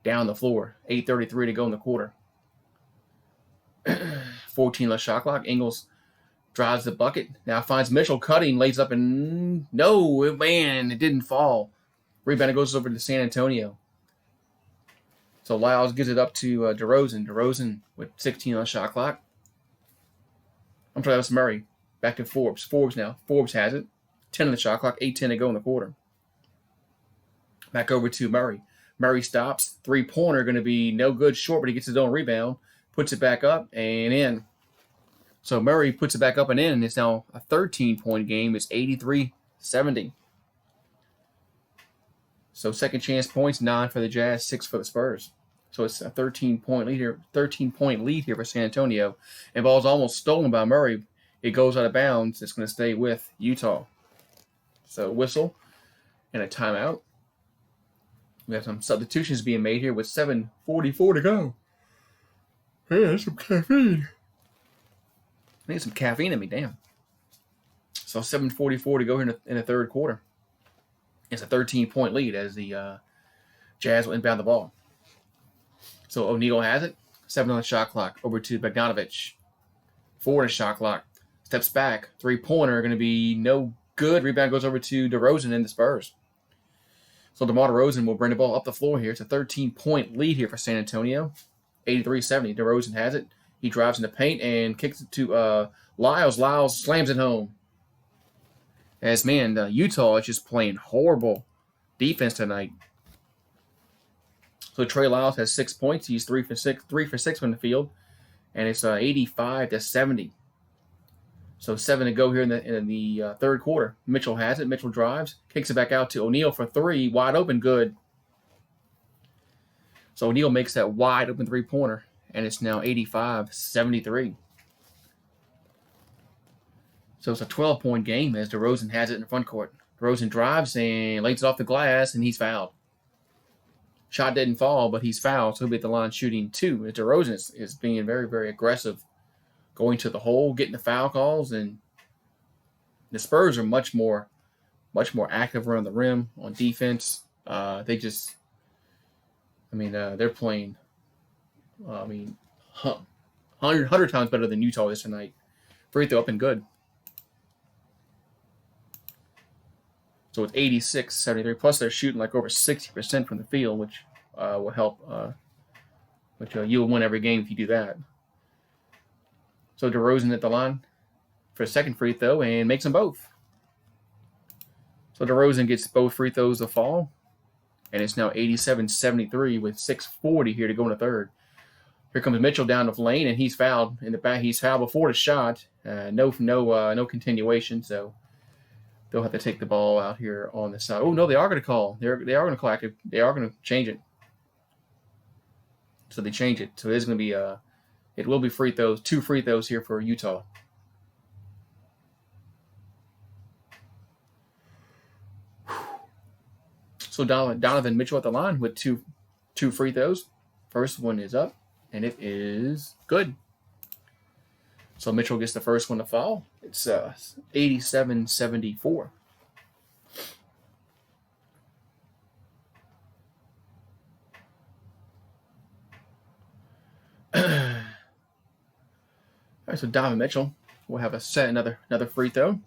down the floor. 8:33 to go in the quarter. 14 left shot clock. Ingles drives the bucket. Now finds Mitchell cutting, lays up, and no, man, it didn't fall. Rebound goes over to San Antonio. So Lyles gives it up to DeRozan. DeRozan with 16 left shot clock. I'm sorry, that was Murray. Back to Forbes. Forbes now. Forbes has it. 10 on the shot clock. 8:10 to go in the quarter. Back over to Murray. Murray stops. Three-pointer going to be no good short, but he gets his own rebound. Puts it back up and in. So Murray puts it back up and in. It's now a 13-point game. It's 83-70. So second chance points, 9 for the Jazz, 6 for the Spurs. So it's a 13-point lead here. 13-point lead here for San Antonio. And ball's almost stolen by Murray. It goes out of bounds. It's going to stay with Utah. So whistle and a timeout. We have some substitutions being made here with 7:44 to go. Hey, that's some caffeine. I need some caffeine in me, damn. So 7:44 to go here in the third quarter. It's a 13-point lead as the Jazz will inbound the ball. So O'Neal has it. 7 on the shot clock. Over to Bogdanovich. 4 on the shot clock. Steps back. Three-pointer going to be no good. Rebound goes over to DeRozan and the Spurs. So DeMar DeRozan will bring the ball up the floor here. It's a 13-point lead here for San Antonio. 83-70. DeRozan has it. He drives in the paint and kicks it to Lyles. Lyles slams it home. As, man, Utah is just playing horrible defense tonight. So Trey Lyles has 6 points. He's 3 for 6 from the field. And it's 85-70. So 7 to go here in the third quarter. Mitchell has it. Mitchell drives. Kicks it back out to O'Neal for 3. Wide open. Good. So O'Neal makes that wide open three-pointer. And it's now 85-73. So it's a 12-point game as DeRozan has it in the front court. DeRozan drives and lays it off the glass, and he's fouled. Shot didn't fall, but he's fouled, so he'll be at the line shooting 2. As DeRozan is being very, very aggressive, going to the hole, getting the foul calls, and the Spurs are much more active around the rim on defense. They're playing, 100 times better than Utah is tonight. Free throw up and good. So it's 86-73. Plus they're shooting like over 60% from the field, which will help. You'll win every game if you do that. So DeRozan at the line for a second free throw and makes them both. So DeRozan gets both free throws to fall. And it's now 87-73 with 6:40 here to go in the third. Here comes Mitchell down the lane, and he's fouled in the back. He's fouled before the shot. No continuation. So they'll have to take the ball out here on the side. Oh no, they are going to call. They are going to call active. They are going to change it. So they change it. So it is going to be it will be free throws. 2 free throws here for Utah. So Donovan Mitchell at the line with two free throws. First one is up, and it is good. So Mitchell gets the first one to fall. It's 87-74. All right, so Donovan Mitchell will have another free throw.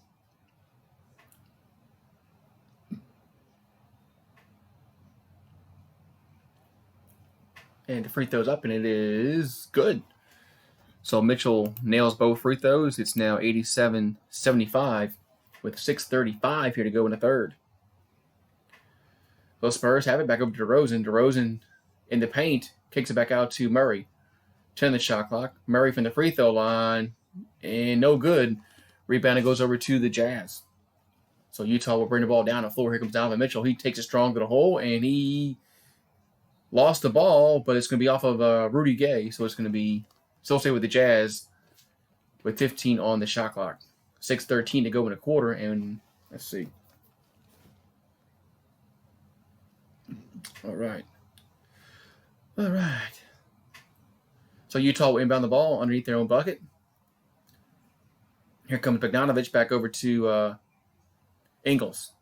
And the free throw's up, and it is good. So Mitchell nails both free throws. It's now 87-75 with 6:35 here to go in the third. Those Spurs have it back over to DeRozan. DeRozan in the paint, kicks it back out to Murray. 10 the shot clock. Murray from the free throw line, and no good. Rebound goes over to the Jazz. So Utah will bring the ball down the floor. Here comes Donovan Mitchell. He takes it strong to the hole, and he lost the ball, but it's going to be off of Rudy Gay, so it's going to be still stay with the Jazz with 15 on the shot clock. 6:13 to go in a quarter, and let's see. All right. So Utah will inbound the ball underneath their own bucket. Here comes Bogdanovich back over to Ingles.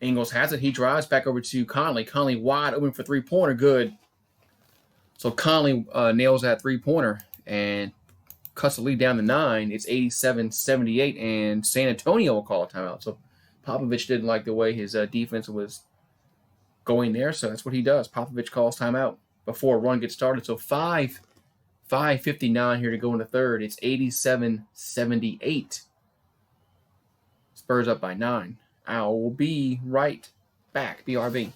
Ingles has it. He drives back over to Conley. Conley wide open for three-pointer. Good. So Conley nails that three-pointer and cuts the lead down to 9. It's 87-78, and San Antonio will call a timeout. So Popovich didn't like the way his defense was going there, so that's what he does. Popovich calls timeout before a run gets started. So 5:59 here to go in the third. It's 87-78. Spurs up by 9. I will be right back. BRB.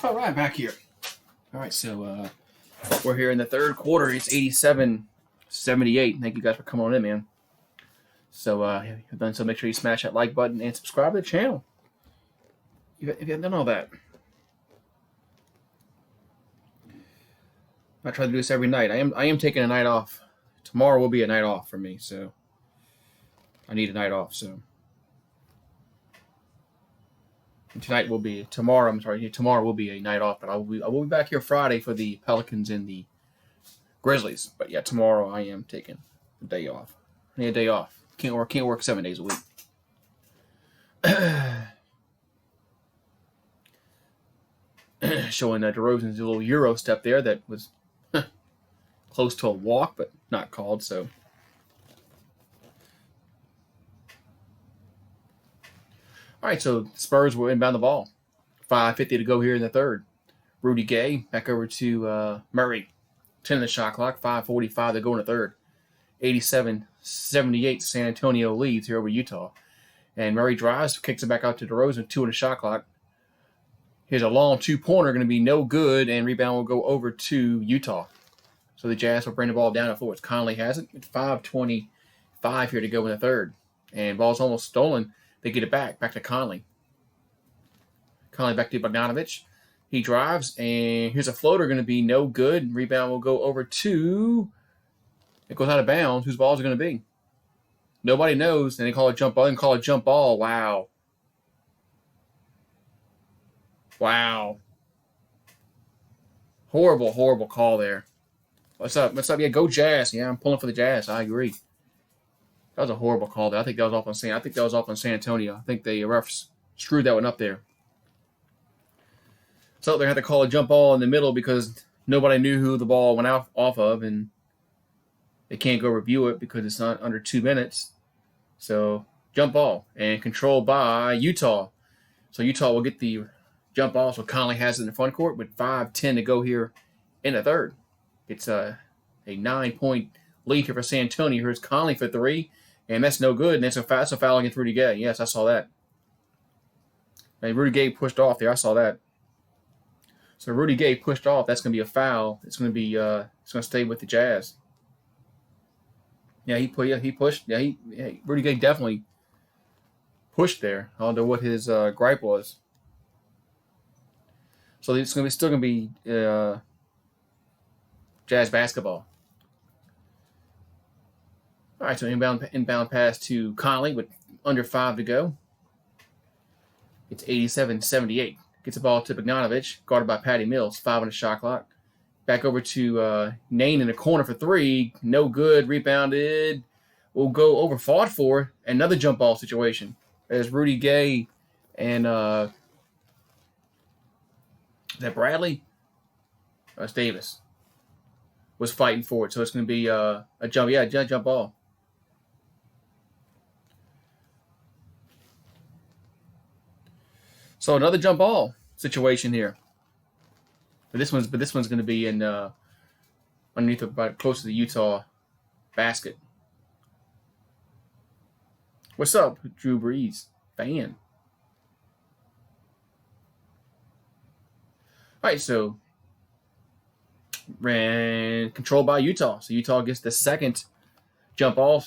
All right, back here. All right, so we're here in the third quarter. It's 87-78. Thank you guys for coming on in, man. So if you've done so, make sure you smash that like button and subscribe to the channel. If you haven't done all that. I try to do this every night. I am taking a night off. Tomorrow will be a night off for me, so I need a night off. So and tomorrow will be a night off, but I will be back here Friday for the Pelicans and the Grizzlies. But yeah, tomorrow I am taking a day off. I need a day off. Can't work 7 days a week. Showing DeRozan's little Euro step there that was close to a walk, but not called. So, all right. So Spurs will inbound the ball. 5:50 to go here in the third. Rudy Gay back over to Murray. 10 in the shot clock. 5:45 to go in the third. 87-78. San Antonio leads here over Utah. And Murray drives, kicks it back out to DeRozan. 2 in the shot clock. Here's a long two-pointer, going to be no good, and rebound will go over to Utah. So the Jazz will bring the ball down the floor. Conley has it. It's 5:25 here to go in the third. And ball's almost stolen. They get it back to Conley. Conley back to Bogdanovic. He drives, and here's a floater going to be no good. Rebound will go over to... It goes out of bounds. Whose ball is it going to be? Nobody knows. And they call it jump ball. They call it jump ball. Wow. Horrible, horrible call there. What's up? Yeah, go Jazz. Yeah, I'm pulling for the Jazz. I agree. That was a horrible call there. I think that was off on San Antonio. I think the refs screwed that one up there. So they had to call a jump ball in the middle because nobody knew who the ball went off of, and they can't go review it because it's not under 2 minutes. So jump ball and controlled by Utah. So Utah will get the jump ball. So Conley has it in the front court with 5:10 to go here in the third. It's a 9-point lead here for San Antonio. Here's Conley for 3, and that's no good. And that's a foul against Rudy Gay. Yes, I saw that. And Rudy Gay pushed off there. I saw that. So Rudy Gay pushed off. That's going to be a foul. It's going to stay with the Jazz. Yeah, he pushed. Yeah, Rudy Gay definitely pushed there. I don't know what his gripe was. So it's still gonna be Jazz basketball. All right, so inbound pass to Conley with under 5 to go. It's 87-78. Gets the ball to Bogdanovic, guarded by Patty Mills. 5 on the shot clock. Back over to Nain in the corner for 3. No good. Rebounded. Will go over. Fought for. Another jump ball situation. There's Rudy Gay and is that Bradley? That's Davis. Was fighting for it. So it's going to be a jump. Yeah, jump ball. So another jump ball situation here. But this one's going to be in underneath, about close to the Utah basket. What's up, Drew Brees? Fan. All right, so ran controlled by Utah. So Utah gets the second jump ball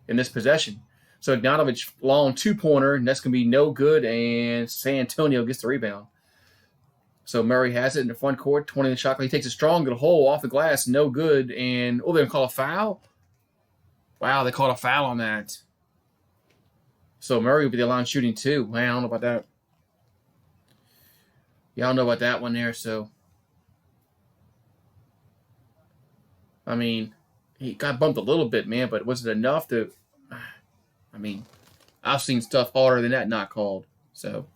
in this possession. So Bogdanovic long 2-pointer, and that's going to be no good, and San Antonio gets the rebound. So Murray has it in the front court, 20 in the shot clock. He takes a strong good hole off the glass, no good, and they're going to call a foul? Wow, they called a foul on that. So Murray will be the line shooting too. Man, I don't know about that. Yeah, I don't know about that one there, so. I mean, he got bumped a little bit, man, but was it enough to. I mean, I've seen stuff harder than that not called, so.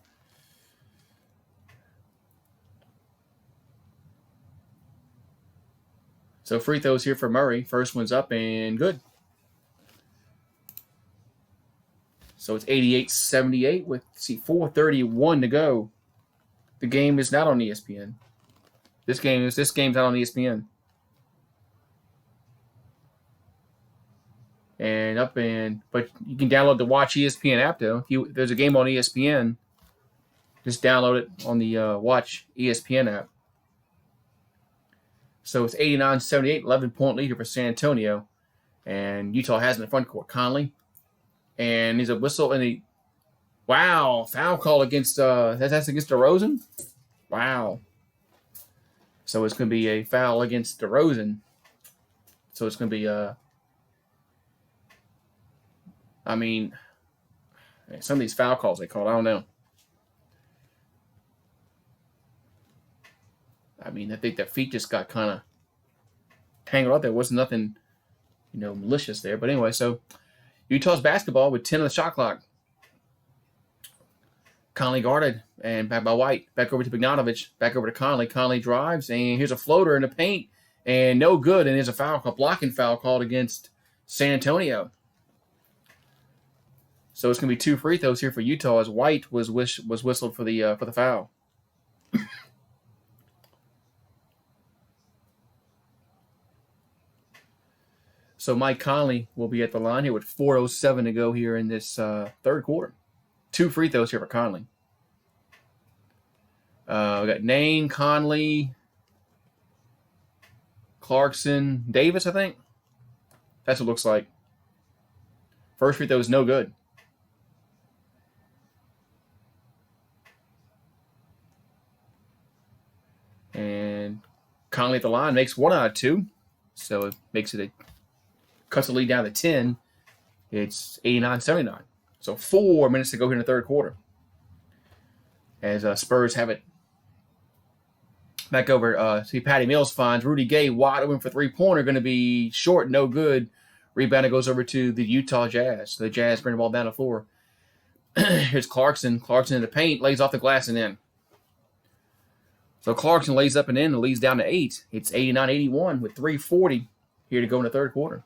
So free throws here for Murray. First one's up and good. So it's 88-78 with 4:31 to go. The game is not on ESPN. This game's not on ESPN. But you can download the Watch ESPN app though. If there's a game on ESPN, just download it on the Watch ESPN app. So it's 89-78, 11-point leader for San Antonio, and Utah has in the front court Conley, and he's a whistle and foul call against that's against DeRozan. Wow. So it's going to be a foul against DeRozan. So it's going to be I mean, some of these foul calls they called, I don't know. I mean, I think their feet just got kind of tangled up. There wasn't nothing, malicious there. But anyway, so Utah's basketball with 10 on the shot clock. Conley guarded and back by White. Back over to Bogdanovic. Back over to Conley. Conley drives, and here's a floater in the paint, and no good. And there's a blocking foul called against San Antonio. So it's going to be 2 free throws here for Utah as White was whistled for the foul. So Mike Conley will be at the line here with 4:07 to go here in this third quarter. 2 free throws here for Conley. We got Nain, Conley, Clarkson, Davis, I think. That's what it looks like. First free throw is no good. And Conley at the line makes 1 out of 2. So it makes it cuts the lead down to 10. It's 89-79. So 4 minutes to go here in the third quarter. As Spurs have it back over. See, Patty Mills finds Rudy Gay wide open for 3-pointer. Going to be short, no good. Rebound goes over to the Utah Jazz. So the Jazz bring the ball down the floor. Here's Clarkson. Clarkson in the paint, lays off the glass and in. So Clarkson lays up and in and leads down to 8. It's 89-81 with 3:40 here to go in the third quarter.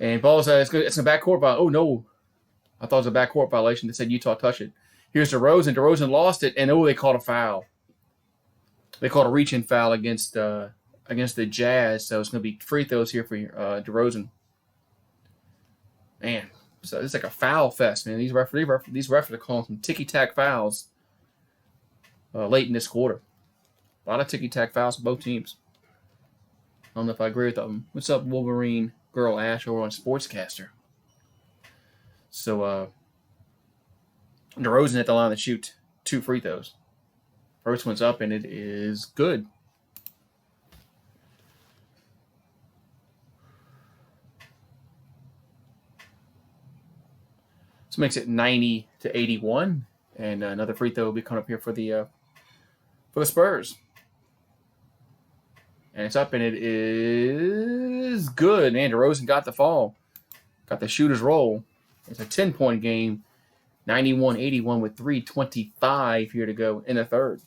And ball's it's a backcourt violation. Oh, no. I thought it was a backcourt violation. They said Utah touched it. Here's DeRozan. DeRozan lost it, and they called a foul. They called a reach-in foul against the Jazz, so it's going to be free throws here for DeRozan. Man, so it's like a foul fest, man. These refs are calling some ticky-tack fouls late in this quarter. A lot of ticky-tack fouls for both teams. I don't know if I agree with them. What's up, Wolverine Girl Ash over on Sportscaster? So DeRozan at the line to shoot 2 free throws. First one's up, and it is good. So makes it 90-81, and another free throw will be coming up here for the Spurs. And it's up, and it is good. And DeRozan got the fall, got the shooter's roll. It's a 10-point game, 91-81 with 3:25 here to go in the third.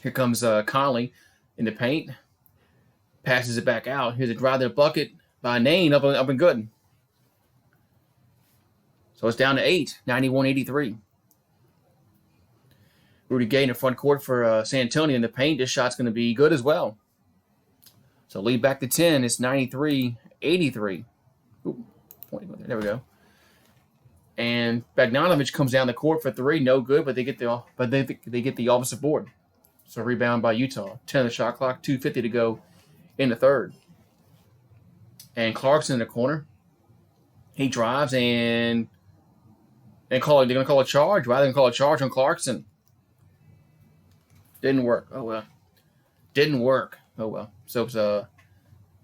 Here comes Conley in the paint, passes it back out. Here's a drive to the bucket by Nane up and good. So it's down to 8, 91-83. Rudy Gay in the front court for San Antonio in the paint. This shot's going to be good as well. So lead back to 10. It's 93-83. There we go. And Bogdanović comes down the court for 3. No good, but they get the offensive board. So rebound by Utah. 10 on the shot clock. 2:50 to go in the third. And Clarkson in the corner. He drives and they're going to call a charge. Rather than call a charge on Clarkson. Didn't work. Oh, well. Didn't work. Oh, well. So it's,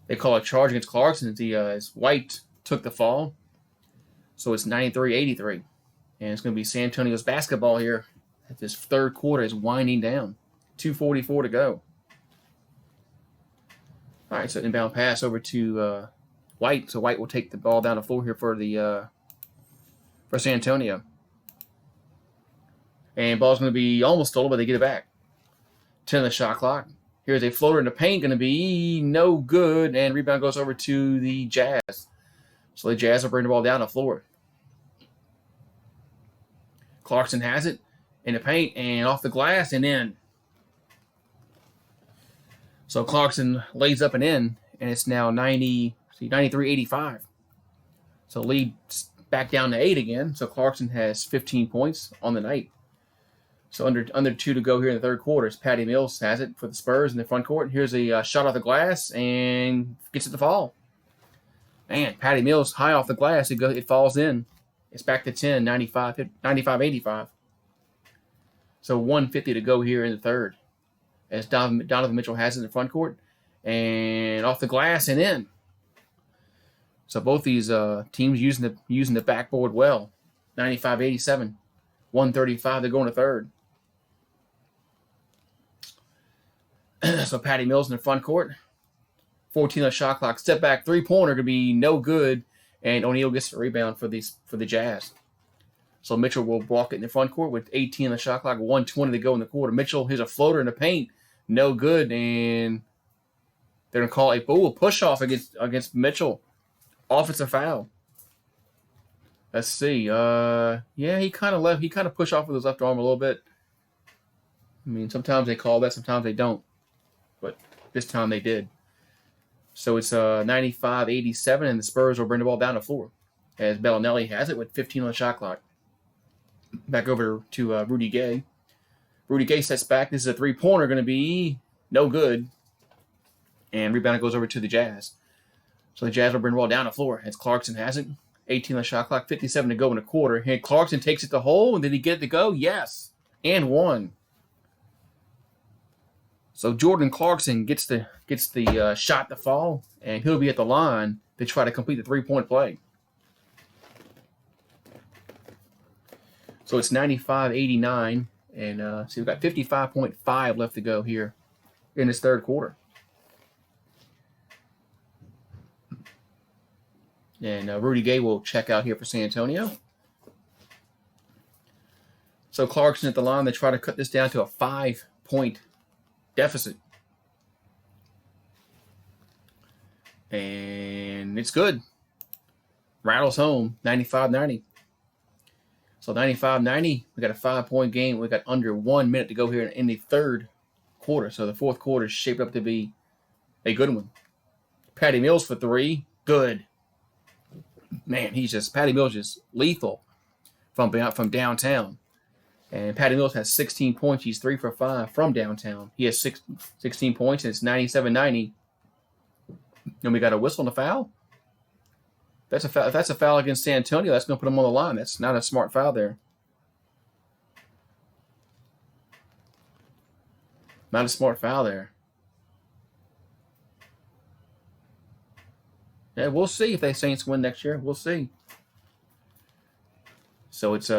they call a charge against Clarkson. As White took the fall. So it's 93-83. And it's going to be San Antonio's basketball here. This third quarter is winding down. 2:44 to go. All right, so inbound pass over to White. So White will take the ball down the floor here for San Antonio. And ball's going to be almost stolen, but they get it back. 10 on the shot clock. Here's a floater in the paint, going to be no good, and rebound goes over to the Jazz. So the Jazz will bring the ball down the floor. Clarkson has it in the paint and off the glass and in. So Clarkson lays up and in, and it's now 93-85. So lead back down to 8 again. So Clarkson has 15 points on the night. So under 2 to go here in the third quarter. Patty Mills has it for the Spurs in the front court. Here's a shot off the glass and gets it to fall. Man, Patty Mills high off the glass. It falls in. It's back to 10, 95-85. So 1:50 to go here in the third. As Donovan Mitchell has it in the front court. And off the glass and in. So both these teams using the backboard well. 95-87. 1:35 to go in the third. So Patty Mills in the front court. 14 on the shot clock. Step back 3-pointer going to be no good. And O'Neal gets the rebound for the Jazz. So Mitchell will walk it in the front court with 18 on the shot clock. 1:20 to go in the quarter. Mitchell, here's a floater in the paint. No good. And they're going to call a push off against Mitchell. Offensive foul. Let's see. Yeah, he kind of pushed off with his left arm a little bit. I mean, sometimes they call that, sometimes they don't. But this time they did. So it's 95-87, and the Spurs will bring the ball down the floor. As Bellinelli has it with 15 on the shot clock. Back over to Rudy Gay. Rudy Gay sets back. This is a 3-pointer going to be no good. And rebound goes over to the Jazz. So the Jazz will bring the ball down the floor. As Clarkson has it. 18 on the shot clock, 57 to go in the quarter. And Clarkson takes it to hole, and did he get it to go? Yes. And one. So Jordan Clarkson gets the shot to fall, and he'll be at the line to try to complete the 3-point play. So it's 95-89, and so we've got 55.5 left to go here in this third quarter. And Rudy Gay will check out here for San Antonio. So Clarkson at the line, they try to cut this down to a 5-point deficit. And it's good. Rattles home, 95-90. So 95-90, we got a 5-point game. We got under 1 minute to go here in the third quarter. So the fourth quarter is shaped up to be a good one. Patty Mills for 3, good. Man, Patty Mills is lethal from downtown. And Patty Mills has 16 points. He's 3 for 5 from downtown. He has 16 points, and it's 97-90. And we got a whistle and a foul. That's a foul. If that's a foul against San Antonio, that's going to put them on the line. That's not a smart foul there. Not a smart foul there. Yeah, we'll see if the Saints win next year. We'll see. So it's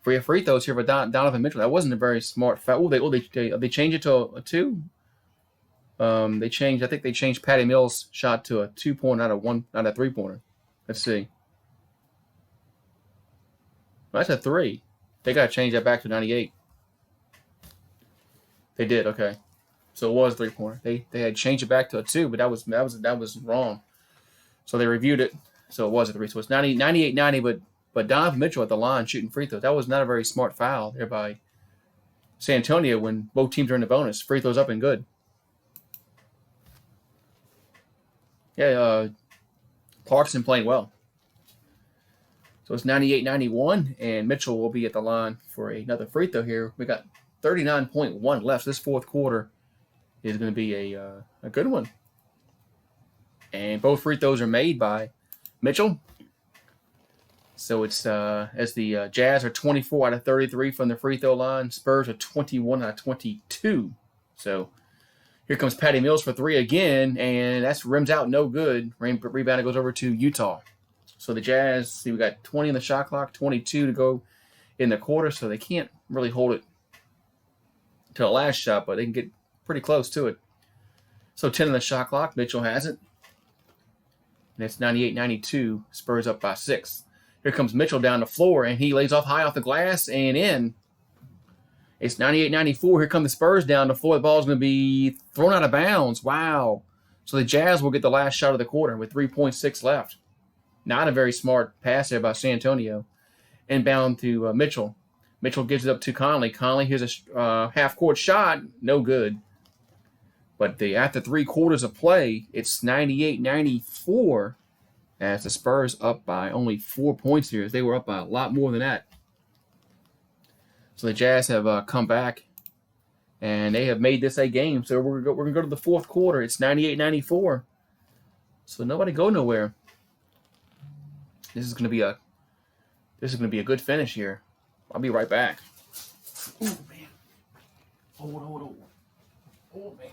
free throws here for Donovan Mitchell. That wasn't a very smart foul. They changed it to a 2. They changed. I think they changed Patty Mills' shot to a 2-pointer, not a 3-pointer. Let's see. Well, that's a 3. They got to change that back to 98. They did. Okay, so it was a 3-pointer. They had changed it back to a 2, but that was wrong. So they reviewed it. So it was a 3. So it's 98-90, but Donovan Mitchell at the line shooting free throws. That was not a very smart foul there by San Antonio when both teams are in the bonus. Free throws up and good. Yeah, Clarkson playing well. So it's 98-91, and Mitchell will be at the line for another free throw here. We got 39.1 left. This fourth quarter is going to be a good one. And both free throws are made by Mitchell. So it's as the Jazz are 24 out of 33 from the free throw line. Spurs are 21 out of 22. So here comes Patty Mills for 3 again, and that's rims out no good. Rebound goes over to Utah. So the Jazz, see, we got 20 in the shot clock, 22 to go in the quarter, so they can't really hold it to the last shot, but they can get pretty close to it. So 10 in the shot clock, Mitchell has it. And it's 98-92, Spurs up by 6. Here comes Mitchell down the floor, and he lays off high off the glass and in. It's 98-94. Here come the Spurs down the floor. The ball's going to be thrown out of bounds. Wow. So the Jazz will get the last shot of the quarter with 3.6 left. Not a very smart pass there by San Antonio. Inbound to Mitchell. Mitchell gives it up to Conley. Conley, here's a half-court shot. No good. But after 3 quarters of play, it's 98-94 as the Spurs up by only 4 points here. They were up by a lot more than that. So the Jazz have come back, and they have made this a game. So we're going to go to the fourth quarter. It's 98-94. So nobody go nowhere. This is going to be a good finish here. I'll be right back. Oh man. Hold on. Oh man.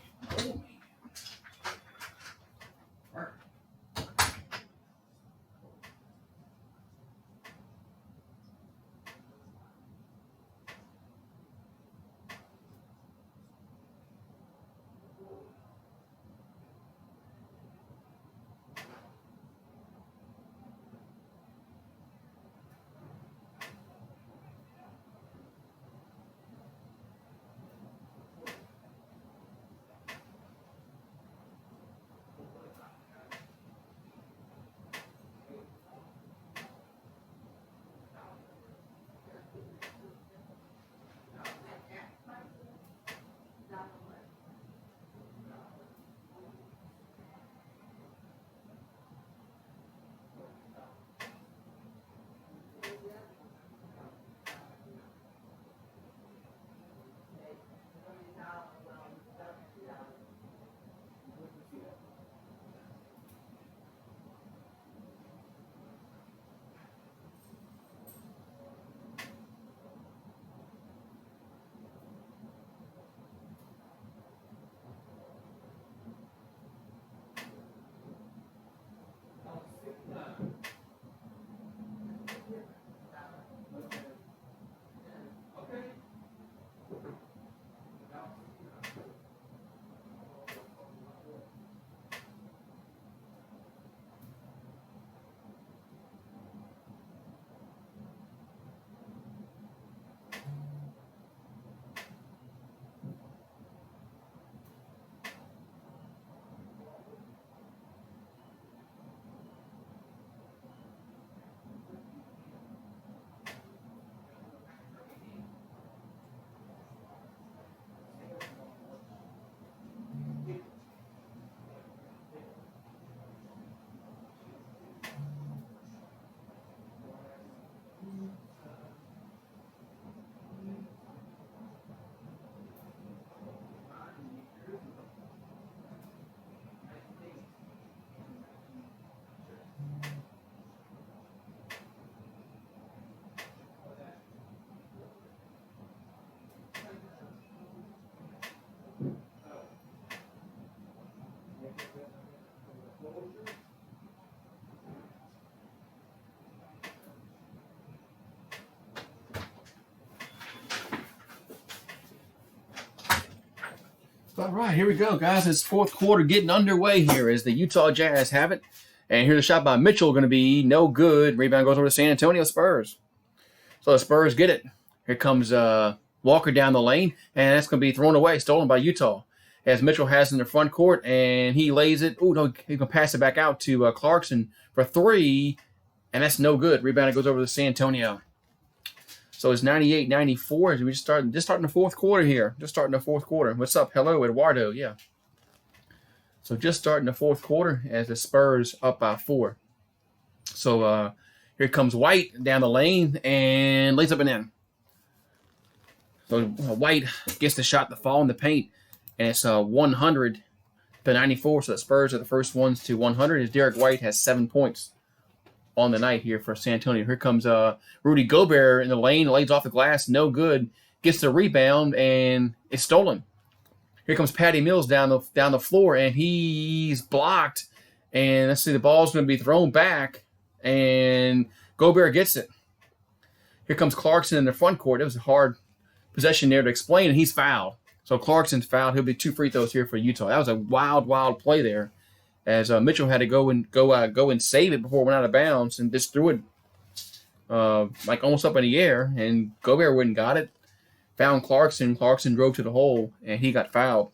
All right, here we go, guys. It's fourth quarter getting underway here as the Utah Jazz have it. And here's a shot by Mitchell going to be no good. Rebound goes over to San Antonio Spurs. So the Spurs get it. Here comes Walker down the lane, and that's going to be thrown away, stolen by Utah. As Mitchell has in the front court, and he lays it. Oh, no, he can pass it back out to Clarkson for three, and that's no good. Rebound goes over to San Antonio. So it's 98-94 as we just starting the fourth quarter here. Just starting the fourth quarter. What's up? Hello, Eduardo. Yeah. So just starting the fourth quarter as the Spurs up by 4. So here comes White down the lane and lays up and in. So White gets the shot to fall in the paint, and it's 100-94. So the Spurs are the first ones to 100 as Derek White has 7 points on the night here for San Antonio. Here comes Rudy Gobert in the lane, lays off the glass, no good, gets the rebound, and it's stolen. Here comes Patty Mills down the floor, and he's blocked. And let's see, the ball's going to be thrown back, and Gobert gets it. Here comes Clarkson in the front court. It was a hard possession there to explain, and he's fouled. So Clarkson's fouled. He'll be 2 free throws here for Utah. That was a wild play there, as Mitchell had to go and save it before it went out of bounds, and just threw it like almost up in the air, and Gobert wouldn't got it. Found Clarkson. Clarkson drove to the hole, and he got fouled.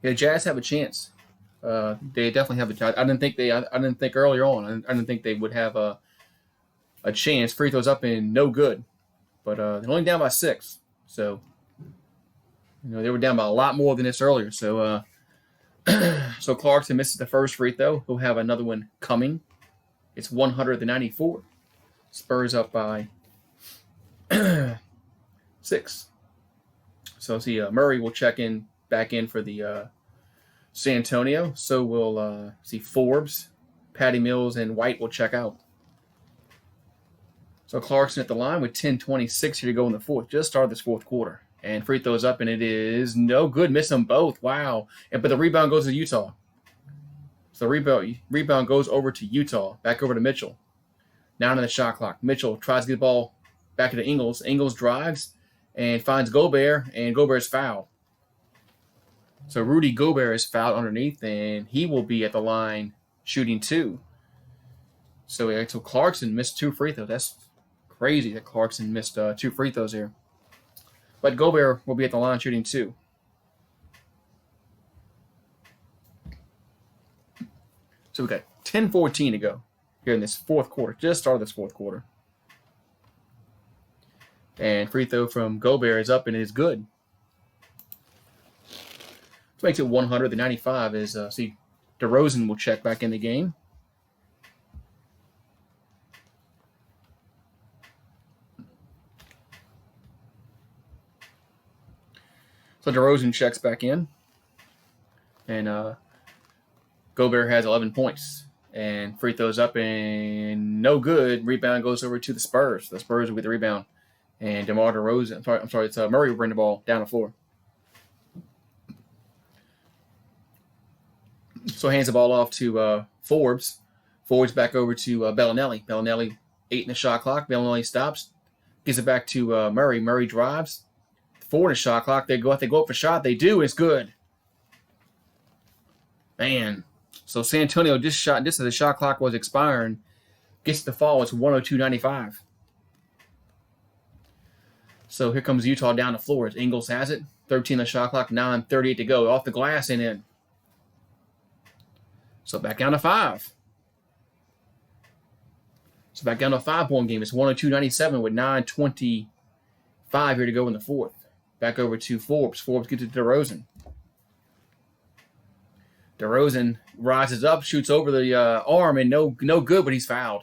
Yeah, the Jazz have a chance. They definitely have a chance. I didn't think earlier on. I didn't think they would have a chance. Free throws up and no good, but they're only down by 6. So they were down by a lot more than this earlier. So so Clarkson misses the first free throw. He'll have another one coming. It's 100-94. Spurs up by 6. So see, Murray will check back in for the San Antonio. So we'll see Forbes, Patty Mills, and White will check out. So Clarkson at the line with 10:26 here to go in the fourth. Just started this fourth quarter. And free throws up, and it is no good. Miss them both. Wow. But the rebound goes to Utah. So the rebound goes over to Utah. Back over to Mitchell. Now in the shot clock. Mitchell tries to get the ball back to Ingles. Ingles drives and finds Gobert, and Gobert's fouled. So Rudy Gobert is fouled underneath, and he will be at the line shooting 2. So Clarkson missed 2 free throws. That's crazy that Clarkson missed 2 free throws here. But Gobert will be at the line shooting 2. So we got 10:14 to go here in this fourth quarter. Just started this fourth quarter. And free throw from Gobert is up and is good. This makes it 100-95 as see DeRozan will check back in the game. So DeRozan checks back in, and Gobert has 11 points, and free throws up and no good. Rebound goes over to the Spurs. The Spurs will get the rebound, and DeMar DeRozan. I'm sorry. It's Murray will bring the ball down the floor. So hands the ball off to Forbes. Forbes back over to Bellinelli. Bellinelli 8 in the shot clock. Bellinelli stops, gives it back to Murray. Murray drives. 4 in the shot clock. They go up for shot. They do. It's good. Man. So San Antonio just as the shot clock was expiring, gets the fall. It's 102-95. So here comes Utah down the floor. As Ingles has it. 13 on the shot clock. 9:38 to go. Off the glass and in. So back down to 5. So back down to a 5-point game. It's 102-97 with 9:25 here to go in the fourth. Back over to Forbes. Forbes gets it to DeRozan. DeRozan rises up, shoots over the arm, and no good, but he's fouled.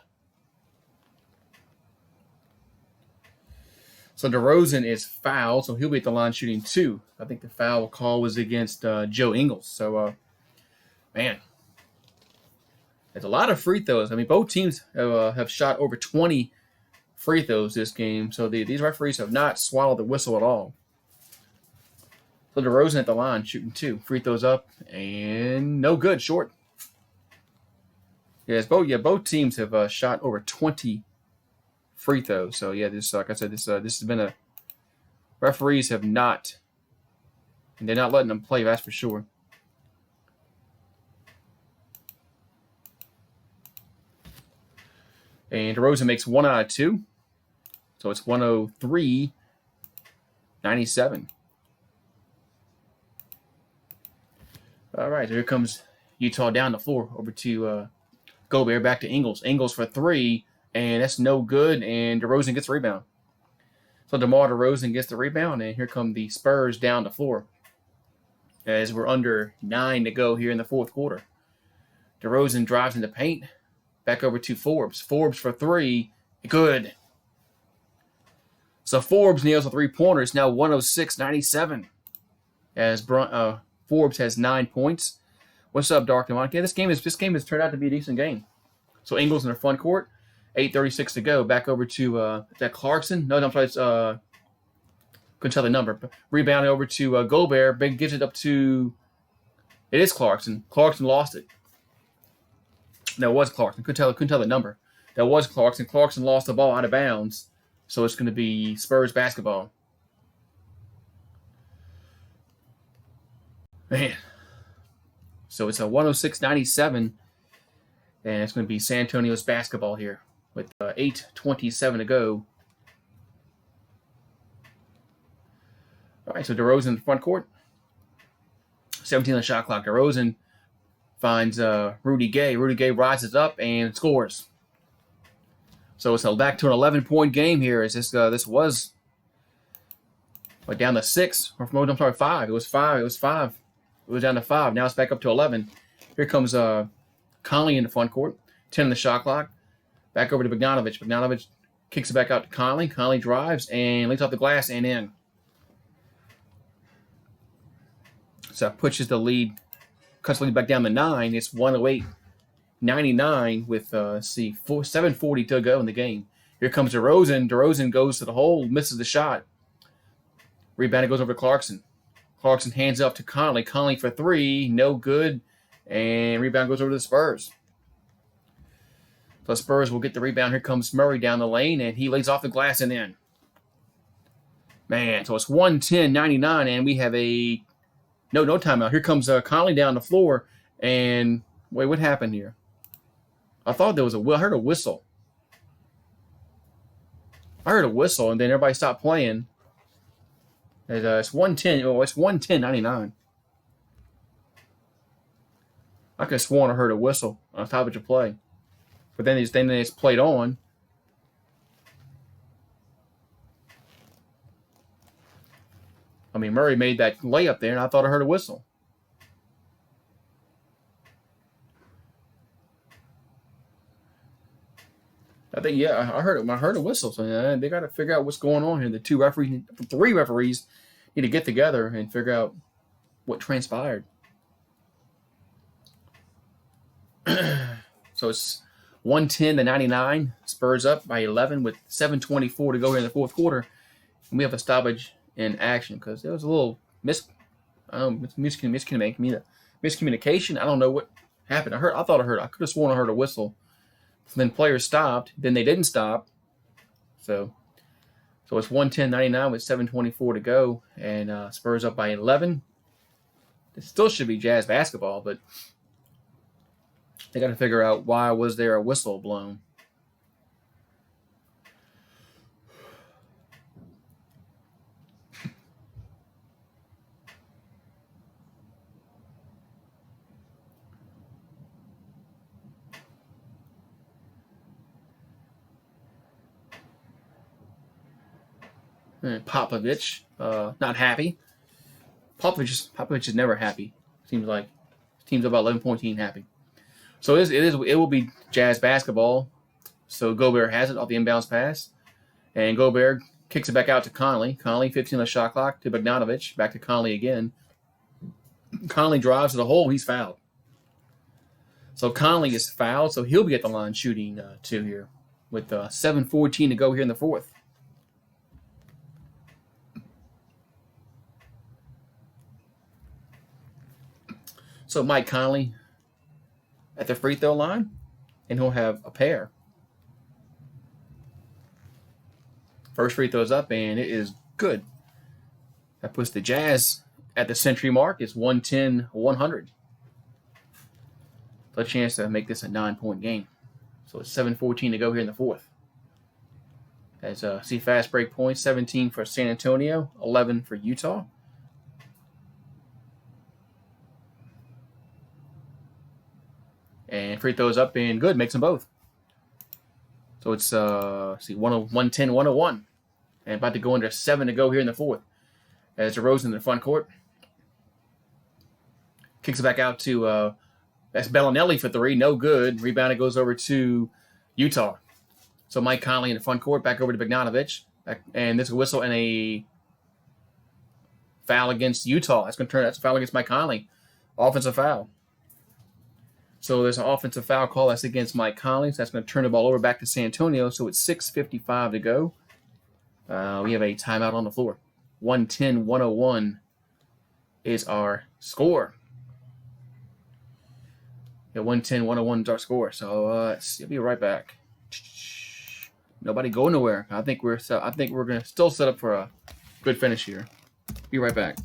So DeRozan is fouled, so he'll be at the line shooting 2. I think the foul call was against Joe Ingles. So, man, there's a lot of free throws. I mean, both teams have shot over 20 free throws this game, so these referees have not swallowed the whistle at all. So DeRozan at the line, shooting 2. Free throws up, and no good, short. Both teams have shot over 20 free throws. So, this, like I said, this has been referees have not And they're not letting them play, that's for sure. And DeRozan makes 1 out of 2. So it's 103-97. All right, so here comes Utah down the floor over to Gobert, back to Ingles. Ingles for 3, and that's no good, and DeRozan gets the rebound. So DeMar DeRozan gets the rebound, and here come the Spurs down the floor as we're under 9 to go here in the fourth quarter. DeRozan drives in the paint, back over to Forbes. Forbes for 3, good. So Forbes nails a 3-pointer. It's now 106-97 as Forbes has 9 points. What's up, Dark Demonic? Yeah, this game has turned out to be a decent game. So Ingles in the front court, 8:36 to go. Back over to is that Clarkson? No, I'm sorry, it's couldn't tell the number. But rebounding over to Gobert. Big gives it up to. It is Clarkson. Clarkson lost it. No, it was Clarkson. Couldn't tell the number. That was Clarkson. Clarkson lost the ball out of bounds. So it's going to be Spurs basketball. Man. So it's a 106-97. And it's going to be San Antonio's basketball here with 8:27 to go. All right, so DeRozan in the front court. 17 on the shot clock. DeRozan finds Rudy Gay. Rudy Gay rises up and scores. So it's back to an 11-point game here. As this was down to 6 or I'm sorry 5. It was 5. It was down to 5. Now it's back up to 11. Here comes Conley in the front court. 10 on the shot clock. Back over to Bogdanović. Bogdanović kicks it back out to Conley. Conley drives and lays off the glass and in. So that pushes the lead, cuts the lead back down to 9. It's 108-99 with 7:40 to go in the game. Here comes DeRozan. DeRozan goes to the hole, misses the shot. Rebound goes over to Clarkson. Clarkson hands up to Conley. Conley for 3, no good. And rebound goes over to the Spurs. So Spurs will get the rebound. Here comes Murray down the lane, and he lays off the glass and in. Man, so it's 110-99, and we have a no timeout. Here comes Conley down the floor, and wait, what happened here? I thought there was I heard a whistle. And then everybody stopped playing. It's 110. Oh, it's 110-99. I could have sworn I heard a whistle on top of your play. But then it's played on. I mean, Murray made that layup there, and I thought I heard a whistle. I think, yeah, I heard it. I heard a whistle. So they got to figure out what's going on here. The 3 referees need to get together and figure out what transpired. So it's 110-99. Spurs up by 11 with 7:24 to go here in the fourth quarter. And we have a stoppage in action because there was a little miscommunication. I don't know what happened. I could have sworn I heard a whistle. So then players stopped. Then they didn't stop. So it's 110-99 with 7:24 to go, and Spurs up by 11. It still should be Jazz basketball, but they got to figure out why was there a whistle blown. Popovich, not happy. Popovich is never happy. Seems like team's about 11-point team happy. So it will be Jazz basketball. So Gobert has it off the inbounds pass, and Gobert kicks it back out to Conley. Conley 15 on the shot clock to Bogdanović. Back to Conley again. Conley drives to the hole. He's fouled. So Conley is fouled. So he'll be at the line shooting 2 here with 7:14 to go here in the fourth. So Mike Conley at the free throw line, and he'll have a pair. First free throw's up, and it is good. That puts the Jazz at the century mark. It's 110-100. So a chance to make this a 9-point game. So it's 7:14 to go here in the fourth. As see fast break points, 17 for San Antonio, 11 for Utah. And free throws up and good, makes them both. So it's 110-101. And about to go under 7 to go here in the fourth. As DeRozan in the front court. Kicks it back out to that's Bellinelli for 3, no good. Rebound, it goes over to Utah. So Mike Conley in the front court, back over to Bogdanovic. And there's a whistle and a foul against Utah. That's a foul against Mike Conley. Offensive foul. So there's an offensive foul call that's against Mike Conley. So that's going to turn the ball over back to San Antonio. So it's 6:55 to go. We have a timeout on the floor. 110-101 is our score. Yeah, 110-101 is our score. So we'll be right back. Nobody go nowhere. I think we're going to still set up for a good finish here. Be right back.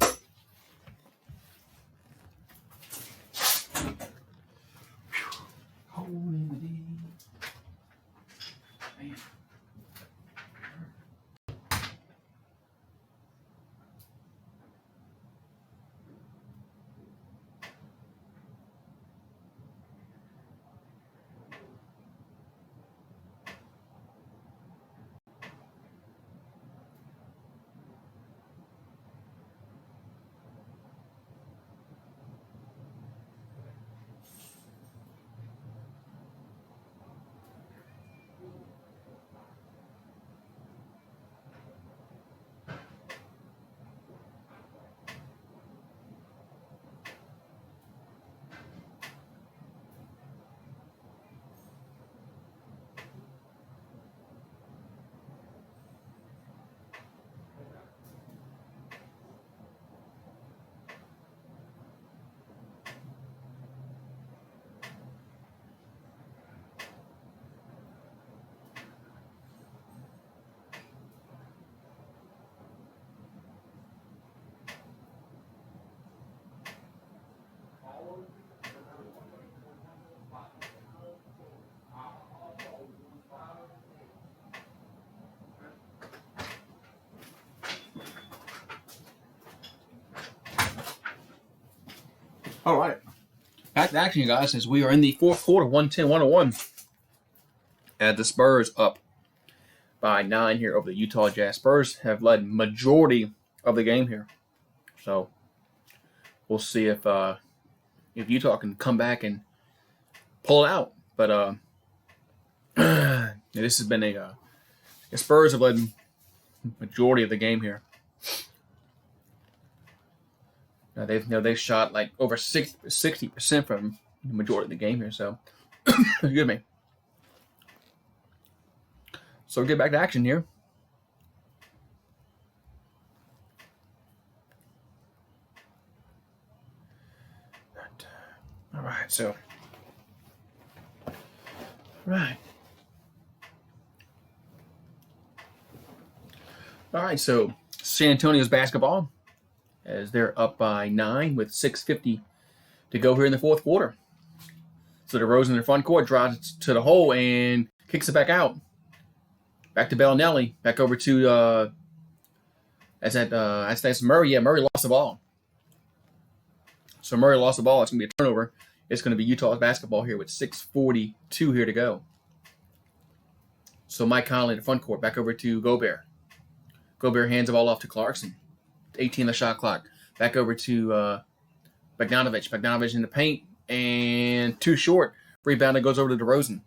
All right. Back to action, guys, as we are in the fourth quarter, 110-101. And the Spurs up by 9 here over the Utah Jazz. Spurs have led majority of the game here. So we'll see if Utah can come back and pull it out. But this has been the Spurs have led majority of the game here. Now they've shot like over 60% from the majority of the game here. So excuse me. So we'll get back to action here. All right, so so San Antonio's basketball, as they're up by 9 with 6:50 to go here in the fourth quarter. So DeRozan in the front court drives it to the hole and kicks it back out. Back to Bellinelli. Back over to that's Murray. Yeah, Murray lost the ball. So Murray lost the ball. It's going to be a turnover. It's going to be Utah's basketball here with 6:42 here to go. So Mike Conley in the front court. Back over to Gobert. Gobert hands the ball off to Clarkson. 18 the shot clock. Back over to Bogdanovic. Bogdanovic in the paint. And too short. Rebound that goes over to DeRozan.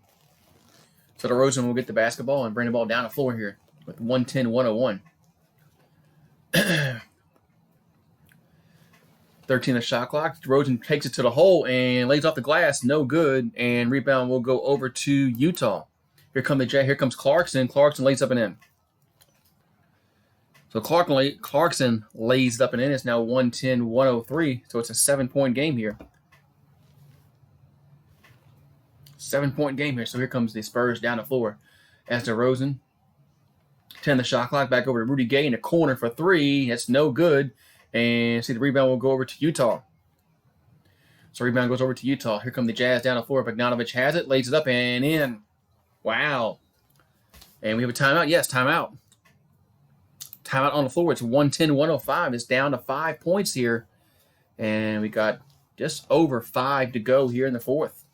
So DeRozan will get the basketball and bring the ball down the floor here with 110-101. 13 the shot clock. DeRozan takes it to the hole and lays off the glass. No good. And rebound will go over to Utah. Here comes Clarkson. Clarkson lays up and in. So Clarkson lays up and in. It's now 110-103. So it's a 7-point game here. 7-point game here. So here comes the Spurs down the floor. As DeRozan, 10 the shot clock. Back over to Rudy Gay in the corner for 3. That's no good. And see, the rebound will go over to Utah. So rebound goes over to Utah. Here come the Jazz down the floor. Bogdanovich has it, lays it up and in. Wow. And we have a timeout. Yes, timeout. Timeout on the floor. It's 110-105. It's down to 5 points here. And we got just over 5 to go here in the fourth.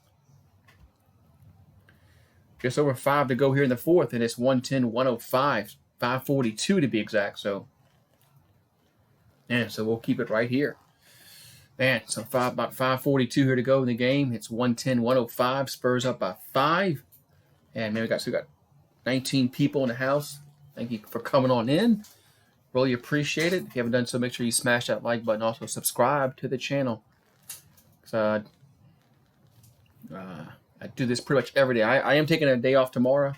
Just over 5 to go here in the fourth. And it's 110-105. 5:42 to be exact. So, yeah, so we'll keep it right here. Man, so about 5:42 here to go in the game. It's 110-105. Spurs up by 5. And man, we got 19 people in the house. Thank you for coming on in. Really appreciate it. If you haven't done so, make sure you smash that like button. Also, subscribe to the channel. I do this pretty much every day. I am taking a day off tomorrow,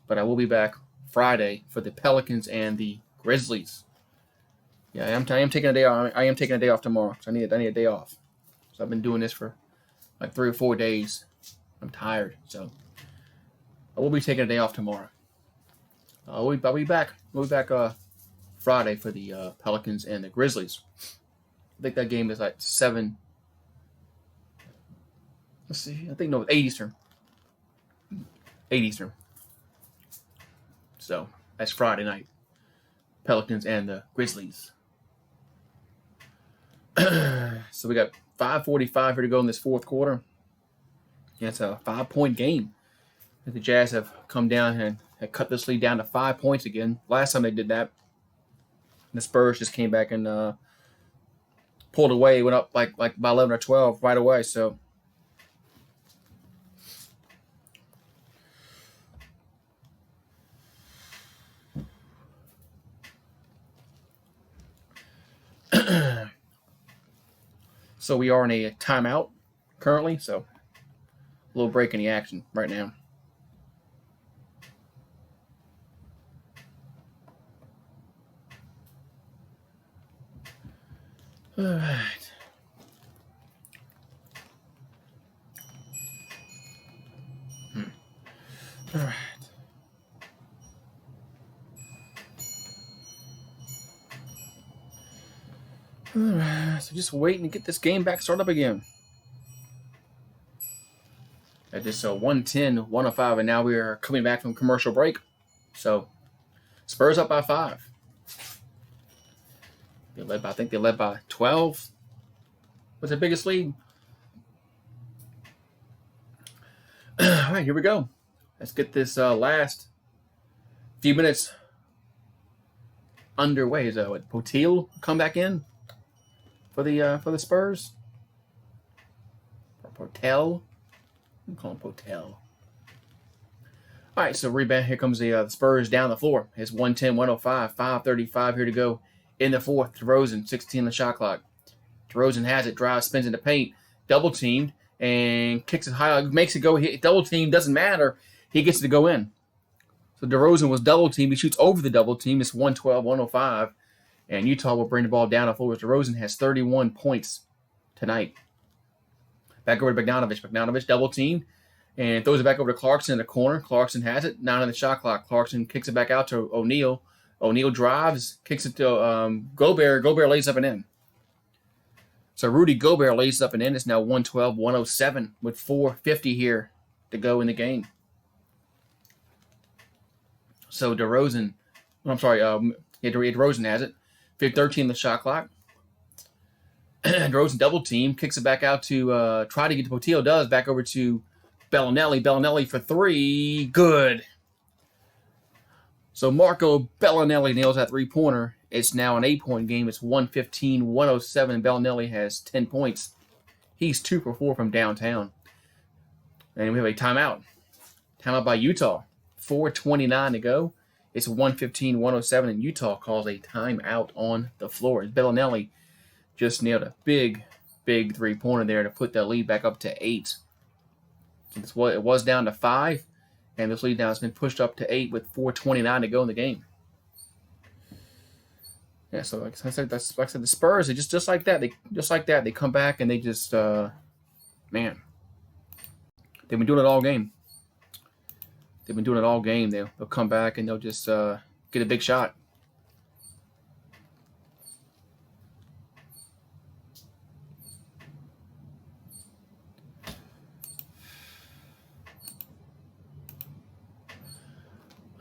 but I will be back Friday for the Pelicans and the Grizzlies. Yeah, I am taking a day off. I am taking a day off tomorrow because I need a day off. So I've been doing this for like 3 or 4 days. I'm tired, so I will be taking a day off tomorrow. I'll be back. We'll be back Friday for the Pelicans and the Grizzlies. I think that game is like 7. Let's see. I think 8 Eastern. 8 Eastern. So that's Friday night. Pelicans and the Grizzlies. So we got 5:45 here to go in this fourth quarter. Yeah, it's a 5-point game. The Jazz have come down and have cut this lead down to 5 points again. Last time they did that, the Spurs just came back and pulled away. Went up like by 11 or 12 right away. So. So we are in a timeout currently, so a little break in the action right now. All right. All right. Alright, so just waiting to get this game back started up again. At this 110-105, and now we are coming back from commercial break. So, Spurs up by 5. They led by 12. What's the biggest lead? All right, here we go. Let's get this last few minutes underway. Is Poteal come back in for the Spurs? Or Potel? I'm calling Potel. All right, so rebound. Here comes the Spurs down the floor. It's 110-105. 5:35 here to go in the fourth. DeRozan, 16 on the shot clock. DeRozan has it, drives, spins in the paint, double teamed, and kicks it high. Makes it go. Double team doesn't matter. He gets it to go in. So DeRozan was double teamed. He shoots over the double team. It's 112-105. And Utah will bring the ball down the floor. DeRozan has 31 points tonight. Back over to Bogdanovich. Bogdanovich double teamed and throws it back over to Clarkson in the corner. Clarkson has it. 9 on the shot clock. Clarkson kicks it back out to O'Neal. O'Neal drives, kicks it to Gobert. Gobert lays up and in. So Rudy Gobert lays up and in. It's now 112-107 with 4:50 here to go in the game. So DeRozan has it. 13 on the shot clock. DeRozan double team, kicks it back out to try to get to Poteal. Does back over to Bellinelli. Bellinelli for 3. Good. So Marco Bellinelli nails that 3-pointer. It's now an 8-point game. It's 115-107. Bellinelli has 10 points. He's 2 for 4 from downtown. And we have a timeout. Timeout by Utah. 4:29 to go. It's 115-107, and Utah calls a timeout on the floor. Bellinelli just nailed a big 3-pointer there to put the lead back up to 8. It was down to 5, and this lead now has been pushed up to 8 with 4:29 to go in the game. Yeah, so like I said, the Spurs, they just like that. They come back and they just man, they've been doing it all game. They'll come back and they'll just get a big shot.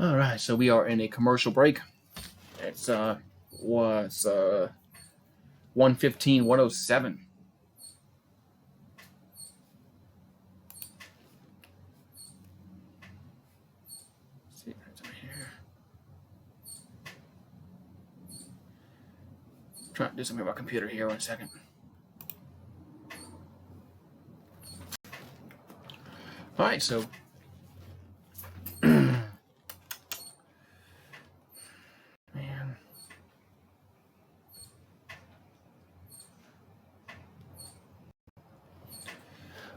All right, so we are in a commercial break. It's was 115, 107. Let's see if it's over here. Trying to do something about my computer here. 1 second. All right, so man.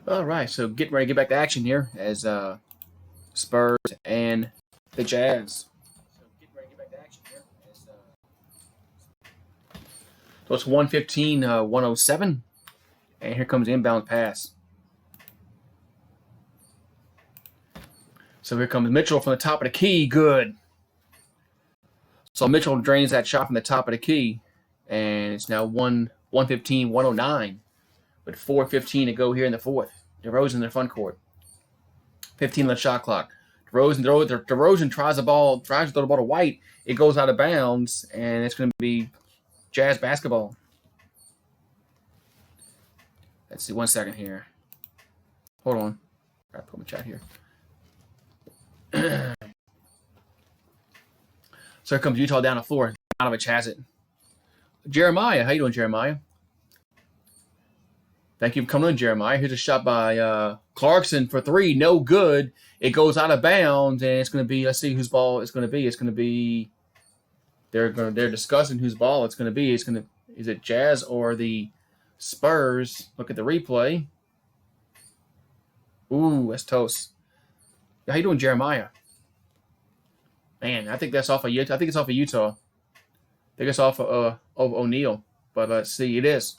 All right, so getting ready to get back to action here as Spurs and the Jazz. So getting ready to get back to action here as so it's 115, 107, and here comes the inbound pass. So here comes Mitchell from the top of the key. Good. So Mitchell drains that shot from the top of the key, and it's now 115, 109, with 4:15 to go here in the fourth. DeRozan in the front court. 15 on the shot clock. DeRozan tries to throw the ball to White. It goes out of bounds, and it's going to be Jazz basketball. Let's see, 1 second here. Hold on. I gotta put my chat here. So here comes Utah down the floor. Donovich has it. Jeremiah, how you doing, Jeremiah? Thank you for coming in, Jeremiah. Here's a shot by Clarkson for three. No good. It goes out of bounds, and it's going to be. Let's see whose ball it's going to be. It's going to be. They're discussing whose ball it's going to be. Is it Jazz or the Spurs? Look at the replay. Ooh, that's toast. How you doing, Jeremiah? Man, I think that's off of Utah. I think it's off of Utah. I think it's off of O'Neal. But let's see. It is.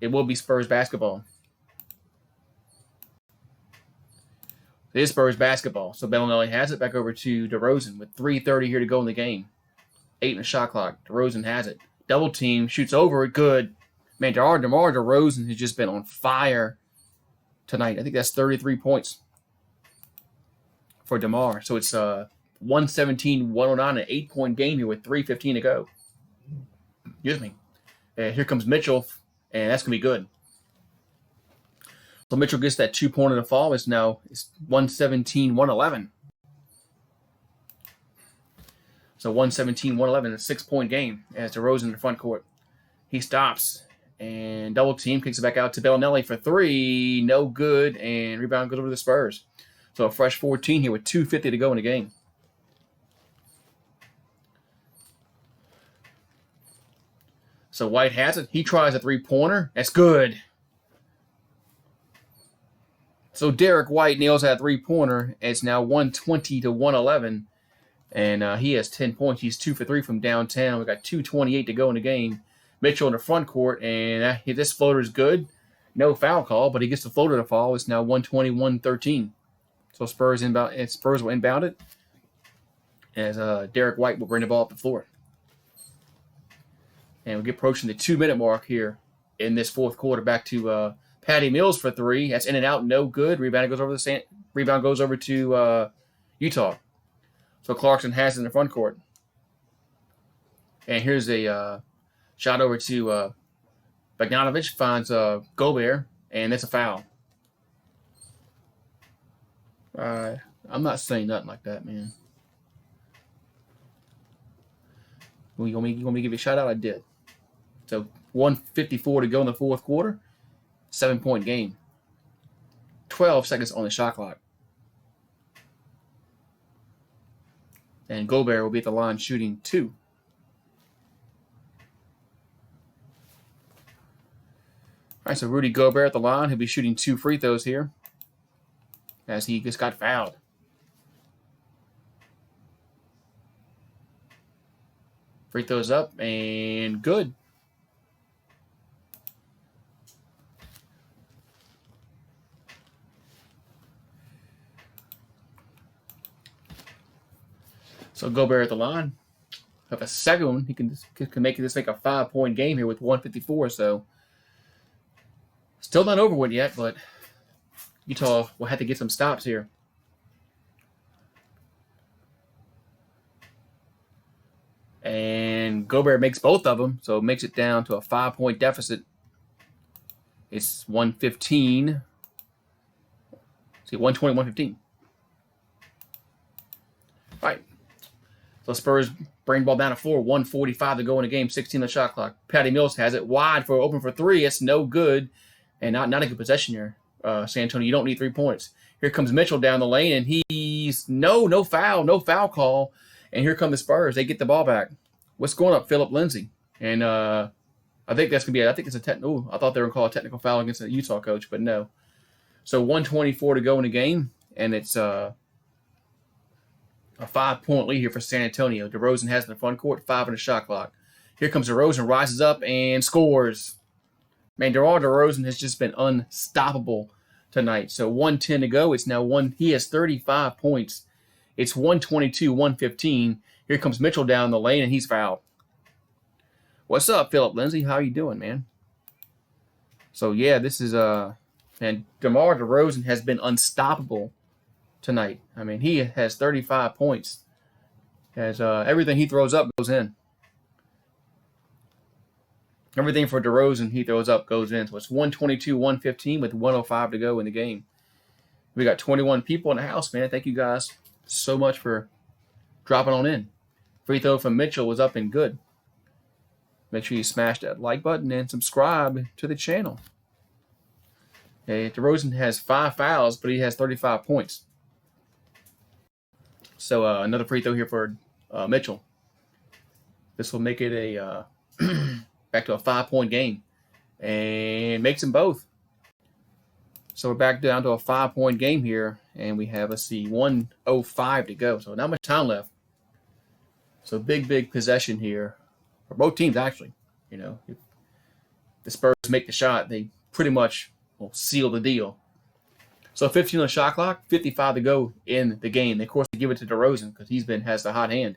It will be Spurs basketball. It is Spurs basketball. So Bellinelli has it back over to DeRozan with 3:30 here to go in the game. 8 in the shot clock. DeRozan has it. Double team. Shoots over it. Good. Man, DeMar DeRozan has just been on fire tonight. I think that's 33 points for DeMar. So it's 117, 109, an 8-point game here with 3:15 to go. Excuse me. Here comes Mitchell, and that's going to be good. So Mitchell gets that 2-pointer to fall. It's 117, 111. So 117, 111, a 6-point game as DeRozan in the front court. He stops and double team, kicks it back out to Bellinelli for three. No good, and rebound goes over to the Spurs. So a fresh 14 here with 2:50 to go in the game. So White has it. He tries a 3-pointer. That's good. So Derek White nails that 3-pointer. It's now 120 to 111. And he has 10 points. He's 2 for 3 from downtown. We got 2:28 to go in the game. Mitchell in the front court. And this floater is good. No foul call, but he gets the floater to fall. It's now 120, 113. So Spurs will inbound it. As Derek White will bring the ball up the floor. And we'll get approaching the 2-minute mark here in this fourth quarter. Back to Patty Mills for three. That's in and out, no good. Rebound goes over to Utah. So Clarkson has it in the front court. And here's a shot over to Bogdanovich. Finds Gobert, and that's a foul. I'm not saying nothing like that, man. You want me to give you a shout out? I did. So 1:54 to go in the fourth quarter. 7-point game. 12 seconds on the shot clock. And Gobert will be at the line shooting 2. All right, so Rudy Gobert at the line. He'll be shooting 2 free throws here as he just got fouled. Free throws up and good. So Gobert at the line. Have a second one. He can make this like a 5-point game here with 1:54. So still not over with yet, but Utah will have to get some stops here. And Gobert makes both of them, so it makes it down to a 5-point deficit. It's 115. See, 120, 115. All right. So Spurs bring the ball down to 4, 145 to go in the game, 16 on the shot clock. Patty Mills has it wide for open for 3. It's no good, and not a good possession here. San Antonio, you don't need 3 points. Here comes Mitchell down the lane, and he's no foul call. And here come the Spurs. They get the ball back. What's going up, Philip Lindsay? And I think that's gonna be. I think it's a technical. I thought they were gonna call a technical foul against the Utah coach, but no. So 124 to go in the game, and it's a 5-point lead here for San Antonio. DeRozan has it in the front court, 5 on the shot clock. Here comes DeRozan, rises up and scores. Man, DeMar DeRozan has just been unstoppable tonight. So 110 to go. It's now one. He has 35 points. It's 122, 115. Here comes Mitchell down the lane, and he's fouled. What's up, Philip Lindsay? How you doing, man? So, yeah, this is and DeMar DeRozan has been unstoppable tonight. I mean, he has 35 points. As everything he throws up goes in. Everything for DeRozan he throws up goes in. So it's 122, 115 with 105 to go in the game. We got 21 people in the house, man. Thank you guys so much for dropping on in. Free throw from Mitchell was up and good. Make sure you smash that like button and subscribe to the channel. Okay, DeRozan has 5 fouls, but he has 35 points. So another free throw here for Mitchell. This will make it a back to a 5-point game, and makes them both. So we're back down to a 5-point game here, and we have, let's see, 1:05 to go. So not much time left. So big possession here for both teams, actually. You know, if the Spurs make the shot, they pretty much will seal the deal. So 15 on the shot clock, 55 to go in the game. Of course, they give it to DeRozan because has the hot hand.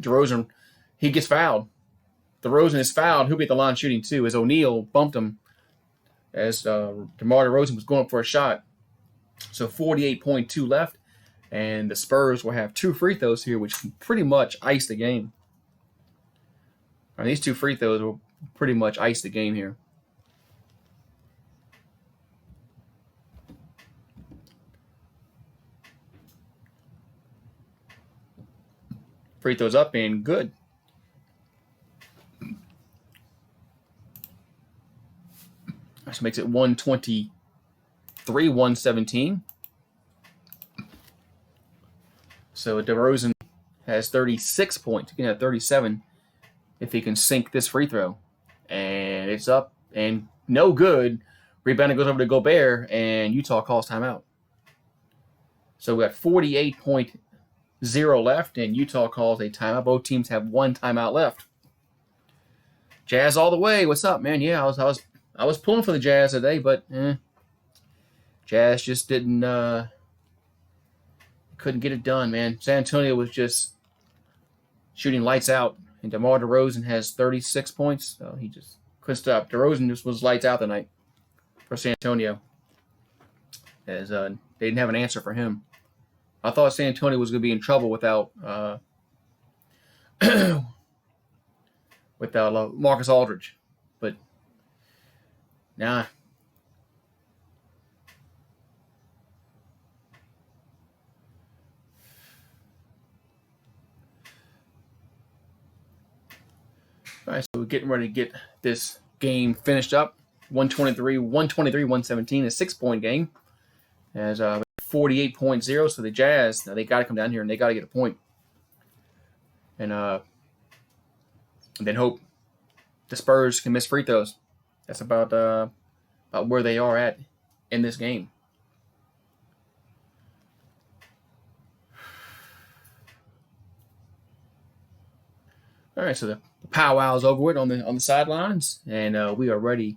DeRozan, he gets fouled. DeRozan is fouled. He'll be at the line shooting too, as O'Neal bumped him as DeMar DeRozan was going up for a shot. So 48.2 left, and the Spurs will have 2 free throws here, which can pretty much ice the game. And these 2 free throws will pretty much ice the game here. Free throws up and good. So makes it 123, 117. So DeRozan has 36 points. He can have 37 if he can sink this free throw. And it's up and no good. Rebound goes over to Gobert, and Utah calls timeout. So we got 48.0 left, and Utah calls a timeout. Both teams have 1 timeout left. Jazz all the way. What's up, man? Yeah, I was pulling for the Jazz today, but Jazz just couldn't get it done, man. San Antonio was just shooting lights out, and DeMar DeRozan has 36 points, so he just couldn't stop. DeRozan just was lights out tonight for San Antonio, as they didn't have an answer for him. I thought San Antonio was going to be in trouble without Marcus Aldridge, but nah. All right, so we're getting ready to get this game finished up. 123, 117, a 6-point game. As 48.0, so the Jazz, now they got to come down here and they got to get a point. And then hope the Spurs can miss free throws. That's about where they are at in this game. All right, so the powwow is over with on the sidelines, and we are ready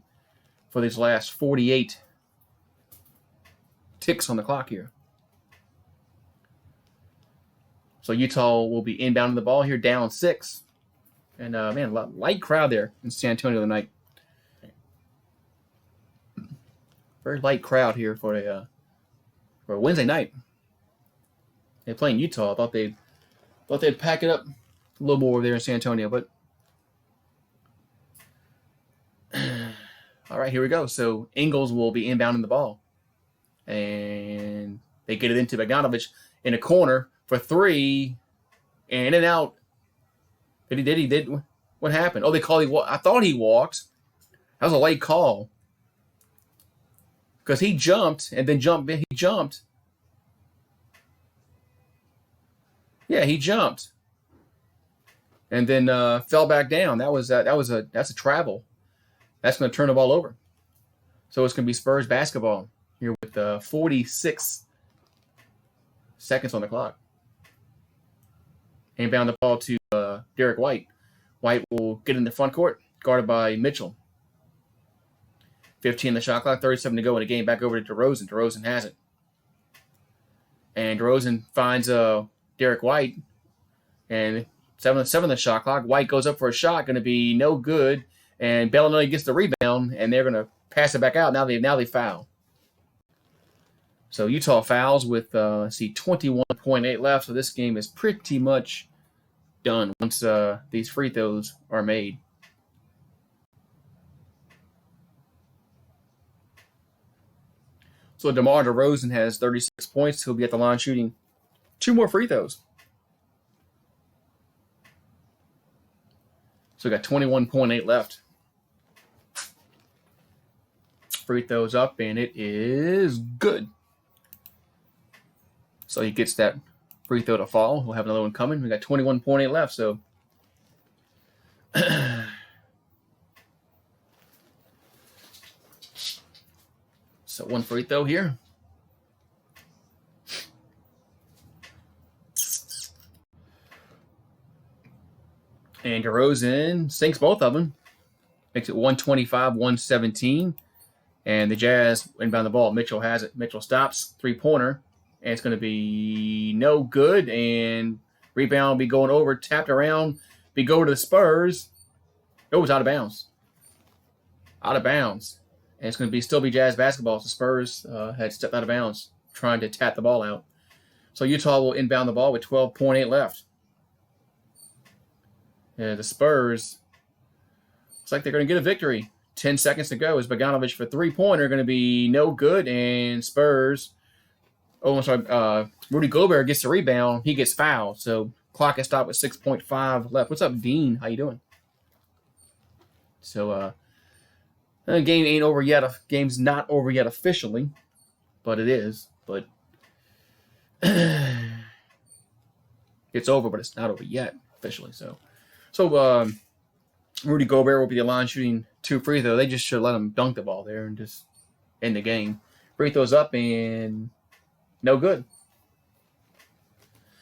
for these last 48 ticks on the clock here. So Utah will be inbounding the ball here, down 6. And, man, light crowd there in San Antonio tonight. Very light crowd here for a Wednesday night. They're playing Utah. I thought they'd pack it up A little more there in San Antonio, but all right, here we go. So Ingles will be inbounding the ball, and they get it into Bogdanovich in a corner for three, and in and out. He did. What happened? Oh, they called. I thought he walked. That was a late call because he jumped and then jumped. He jumped. Yeah, he jumped and then fell back down. That's a travel. That's going to turn the ball over. So it's going to be Spurs basketball here with 46 seconds on the clock. Inbound the ball to Derek White. White will get in the front court, guarded by Mitchell. 15 on the shot clock, 37 to go in the game. Back over to DeRozan. DeRozan has it. And DeRozan finds Derek White. And 7 on the shot clock. White goes up for a shot, going to be no good. And Bellinelli gets the rebound, and they're going to pass it back out. Now they foul. So Utah fouls with 21.8 left. So this game is pretty much done once these free throws are made. So DeMar DeRozan has 36 points. He'll be at the line shooting 2 more free throws. So we got 21.8 left. Free throws up, and it is good. So he gets that free throw to fall. We'll have another one coming. We got 21.8 left, so so one free throw here. And DeRozan sinks both of them. Makes it 125-117. And the Jazz inbound the ball. Mitchell has it. Mitchell stops. Three-pointer. And it's going to be no good. And rebound will be going over. Tapped around. Be go to the Spurs. Oh, it was out of bounds. Out of bounds. And it's going to still be Jazz basketball. The Spurs had stepped out of bounds trying to tap the ball out. So Utah will inbound the ball with 12.8 left. The Spurs, looks like they're going to get a victory. 10 seconds to go. Is Bogdanovich for three-pointer going to be no good? And Spurs, Rudy Gobert gets the rebound. He gets fouled. So clock is stopped with 6.5 left. What's up, Dean? How you doing? So the game ain't over yet. Game's not over yet officially, but it is. But it's over, but it's not over yet officially. So Rudy Gobert will be the line shooting 2 free throws. They just should let him dunk the ball there and just end the game. Free throws up and no good.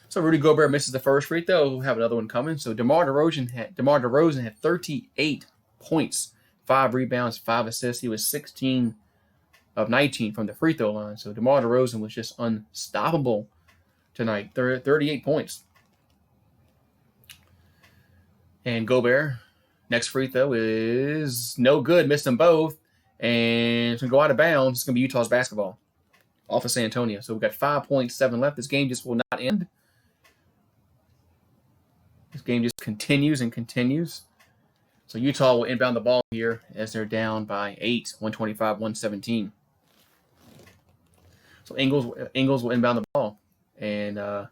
So Rudy Gobert misses the first free throw. We'll have another one coming. So DeMar DeRozan had 38 points, 5 rebounds, 5 assists. He was 16 of 19 from the free throw line. So DeMar DeRozan was just unstoppable tonight. 38 points. And Gobert, next free throw is no good. Missed them both. And it's going to go out of bounds. It's going to be Utah's basketball off of San Antonio. So we've got 5.7 left. This game just will not end. This game just continues and continues. So Utah will inbound the ball here as they're down by 8, 125-117. So Ingles will inbound the ball. And what's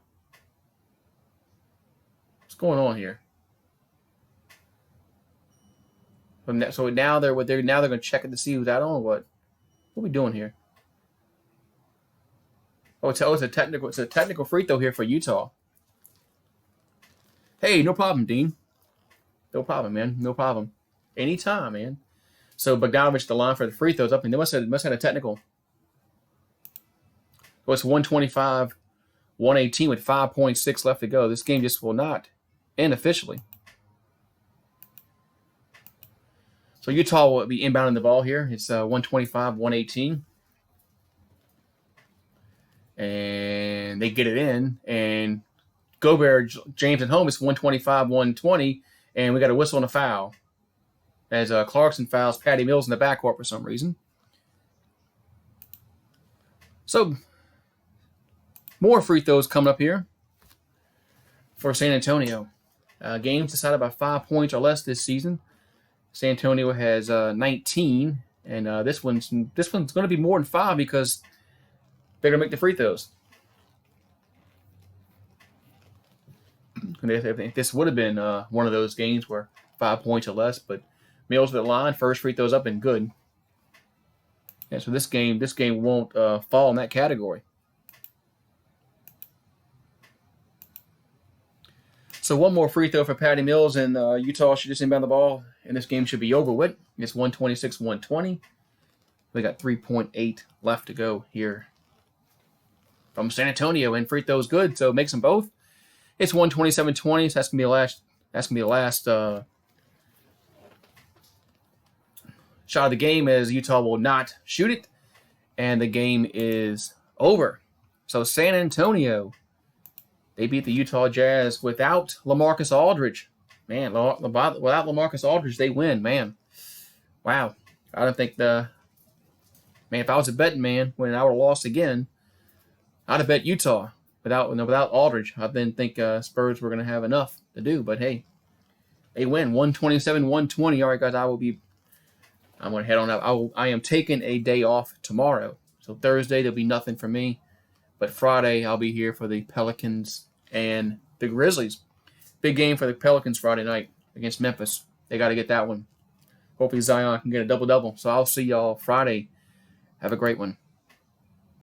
going on here? So now they're going to check it to see who's out on. What are we doing here? Oh, it's a technical free throw here for Utah. Hey, no problem, Dean. No problem, man. No problem. Anytime, man. So Bogdanovich the line for the free throws up, and they must have had a technical. So it's 125-118 with 5.6 left to go. This game just will not end officially. So Utah will be inbounding the ball here. It's 125-118. And they get it in. And Gobert, James at home, it's 125-120. And we got a whistle and a foul. As Clarkson fouls Patty Mills in the backcourt for some reason. So, more free throws coming up here for San Antonio. games decided by 5 points or less this season. San Antonio has 19, and this one's going to be more than 5 because they're going to make the free throws. And if this would have been one of those games where 5 points or less, but Mills at the line, first free throws up and good. Yeah, so this game won't fall in that category. So one more free throw for Patty Mills, and Utah should just inbound the ball, and this game should be over with. It's 126-120. We got 3.8 left to go here from San Antonio, and free throw's good, so it makes them both. It's 127-20, so that's gonna be the last shot of the game, as Utah will not shoot it, and the game is over. So San Antonio, they beat the Utah Jazz without LaMarcus Aldridge. Man, without LaMarcus Aldridge, they win, man. Wow. I don't think if I was a betting man, when I would have lost again, I'd have bet Utah without Aldridge. I didn't think Spurs were going to have enough to do, but hey, they win 127-120. All right, guys, I'm going to head on out. I am taking a day off tomorrow. So Thursday, there'll be nothing for me. But Friday, I'll be here for the Pelicans and the Grizzlies. Big game for the Pelicans Friday night against Memphis. They got to get that one. Hopefully Zion can get a double-double. So I'll see y'all Friday. Have a great one.